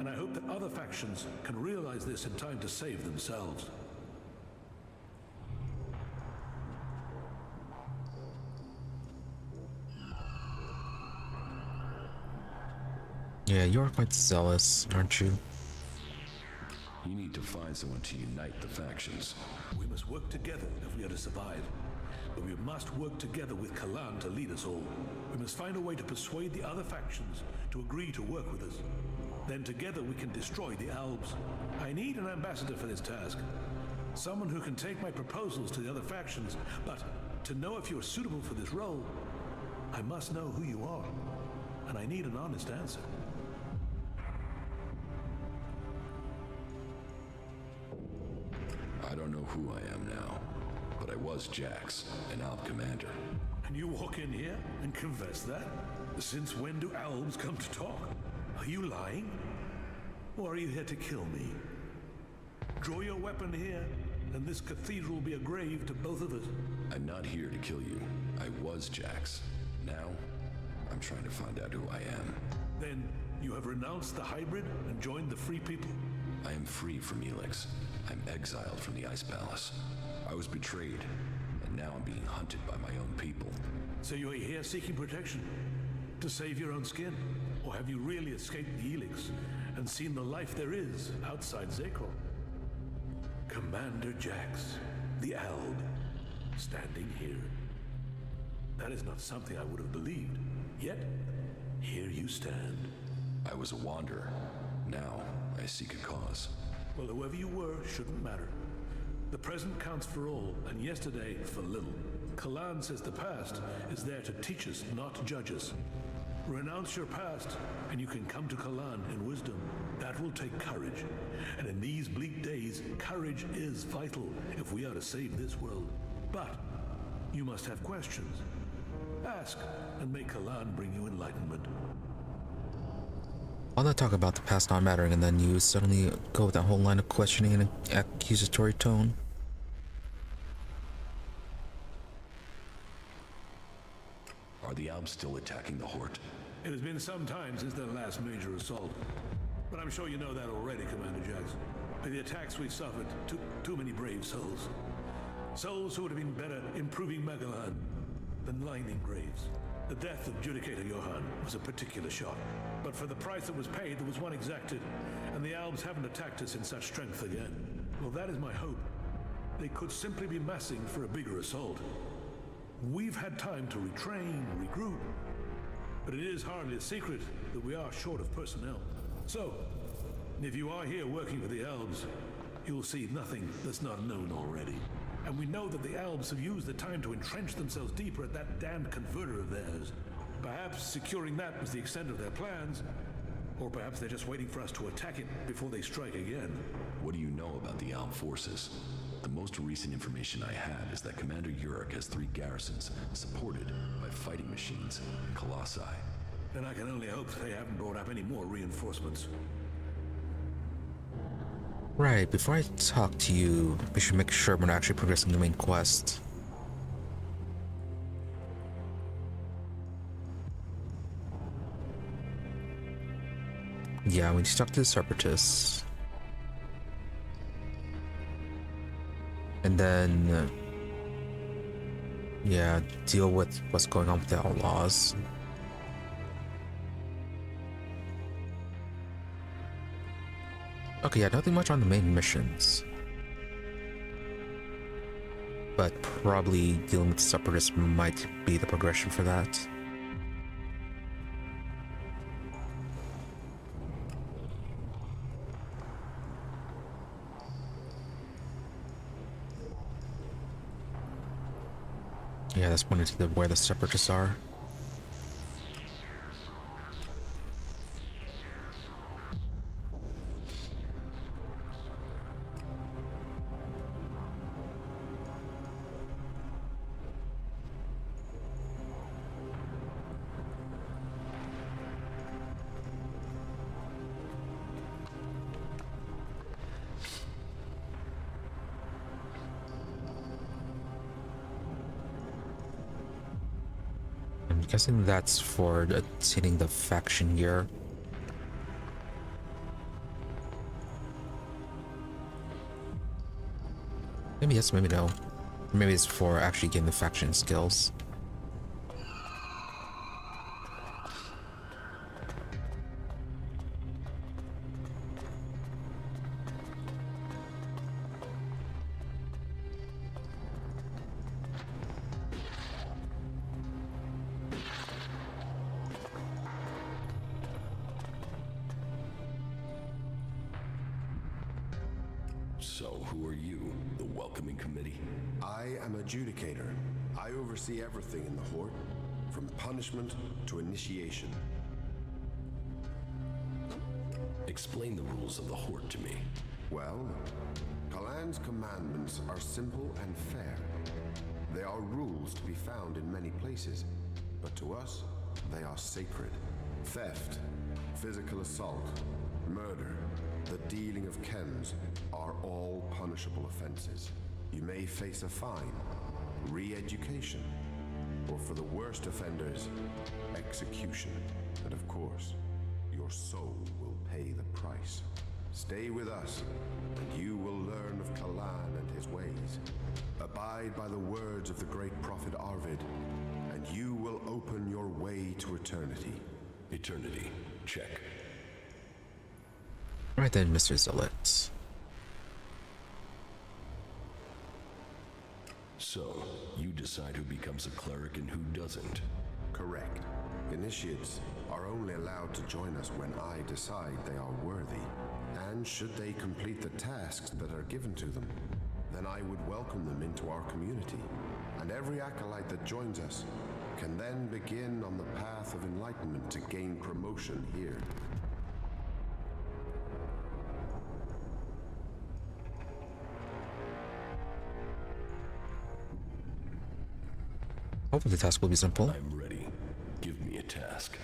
and I hope that other factions can realize this in time to save themselves. Yeah, you're quite zealous, aren't you? You need to find someone to unite the factions. We must work together if we are to survive. But we must work together with Kalan to lead us all. We must find a way to persuade the other factions to agree to work with us. Then together we can destroy the Albs. I need an ambassador for this task. Someone who can take my proposals to the other factions, but to know if you're suitable for this role, I must know who you are. And I need an honest answer. I don't know who I am now, but I was Jax, an Alp commander. And you walk in here and confess that? Since when do Albs come to talk? Are you lying? Or are you here to kill me? Draw your weapon here, and this cathedral will be a grave to both of us. I'm not here to kill you. I was Jax. Now, I'm trying to find out who I am. Then, you have renounced the hybrid and joined the free people? I am free from Elex. I'm exiled from the Ice Palace. I was betrayed, and now I'm being hunted by my own people. So you're here seeking protection? To save your own skin? Or have you really escaped the Elex and seen the life there is outside Zakor? Commander Jax, the Alb, standing here. That is not something I would have believed. Yet, here you stand. I was a wanderer. Now, I seek a cause. Well, whoever you were shouldn't matter. The present counts for all, and yesterday for little. Kalan says the past is there to teach us, not judge us. Renounce your past, and you can come to Kalan in wisdom. That will take courage. And in these bleak days, courage is vital if we are to save this world. But you must have questions. Ask, and may Kalan bring you enlightenment. All that talk about the past not mattering, and then you suddenly go with that whole line of questioning in an accusatory tone. Are the Alps still attacking the Hort? It has been some time since their last major assault. But I'm sure you know that already, Commander Jax. By the attacks we suffered, too many brave souls. Souls who would have been better improving Magalan than lying in graves. The death of Judicator Johann was a particular shock. But for the price that was paid, there was one exacted, and the Albs haven't attacked us in such strength again. Well, that is my hope. they could simply be massing for a bigger assault. We've had time to retrain, regroup, but it is hardly a secret that we are short of personnel. So, if you are here working for the elves, you'll see nothing that's not known already. And we know that the elves have used the time to entrench themselves deeper at that damned converter of theirs. Perhaps securing that was the extent of their plans, or perhaps they're just waiting for us to attack it before they strike again. What do you know about the Alb forces? The most recent information I have is that Commander Uruk has 3 garrisons, supported by fighting machines and colossi. Then I can only hope they haven't brought up any more reinforcements. Right, before I talk to you, we should make sure we're not actually progressing the main quest. Yeah, we need to talk to the Separatists. And then, yeah, deal with what's going on with the Outlaws. Okay, yeah, nothing much on the main missions. But probably dealing with the Separatists might be the progression for that. Yeah, that's pointing to where the Separatists are. I'm guessing that's for hitting the faction gear. Maybe yes, maybe no. Maybe it's for actually getting the faction skills. So, who are you? The welcoming committee? I am adjudicator. I oversee everything in the Hort, from punishment to initiation. Explain the rules of the Hort to me. Well, Kalan's commandments are simple and fair. They are rules to be found in many places, but to us, they are sacred. Theft, physical assault, murder, the dealing of chems are all punishable offenses. You may face a fine, re-education, or for the worst offenders, execution. And of course, your soul will pay the price. Stay with us, and you will learn of Kalan and his ways. Abide by the words of the great prophet Arvid, and you will open your way to eternity. Eternity. Check. Right then, Mr. Zealot. So, you decide who becomes a cleric and who doesn't? Correct. Initiates are only allowed to join us when I decide they are worthy. And should they complete the tasks that are given to them, then I would welcome them into our community. And every acolyte that joins us can then begin on the path of enlightenment to gain promotion here. Hopefully the task will be simple. I'm ready. Give me a task.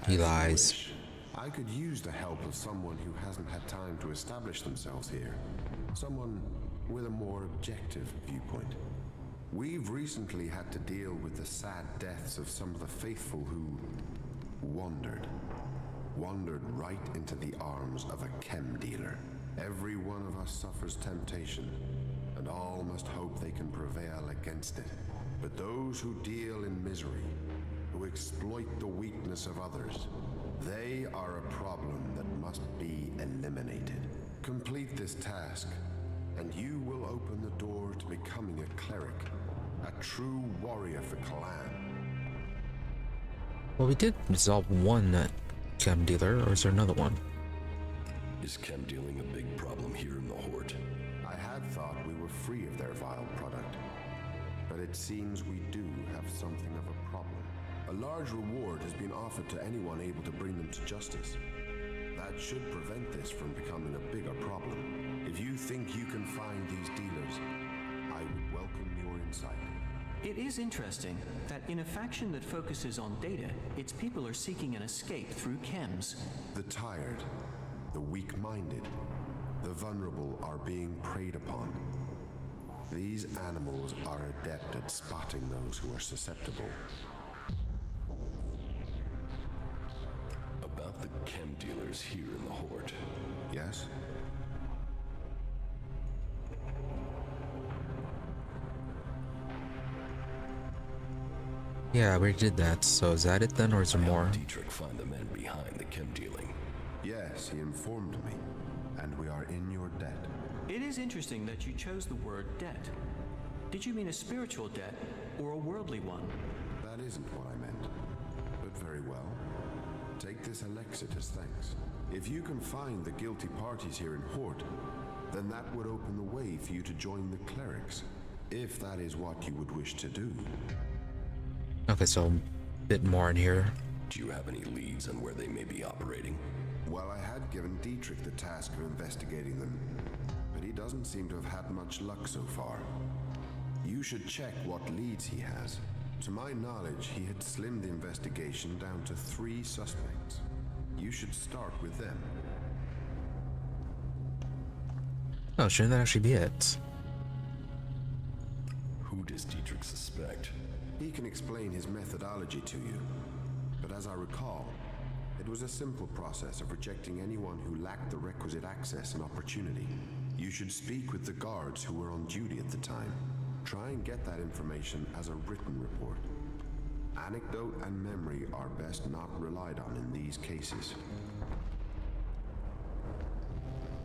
He lies. I could use the help of someone who hasn't had time to establish themselves here. Someone with a more objective viewpoint. We've recently had to deal with the sad deaths of some of the faithful who wandered right into the arms of a chem dealer. Every one of us suffers temptation, and all must hope they can prevail against it. But those who deal in misery, who exploit the weakness of others, they are a problem that must be eliminated. Complete this task, and you will open the door to becoming a cleric, a true warrior for Kalan. Well, we did resolve one chem dealer, or is there another one? Is chem dealing a big problem here in the Hort? I had thought we were free of their vile product, but it seems we do have something of a problem. A large reward has been offered to anyone able to bring them to justice. That should prevent this from becoming a bigger problem. If you think you can find these dealers, I would welcome your insight. It is interesting that in a faction that focuses on data, its people are seeking an escape through chems. The tired, the weak-minded, the vulnerable are being preyed upon. These animals are adept at spotting those who are susceptible. About the chem dealers here in the Hort. Yes? Yeah, we did that. So is that it then, or is there more? Dietrich find the men behind the chem dealing. Yes, he informed me, and we are in your debt. It is interesting that you chose the word debt. Did you mean a spiritual debt or a worldly one? That isn't what I meant, but very well. Take this elixir as thanks. If you can find the guilty parties here in Hort, then that would open the way for you to join the Clerics, if that is what you would wish to do. Okay, so a bit more in here. Do you have any leads on where they may be operating? Well, I had given Dietrich the task of investigating them, but he doesn't seem to have had much luck so far. You should check what leads he has. To my knowledge, he had slimmed the investigation down to 3 suspects. You should start with them. Oh, shouldn't that actually be it? Who does Dietrich suspect? He can explain his methodology to you, but as I recall, it was a simple process of rejecting anyone who lacked the requisite access and opportunity. You should speak with the guards who were on duty at the time. Try and get that information as a written report. Anecdote and memory are best not relied on in these cases.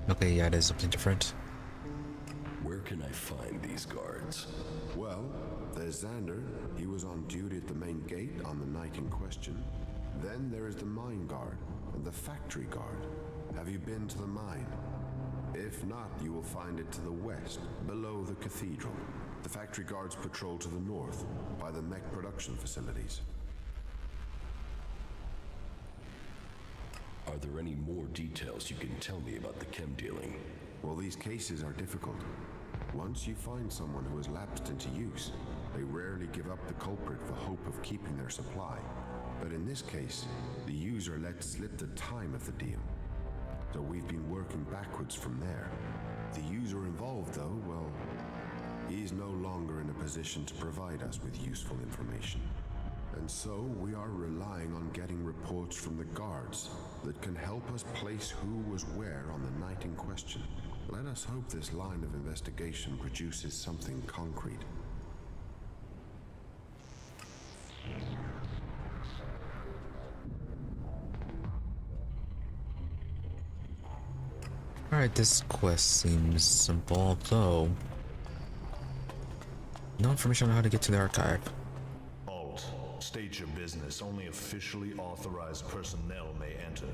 Okay, yeah, it is something different. Where can I find these guards? Well, there's Xander. He was on duty at the main gate on the night in question. Then there is the mine guard and the factory guard. Have you been to the mine? If not, you will find it to the west, below the cathedral. The factory guards patrol to the north, by the mech production facilities. Are there any more details you can tell me about the chem dealing? Well, these cases are difficult. Once you find someone who has lapsed into use, they rarely give up the culprit for hope of keeping their supply. But in this case, the user let slip the time of the deal. So we've been working backwards from there. The user involved, though, well, he's no longer in a position to provide us with useful information. And so we are relying on getting reports from the guards that can help us place who was where on the night in question. Let us hope this line of investigation produces something concrete. Alright, this quest seems simple, although no information on how to get to the archive. Alt, state your business. Only officially authorized personnel may enter.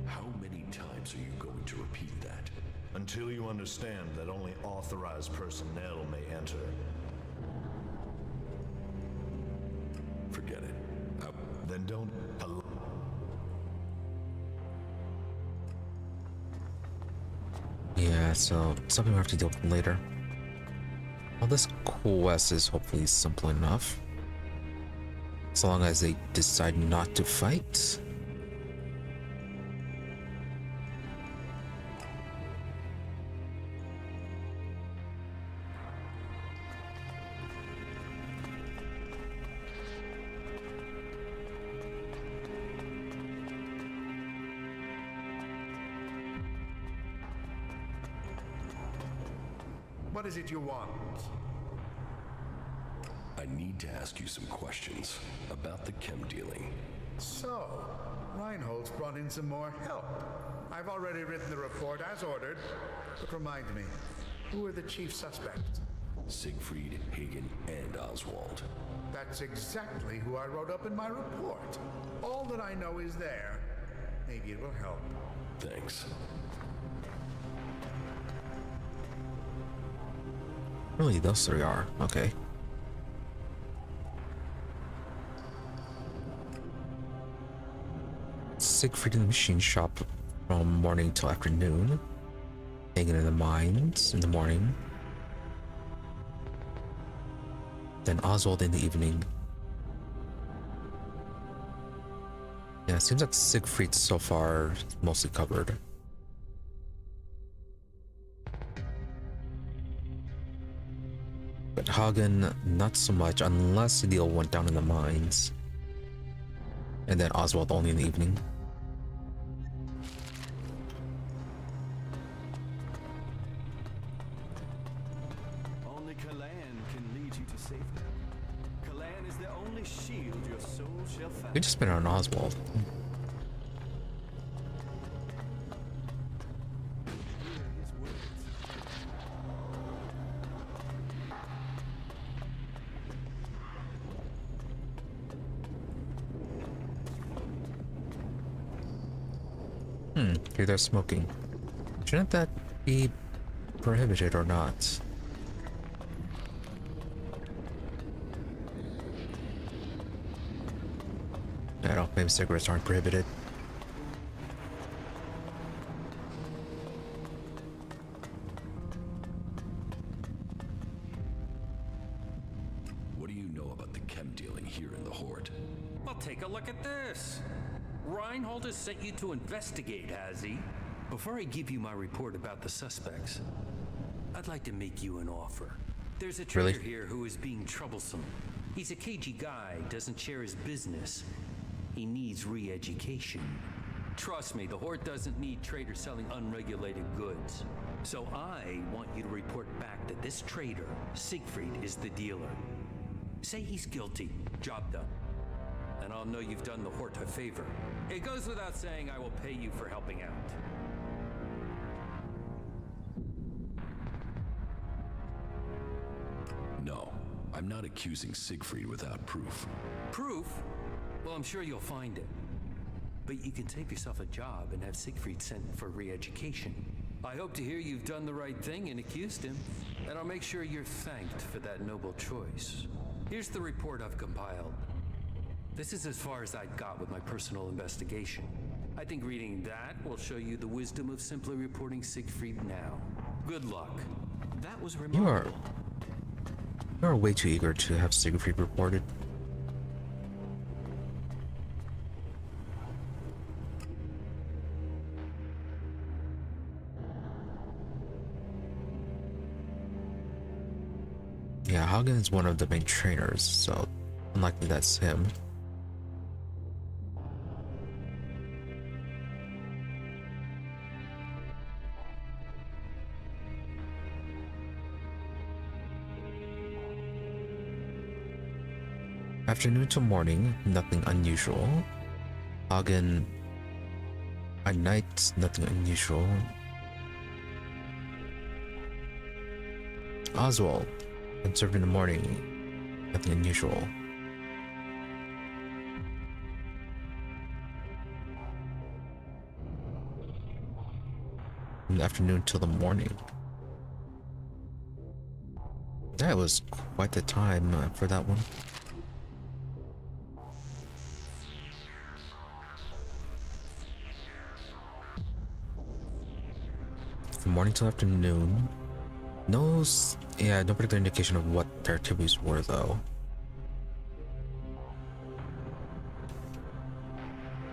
How many times are you going to repeat that? Until you understand that only authorized personnel may enter. Forget it. Then don't... Yeah, so something we have to deal with later. Well, this quest is hopefully simple enough. So long as they decide not to fight. What is it you want? I need to ask you some questions about the chem dealing. So, Reinhold's brought in some more help. I've already written the report as ordered, but remind me, Who are the chief suspects? Siegfried, Hagen, and Oswald. That's exactly who I wrote up in my report. All that I know is there. Maybe it will help. Thanks. Really, those three are. Okay. Siegfried in the machine shop from morning till afternoon. Hagen in the mines in the morning. Then Oswald in the evening. Yeah, it seems like Siegfried so far is mostly covered. But Hagen, not so much, unless the deal went down in the mines. And then Oswald only in the evening. Only Kalan can lead you to safety. Kalan is the only shield your soul shall find. We just spent it on Oswald. Here they're smoking. Shouldn't that be prohibited or not? I don't know, maybe cigarettes aren't prohibited. What do you know about the chem dealing here in the Hort? Well, take a look at this. Reinhold has sent you to investigate, has he? Before I give you my report about the suspects, I'd like to make you an offer. There's a trader here who is being troublesome. He's a cagey guy, doesn't share his business. He needs re-education. Trust me, the Hort doesn't need traders selling unregulated goods. So I want you to report back that this trader, Siegfried, is the dealer. Say he's guilty. Job done. And I'll know you've done the Hort a favor. It goes without saying I will pay you for helping out. No, I'm not accusing Siegfried without proof. Proof? Well, I'm sure you'll find it. But you can save yourself a job and have Siegfried sent for re-education. I hope to hear you've done the right thing and accused him. And I'll make sure you're thanked for that noble choice. Here's the report I've compiled. This is as far as I got with my personal investigation. I think reading that will show you the wisdom of simply reporting Siegfried now. Good luck. That was remarkable. You are way too eager to have Siegfried reported. Yeah, Hagen is one of the main trainers, so unlikely that's him. Afternoon to morning, nothing unusual. Hagen, at night, nothing unusual. Oswald, observed in the morning, nothing unusual. From the afternoon till the morning. That was quite the time for that one. From morning till afternoon. No particular indication of what their activities were, though.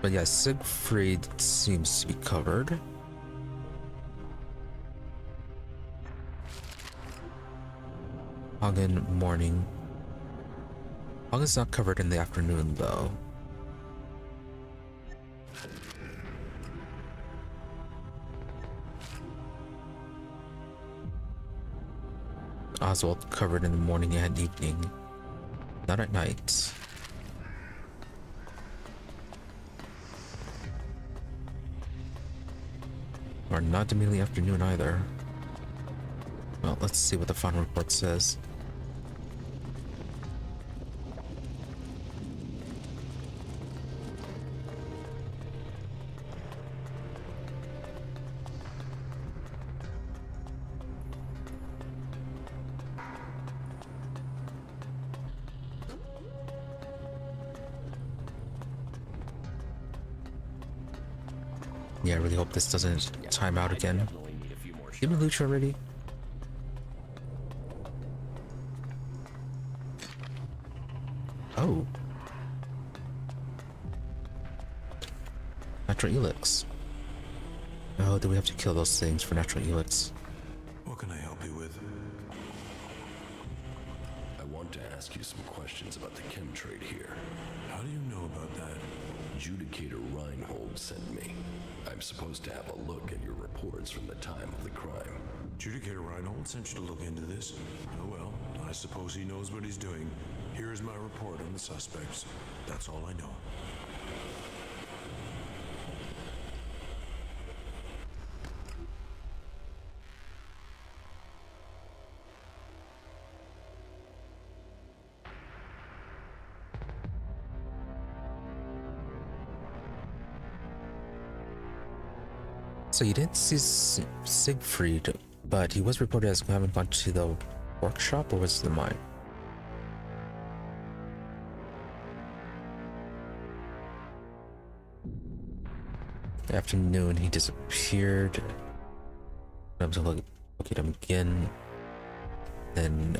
But yeah, Siegfried seems to be covered. Hagen, morning. Hagen's not covered in the afternoon, though. Oswald covered in the morning and evening, not at night. Or not immediately afternoon either. Well, let's see what the final report says. Yeah, I really hope this doesn't time out again. Give me Lucha already. Oh. Natural Elex. Oh, do we have to kill those things for natural Elex? What can I help you with? I want to ask you some questions about the chem trade here. How do you know about that? Adjudicator Reinhold sent me. I'm supposed to have a look at your reports from the time of the crime. Adjudicator Reinhold sent you to look into this? Oh well, I suppose he knows what he's doing. Here's my report on the suspects. That's all I know. So you didn't see Siegfried, but he was reported as having gone to the workshop, or was it the mine? Afternoon, he disappeared. I'm to look at him again. Then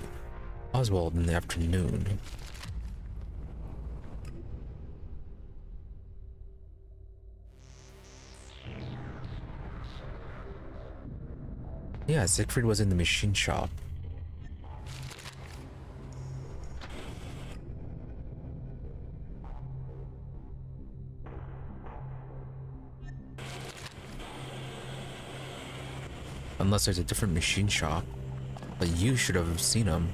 Oswald in the afternoon. Yeah, Siegfried was in the machine shop. Unless there's a different machine shop, but you should have seen him.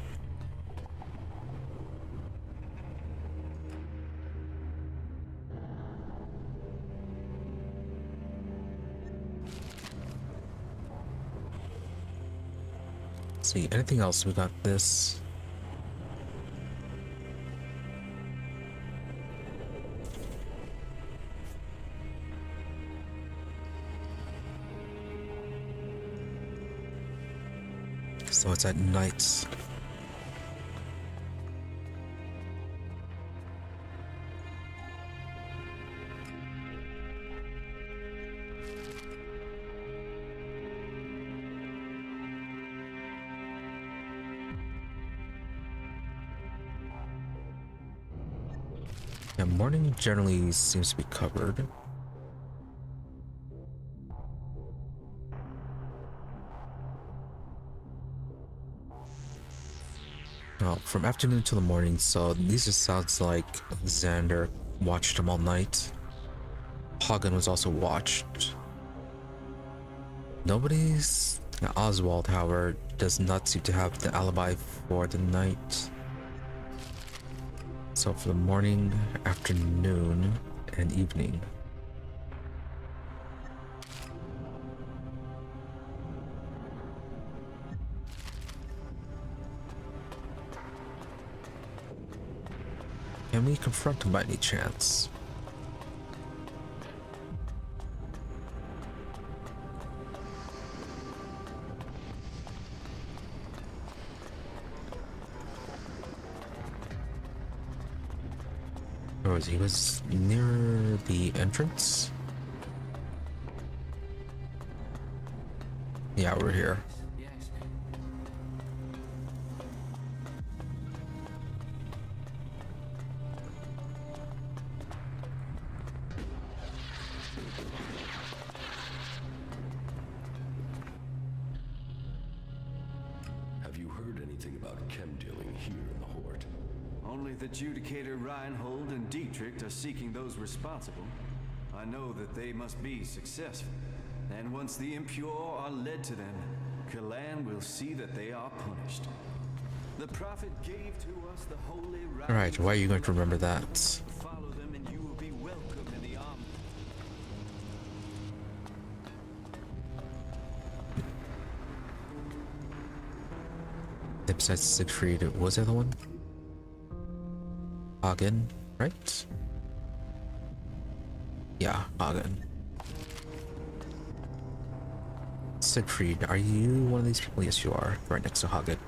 See, anything else? We got this. So it's at night. Yeah, morning generally seems to be covered. Well, from afternoon till the morning, so these just sounds like Xander watched him all night. Hagen was also watched. Nobody's... Oswald, however, does not seem to have the alibi for the night. So for the morning, afternoon, and evening. Can we confront him by any chance? Or he was near the entrance? Yeah, we're here. Have you heard anything about chem dealing here in the Hort? Only the Adjudicator Reinhold and Dietrich are seeking those responsible. I know that they must be successful. And once the impure are led to them, Kalan will see that they are punished. The prophet gave to us the holy right. Alright, why are you going to remember that? Follow them and you will be welcome in the army. besides Siegfried, what was the other one? Hagen, right? Yeah, Hagen. Siegfried, are you one of these people? Yes, you are. Right next to Hagen.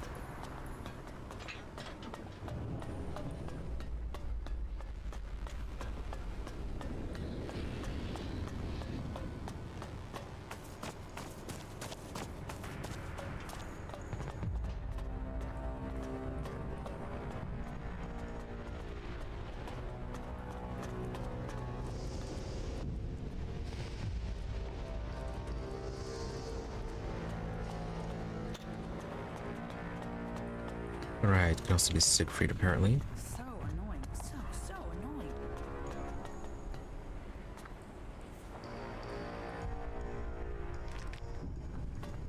Alright, can also be Siegfried apparently. So annoying. So annoying.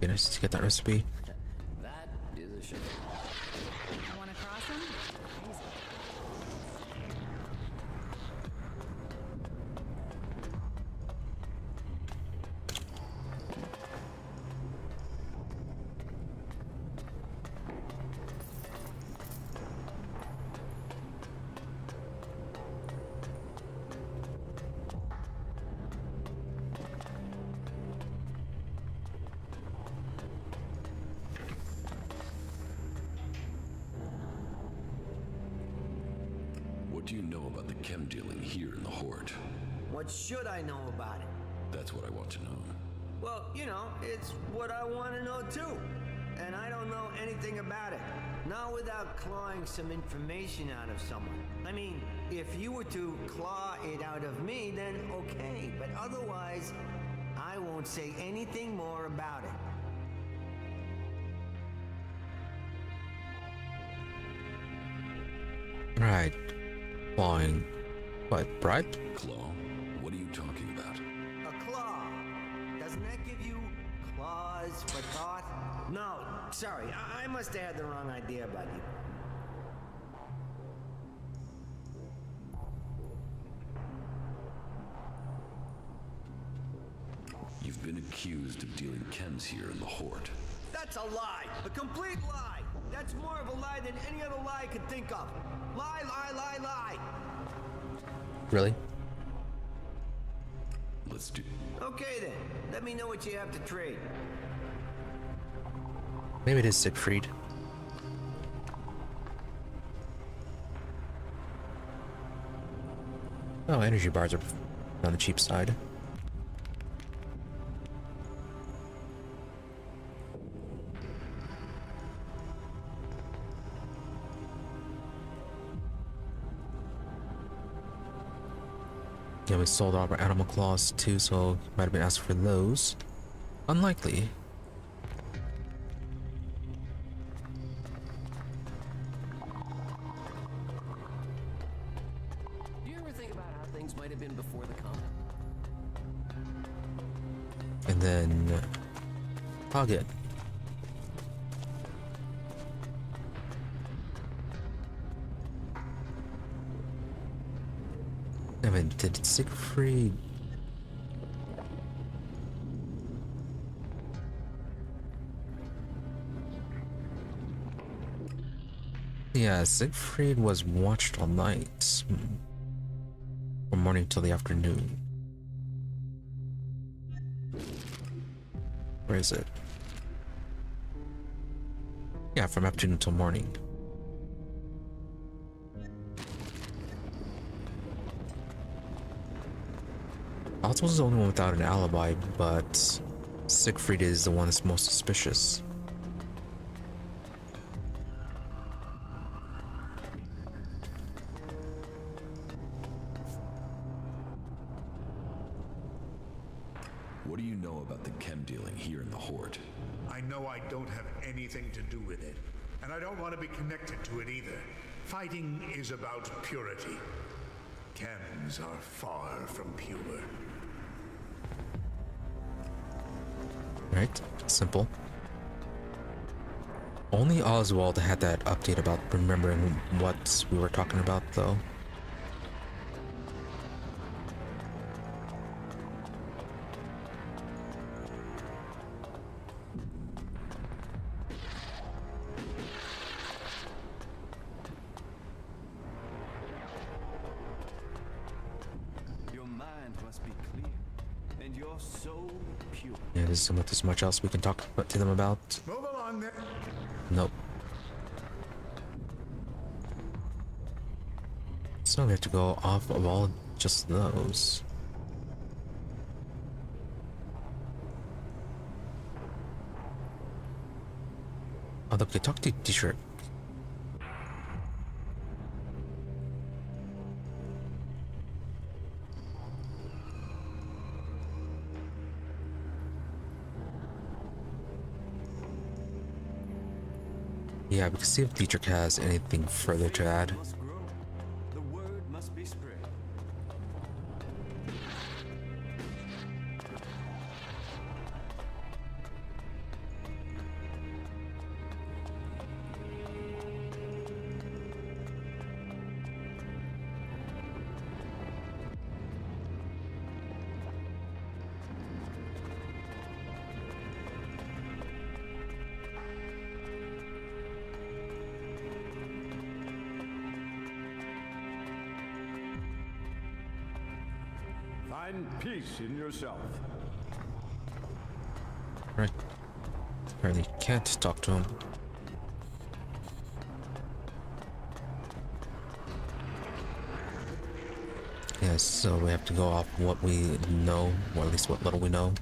Be nice to get that recipe. That is a shame. I want to cross him? Crazy. What do you know about the chem dealing here in the Hort? What should I know about it? That's what I want to know. Well, you know, it's what I want to know too. And I don't know anything about it. Not without clawing some information out of someone. I mean, if you were to claw it out of me, then okay. But otherwise, I won't say anything more about it. Right. Clawing. What, bribe? Claw? What are you talking about? A claw. Doesn't that give you claws for thought? No, sorry. I must have had the wrong idea about you. You've been accused of dealing chems here in the Hort. That's a lie. A complete lie. That's more of a lie than any other lie I could think of. Lie, lie, lie, lie. Really? Let's do... Okay then. Let me know what you have to trade. Maybe it is Siegfried. Oh, energy bars are on the cheap side. Yeah, we sold all our animal claws too, so might have been asked for those. Unlikely. Do you ever think about how things might have been before the comet? And then Hagen. I mean, did Siegfried... Yeah, Siegfried was watched all night. From morning till the afternoon. Where is it? Yeah, from afternoon till morning. Altos is the only one without an alibi, but Siegfried is the one that's most suspicious. What do you know about the chem dealing here in the Hort? I know I don't have anything to do with it, and I don't want to be connected to it either. Fighting is about purity. Chems are far from pure. Right? Simple. Only Oswald had that update about remembering what we were talking about, though. must be clear, and your soul pure. Yeah, there's much else we can talk to them about. Move along there. Nope. So we have to go off of all just those. Oh, look, they talk to T-shirt. Yeah, we can see if Dietrich has anything further to add. The word must be spread. Find peace in yourself. Right. Apparently can't talk to him. Yeah, so we have to go off what we know, or at least what little we know.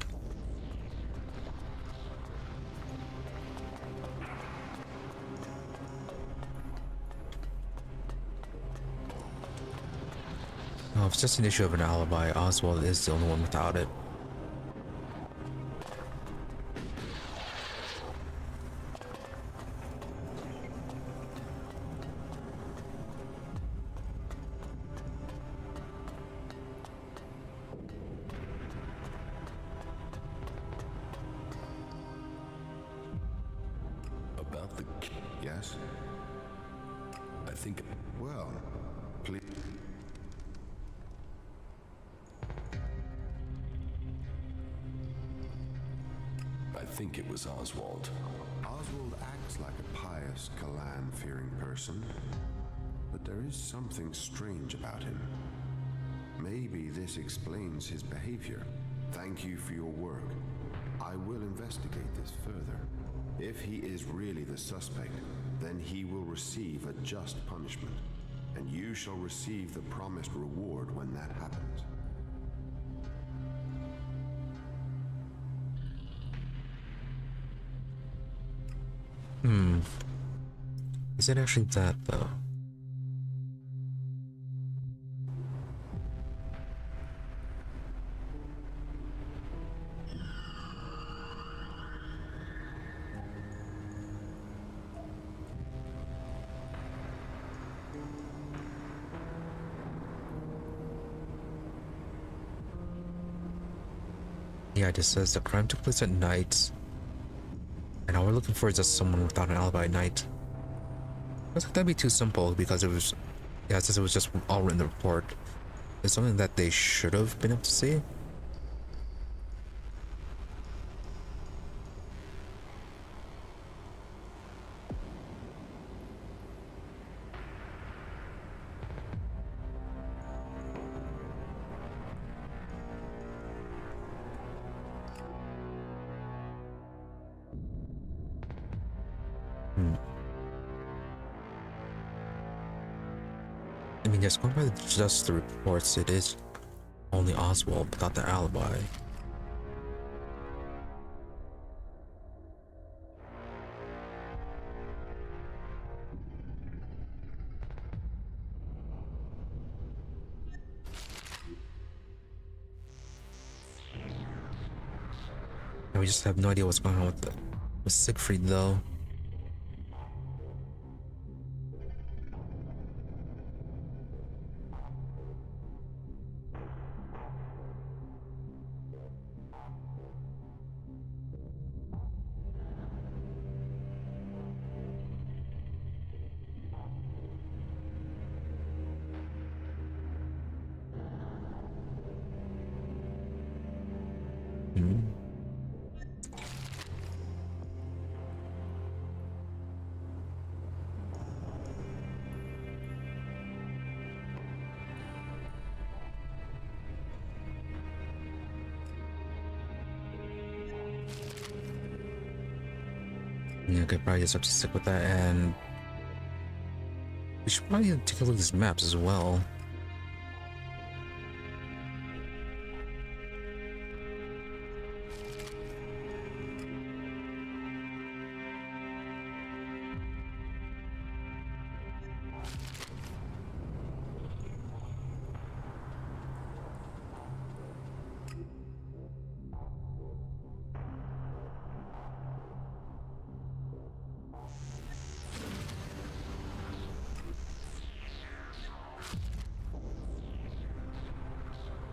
Oh, if it's just an issue of an alibi, Oswald is the only one without it. About the... Yes? I think... Well, please... I think it was Oswald. Oswald acts like a pious, Kalan-fearing person, but there is something strange about him. Maybe this explains his behavior. Thank you for your work. I will investigate this further. If he is really the suspect, then he will receive a just punishment, and you shall receive the promised reward when that happens. Is it actually that, though? Yeah, it just says the crime took place at night. And all we're looking for is just someone without an alibi at night. I think that'd be too simple because it was, yeah, since it was just all written in the report. It's something that they should have been able to see. I mean, just going by just the reports, it is only Oswald without the alibi. And we just have no idea what's going on with Siegfried, though. Yeah, okay, probably just have to stick with that, and we should probably take a look at these maps as well.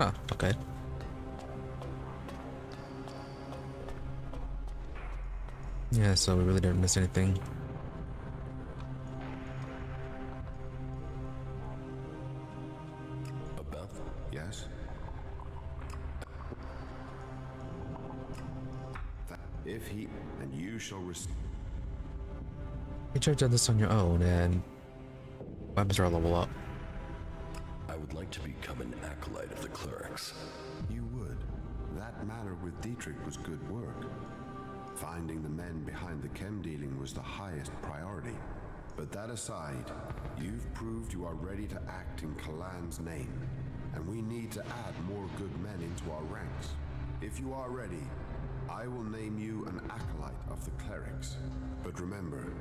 Oh, okay. Yeah, so we really didn't miss anything. About? Yes? If he and you shall receive. You should have done this on your own, and weapons are a level up. I would like to become an acolyte of the Clerics. You would. That matter with Dietrich was good work. Finding the men behind the chem dealing was the highest priority. But that aside, you've proved you are ready to act in Kalan's name, and we need to add more good men into our ranks. If you are ready, I will name you an acolyte of the Clerics. But remember,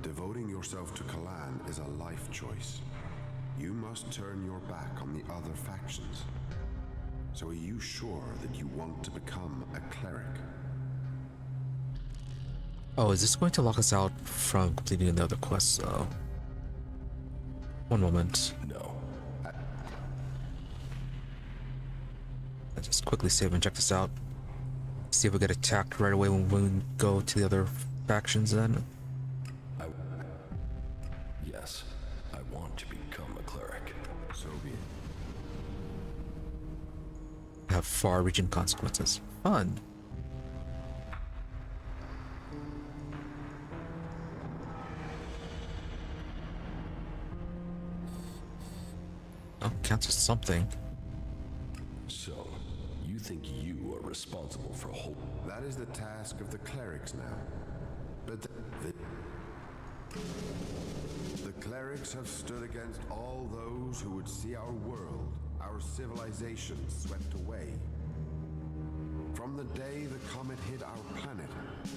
devoting yourself to Kalan is a life choice. You must turn your back on the other factions. So are you sure that you want to become a cleric? Oh, is this going to lock us out from completing the other quests, though? One moment. No. Let's just quickly save and check this out. See if we get attacked right away when we go to the other factions then. Yes, I want to become a cleric. So be it. Have far-reaching consequences. Fun. Oh, counts as something. So, you think you are responsible for Hort? That is the task of the clerics now. But the clerics have stood against all those who would see our world, our civilization swept away. From the day the comet hit our planet,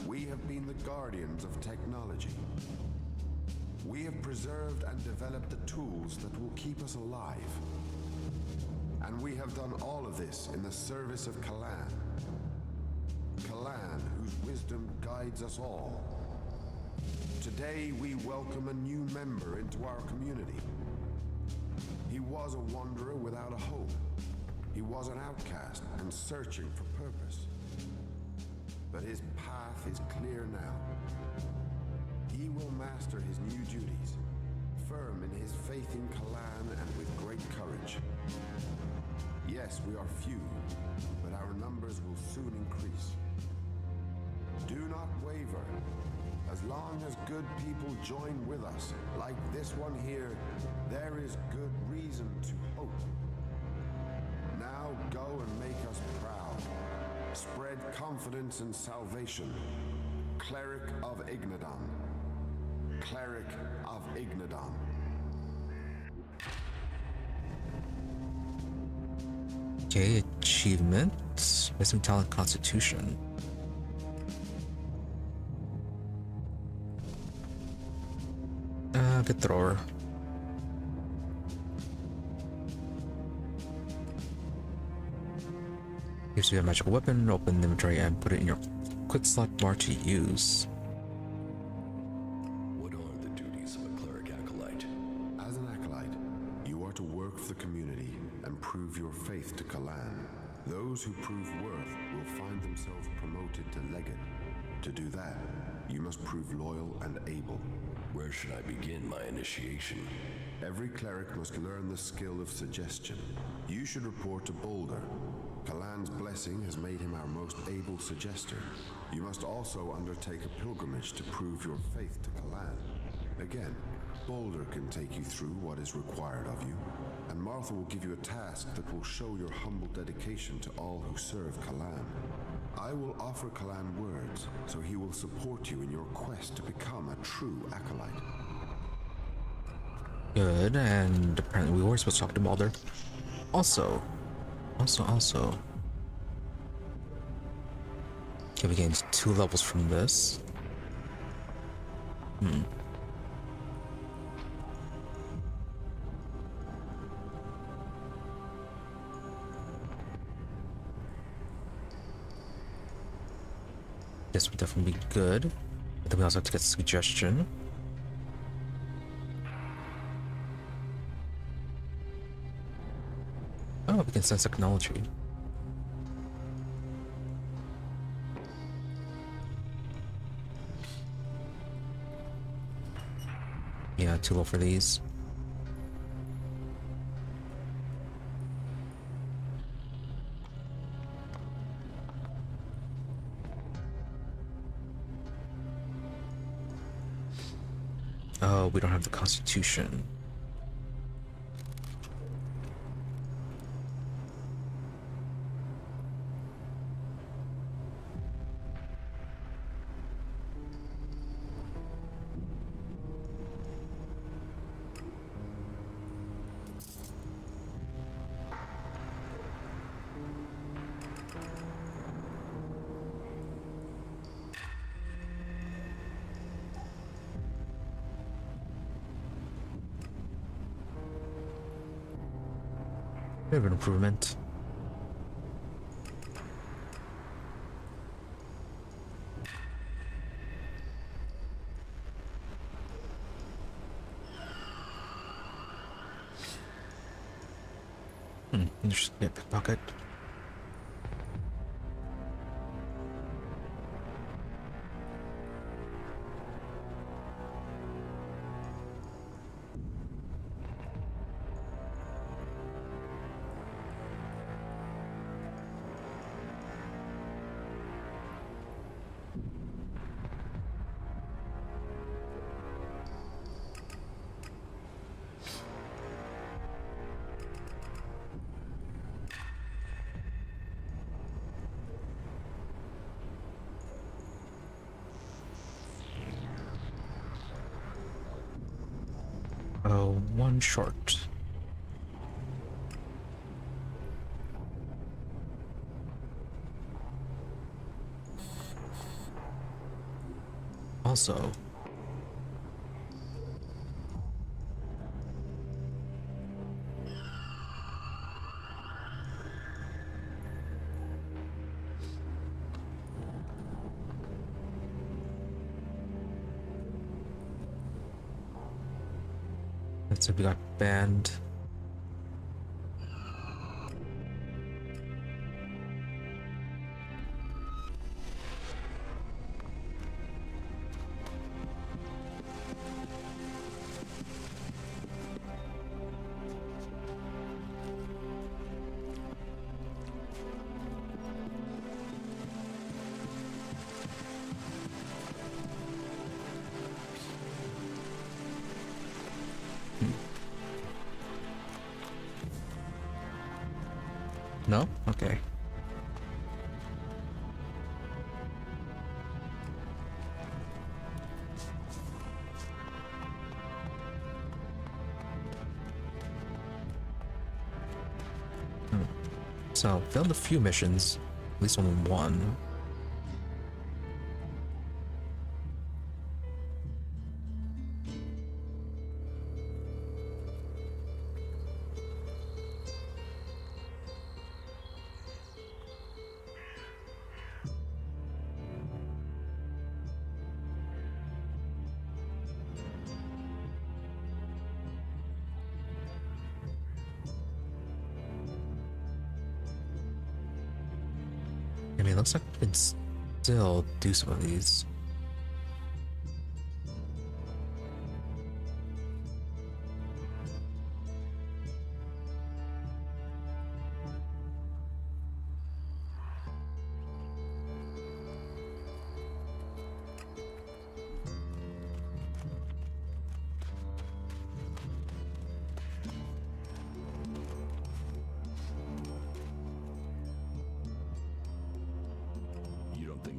we have been the guardians of technology. We have preserved and developed the tools that will keep us alive. And we have done all of this in the service of Kalan. Kalan, whose wisdom guides us all. Today, we welcome a new member into our community. He was a wanderer without a hope. He was an outcast and searching for purpose. But his path is clear now. He will master his new duties, firm in his faith in Kalan and with great courage. Yes, we are few, but our numbers will soon increase. Do not waver. As long as good people join with us, like this one here, there is good reason to hope. Now go and make us proud. Spread confidence and salvation. Cleric of Ignadon. Cleric of Ignadon. Okay, achievement. Missing talent constitution. Good thrower. Gives you a magical weapon, open the inventory and put it in your quick slot bar to use. What are the duties of a cleric acolyte? As an acolyte, you are to work for the community and prove your faith to Kalan. Those who prove worth will find themselves promoted to legate. To do that, you must prove loyal and able. Where should I begin my initiation? Every cleric must learn the skill of suggestion. You should report to Boulder. Kalan's blessing has made him our most able suggester. You must also undertake a pilgrimage to prove your faith to Kalan. Again, Boulder can take you through what is required of you, and Martha will give you a task that will show your humble dedication to all who serve Kalan. I will offer Kalan words, so he will support you in your quest to become a true acolyte. Good, and apparently we were supposed to talk to Balder. Also. Okay, we gained 2 levels from this. This would definitely be good. But then we also have to get suggestion. Oh, we can sense technology. Yeah, too low for these. Oh, we don't have the Constitution. Bit of an improvement. Interesting. Yeah, pickpocket. One short. Also, so we got banned. No? Okay. So, failed a few missions, at least only one. I mean, it looks like we can still do some of these.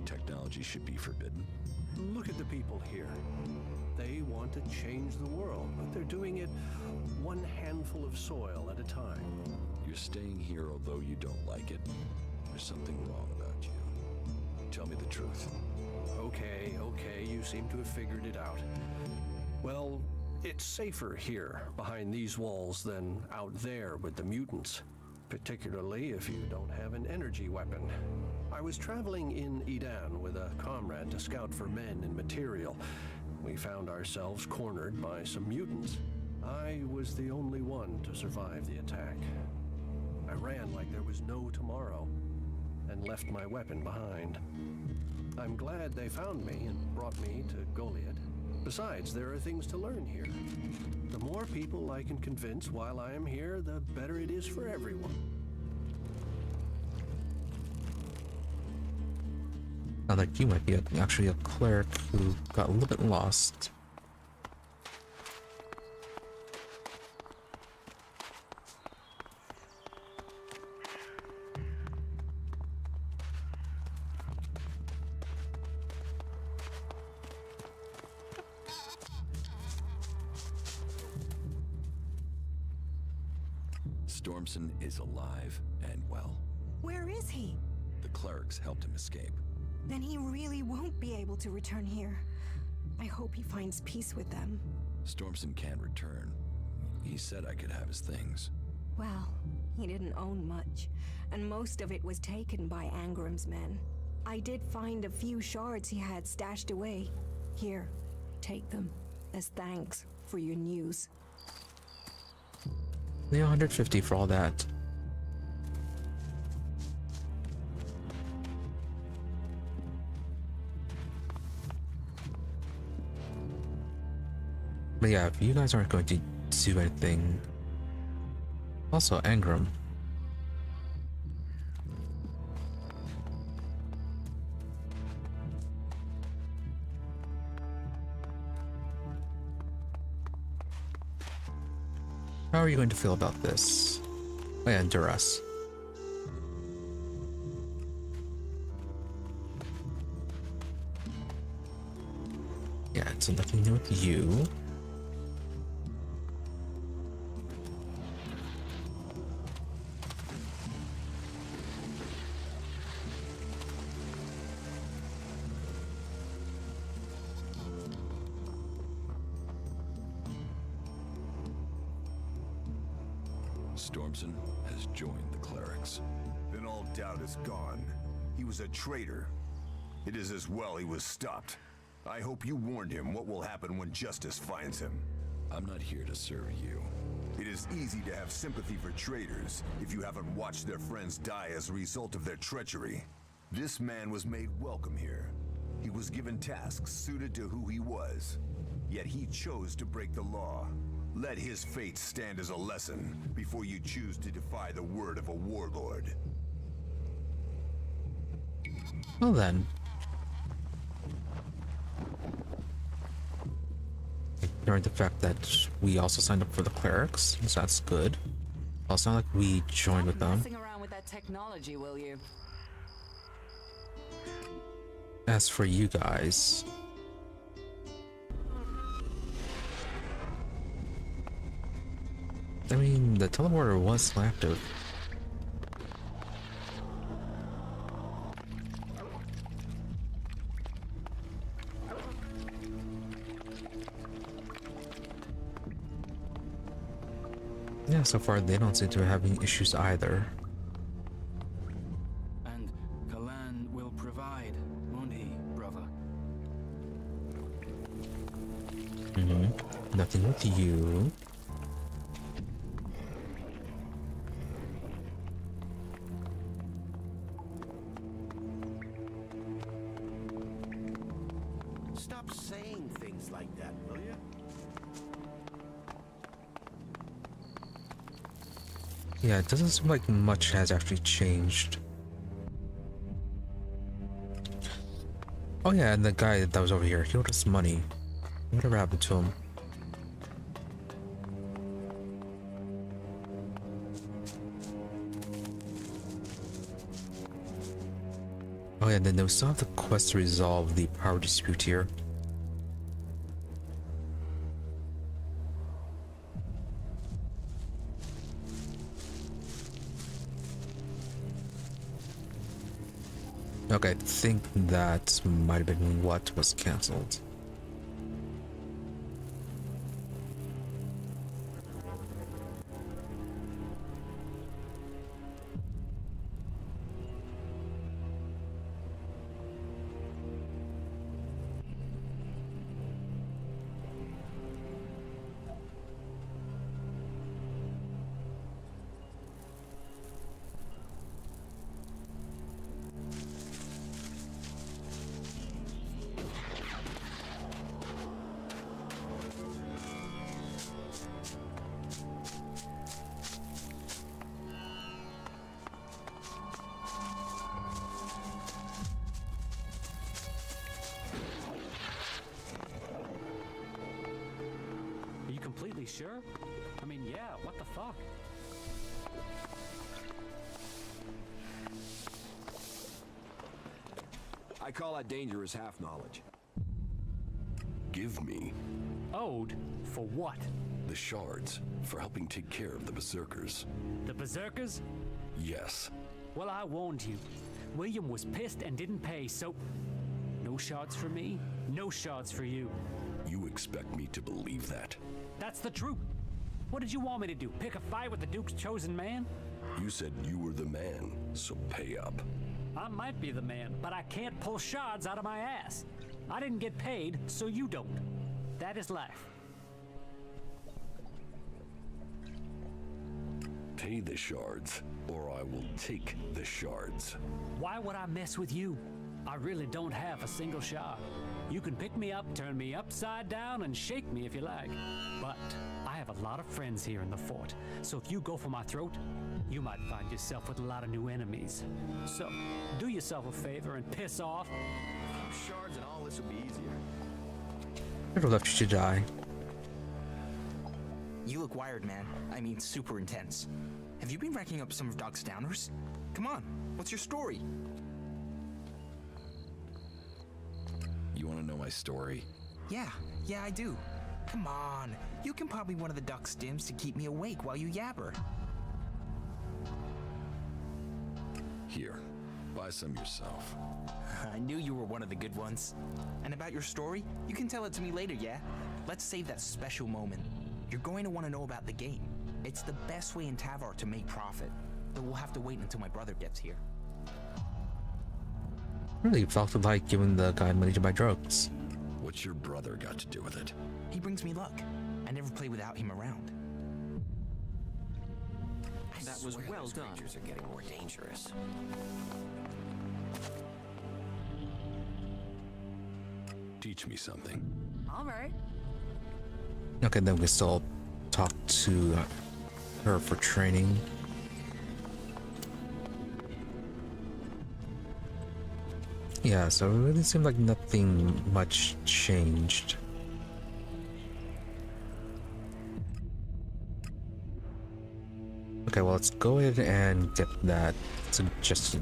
technology should be forbidden? Look at the people here. They want to change the world, but they're doing it one handful of soil at a time. You're staying here although you don't like it. There's something wrong about you. Tell me the truth. Okay, you seem to have figured it out. Well, it's safer here, behind these walls, than out there with the mutants. Particularly if you don't have an energy weapon. I was traveling in Edan with a comrade to scout for men and material. We found ourselves cornered by some mutants. I was the only one to survive the attack. I ran like there was no tomorrow, and left my weapon behind. I'm glad they found me and brought me to Goliad. Besides, there are things to learn here. The more people I can convince while I am here, the better it is for everyone. Sounds like you might be actually a cleric who got a little bit lost. Stormson is alive and well. Where is he? The clerics helped him escape. Then he really won't be able to return here. I hope he finds peace with them. Stormson can return. He said I could have his things. Well, he didn't own much, and most of it was taken by Angram's men. I did find a few shards he had stashed away. Here, take them, as thanks for your news. Yeah, 150 for all that. But yeah, if you guys aren't going to do anything... Also, Angram. How are you going to feel about this? Oh yeah, and Duras. Yeah, it's nothing new with you. Stormson has joined the Clerics. Then all doubt is gone. He was a traitor. It is as well he was stopped. I hope you warned him what will happen when justice finds him. I'm not here to serve you. It is easy to have sympathy for traitors if you haven't watched their friends die as a result of their treachery. This man was made welcome here. He was given tasks suited to who he was. Yet he chose to break the law. Let his fate stand as a lesson before you choose to defy the word of a warlord. Well then. Ignoring the fact that we also signed up for the Clerics, so that's good. Well, it's not like we joined with them. Messing around with that technology, will you? As for you guys... I mean, the teleporter was still active. Yeah, so far they don't seem to be having issues either. And Kalan will provide, won't he, brother? Nothing with you. Stop saying things like that, will you? Yeah, it doesn't seem like much has actually changed. Oh yeah, and the guy that was over here, he owed us money. Whatever happened to him? Oh yeah, and then we still have the quest to resolve the power dispute here. Okay, I think that might have been what was cancelled. Completely sure? I mean, yeah, what the fuck? I call that dangerous half-knowledge. Give me Ode? For what? the shards for helping take care of the Berserkers. The Berserkers? Yes. Well, I warned you. William was pissed and didn't pay, so... No shards for me, no shards for you. You expect me to believe that? That's the truth. What did you want me to do? Pick a fight with the Duke's chosen man? You said you were the man, so pay up. I might be the man, but I can't pull shards out of my ass. I didn't get paid, so you don't. That is life. Pay the shards, or I will take the shards. Why would I mess with you? I really don't have a single shard. You can pick me up, turn me upside down, and shake me if you like. But I have a lot of friends here in the fort, so if you go for my throat, you might find yourself with a lot of new enemies. So, do yourself a favor and piss off. Shards and all this would be easier. Should have left you to die. You look wired, man. I mean, super intense. Have you been racking up some of Doc's downers? Come on, what's your story? You want to know my story? Yeah, I do. Come on, you can pop me one of the Duck stims to keep me awake while you yabber. Here, buy some yourself. I knew you were one of the good ones. And about your story, you can tell it to me later, yeah? Let's save that special moment. You're going to want to know about the game. It's the best way in Tavar to make profit. But we'll have to wait until my brother gets here. Really felt like giving the guy money to buy drugs. What's your brother got to do with it? He brings me luck. I never play without him around. That was well done. Creatures are getting more dangerous. Teach me something. All right. Okay, then we can still talk to her for training. Yeah, so it really seemed like nothing much changed. Okay, well, let's go ahead and get that suggested.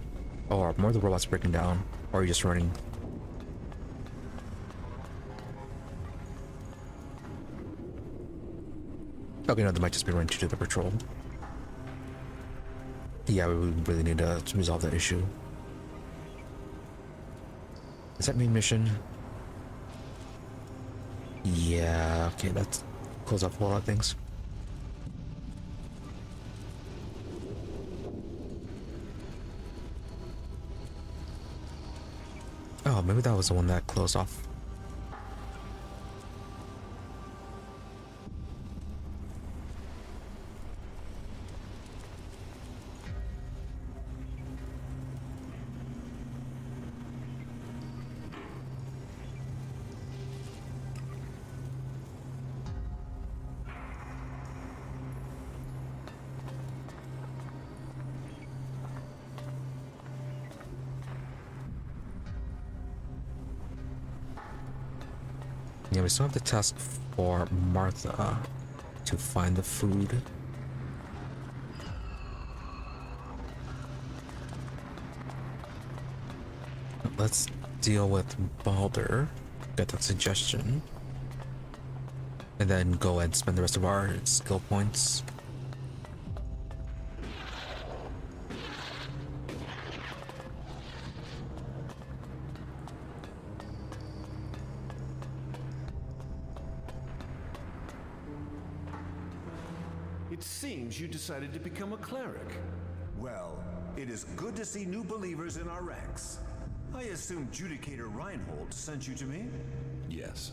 Oh, are more of the robots breaking down? Or are you just running? Okay, no, they might just be running to do the patrol. Yeah, we really need to resolve that issue. Is that main mission? Yeah, okay, that's close off a lot of things. Oh, maybe that was the one that closed off. Yeah, we still have the task for Martha to find the food. let's deal with Balder, get that suggestion, and then go and spend the rest of our skill points. It seems you decided to become a cleric. Well, it is good to see new believers in our ranks. I assume Judicator Reinhold sent you to me? Yes.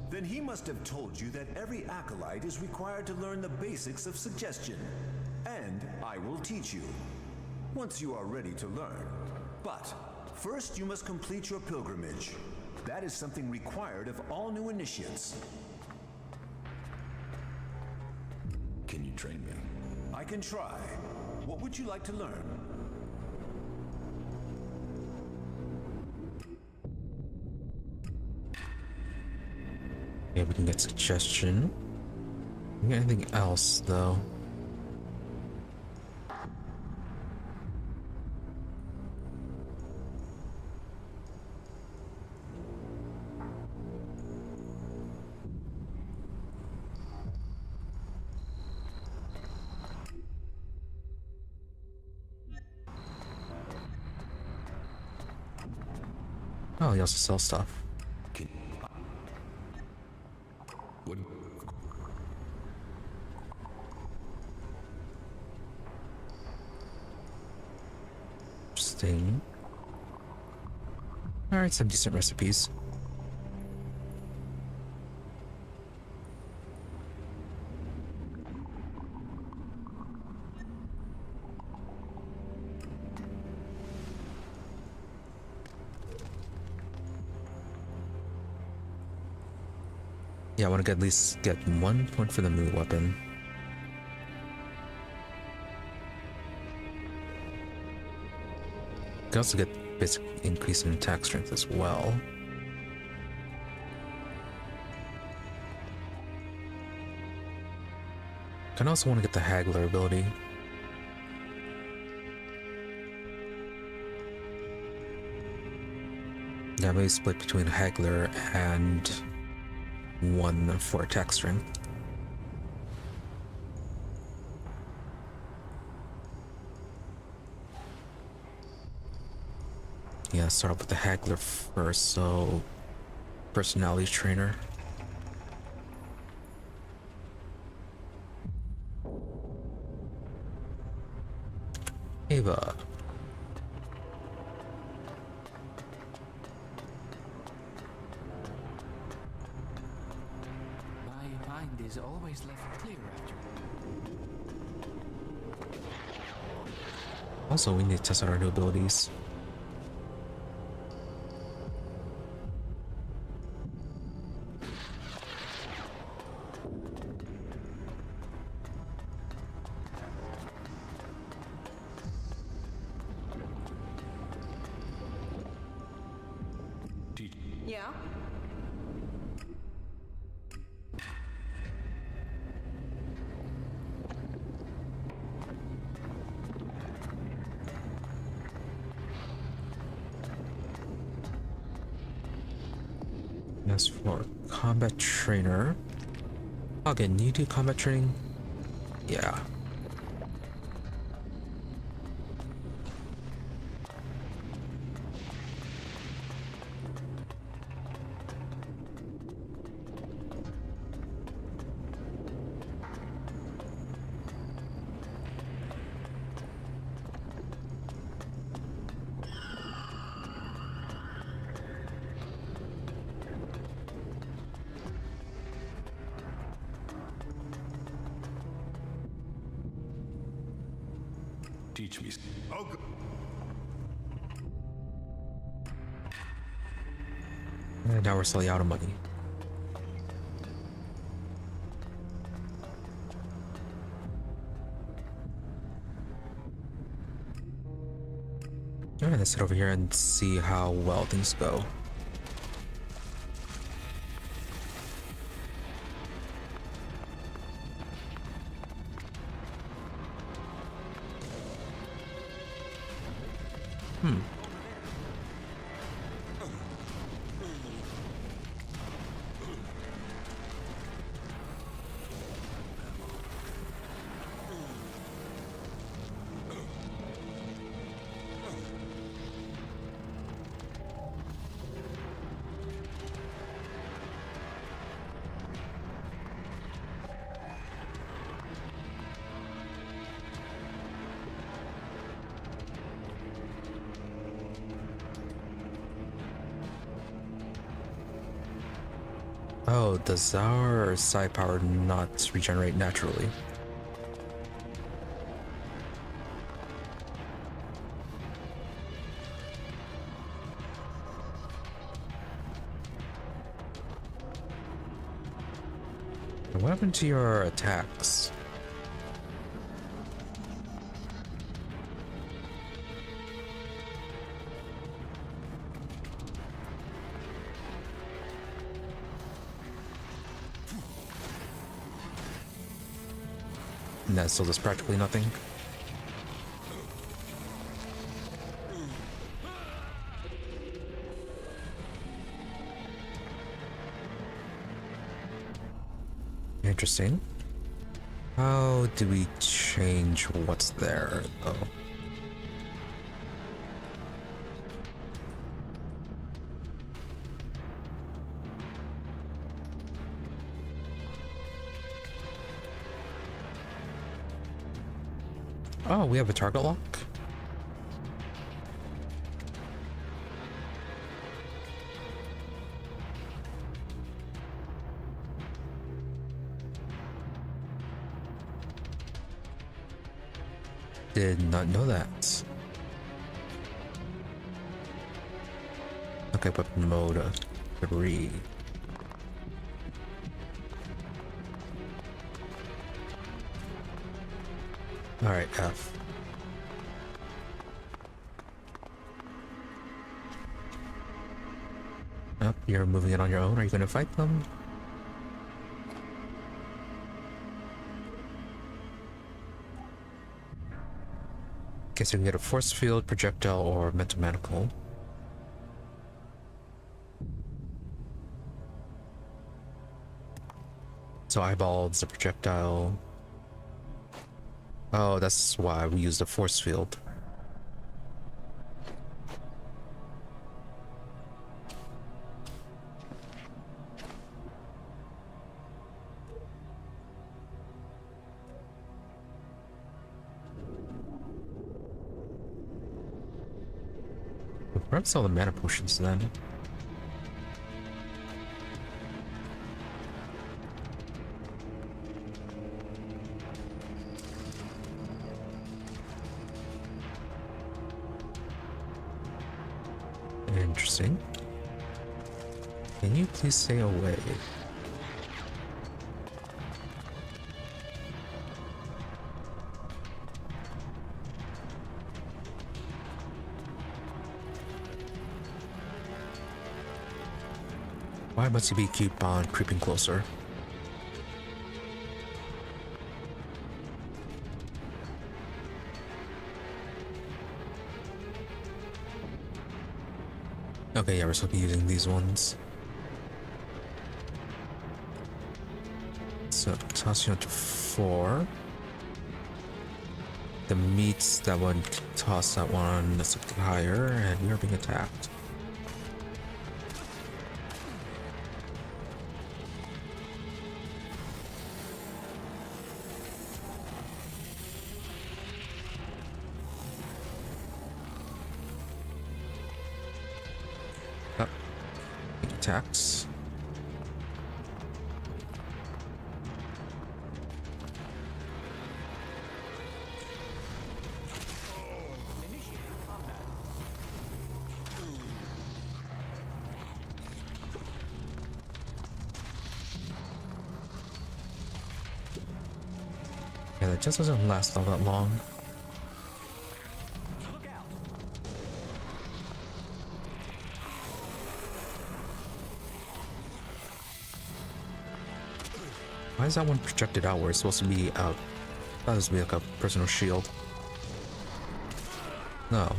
Then he must have told you that every acolyte is required to learn the basics of suggestion. And I will teach you, once you are ready to learn. But first you must complete your pilgrimage. That is something required of all new initiates. Can you train me? I can try. What would you like to learn? Yeah, we can get suggestion. Anything else though? Oh, he also sells stuff. What? Interesting. Alright, some decent recipes. Yeah, I want to at least get 1 point for the melee weapon. You can also get basic increase in attack strength as well. Can also want to get the Haggler ability. Yeah, maybe split between Haggler and one for attack strength. Yeah, start off with the Haggler first, so personality trainer. Ava. Is always left clear after. Also, we need to test out our new abilities. Yeah? As for combat trainer, again, you do combat training? Yeah. Teach me. Oh, And now we're slightly out of money. Alright, let's head over here and see how well things go. Oh, does our psi power not regenerate naturally? What happened to your attacks? And that still does practically nothing. Interesting. How do we change what's there, though? Oh, we have a target lock? Did not know that. Okay, weapon mode 3. Alright, F. Oh, you're moving it on your own. Are you going to fight them? Okay, so you can get a force field, projectile, or mental manacle. So eyeballs, the projectile. Oh, that's why we use the force field. Perhaps all the mana potions then. Interesting. Can you please stay away? Why must he keep on creeping closer? Okay, yeah, we're supposed to be using these ones. So, toss you onto 4. The meats, that one, toss that one, that's a higher, and we are being attacked. Attacks. Yeah, that just doesn't last all that long. Why is that one projected outward? It's supposed to be out. That was like a personal shield. No.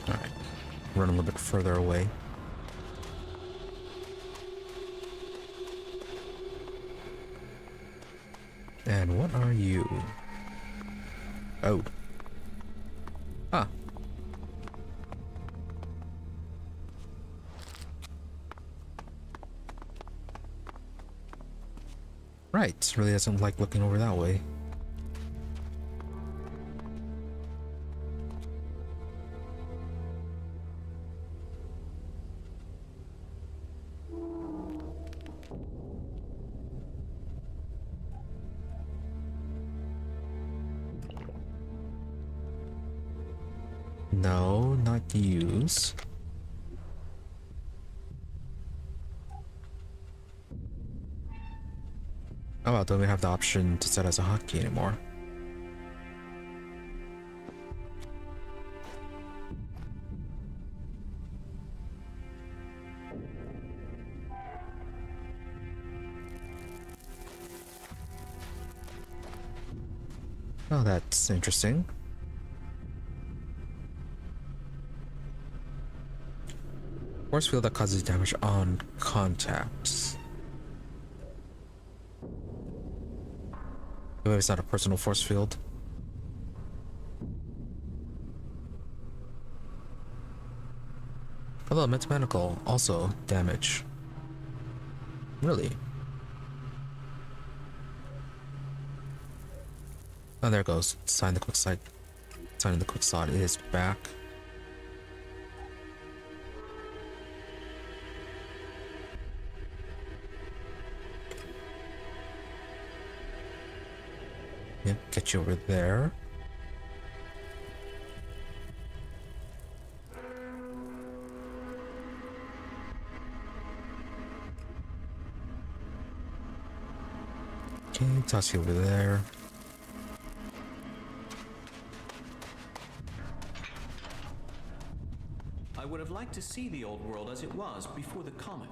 Alright. Run a little bit further away. And what are you? Oh. Ah. Right. Really doesn't like looking over that way. No, not use. Oh well, don't we have the option to set as a hotkey anymore? Oh, that's interesting. Force field that causes damage on contacts. Maybe it's not a personal force field. Although mathematical also damage. Really? Oh, there it goes. Sign the quick slide. Signing the quick slot is back. Yep, get you over there. Okay, toss you over there. I would have liked to see the old world as it was before the comet.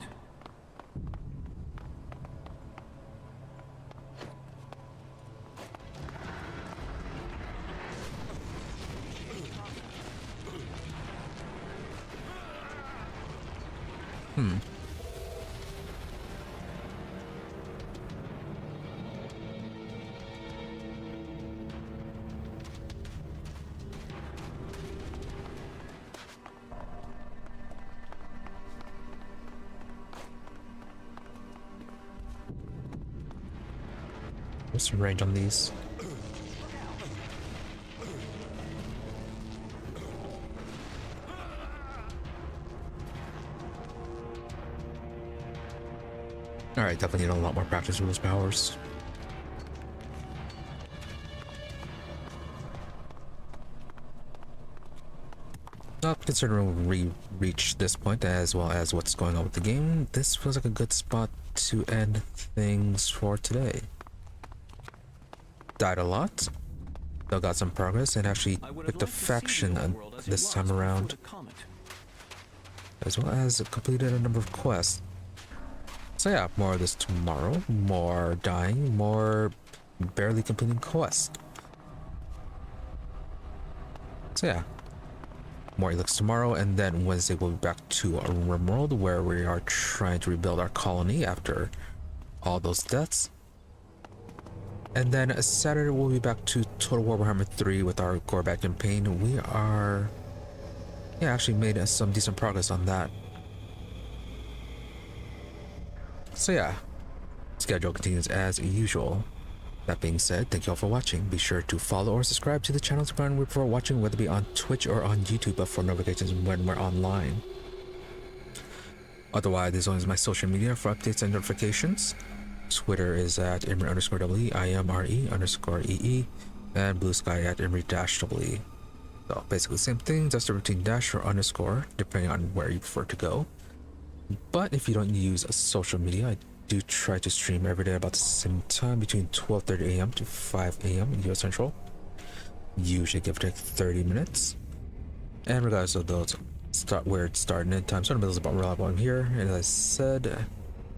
What's the range on these? Alright, definitely need a lot more practice with those powers. Considering we reached this point as well as what's going on with the game, this feels like a good spot to end things for today. Died a lot, still got some progress, and actually picked a faction this time around, as well as completed a number of quests. So yeah, more of this tomorrow, more dying, more barely completing quests. So yeah, more Elex tomorrow, and then Wednesday we'll be back to a RimWorld where we are trying to rebuild our colony after all those deaths. And then Saturday we'll be back to Total War Warhammer 3 with our Gorbat campaign. We are, yeah, actually made some decent progress on that. So yeah, schedule continues as usual. That being said, thank you all for watching. Be sure to follow or subscribe to the channel to find before watching, whether it be on Twitch or on YouTube, for notifications when we're online. Otherwise, this is my social media for updates and notifications. Twitter is at Imre_EE, IMRE_EE, and Blue Sky at Imre-EE. So basically the same thing, just a routine dash or underscore, depending on where you prefer to go. But if you don't use a social media, I do try to stream every day about the same time, between 12:30 a.m. to 5 a.m. US Central. Usually give or take 30 minutes. And regardless of those where it start and end time, so in the middle is about reliable. I'm here, and as I said,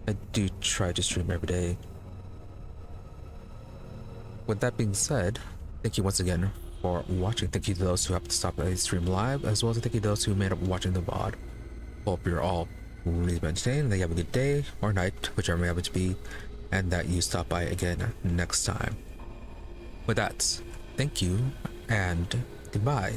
I do try to stream every day. With that being said, thank you once again for watching. Thank you to those who have to stop by the stream live, as well as thank you to those who made up watching the VOD. Hope you're all really entertained, that you have a good day or night, whichever may happen to be, and that you stop by again next time. With that, thank you and goodbye.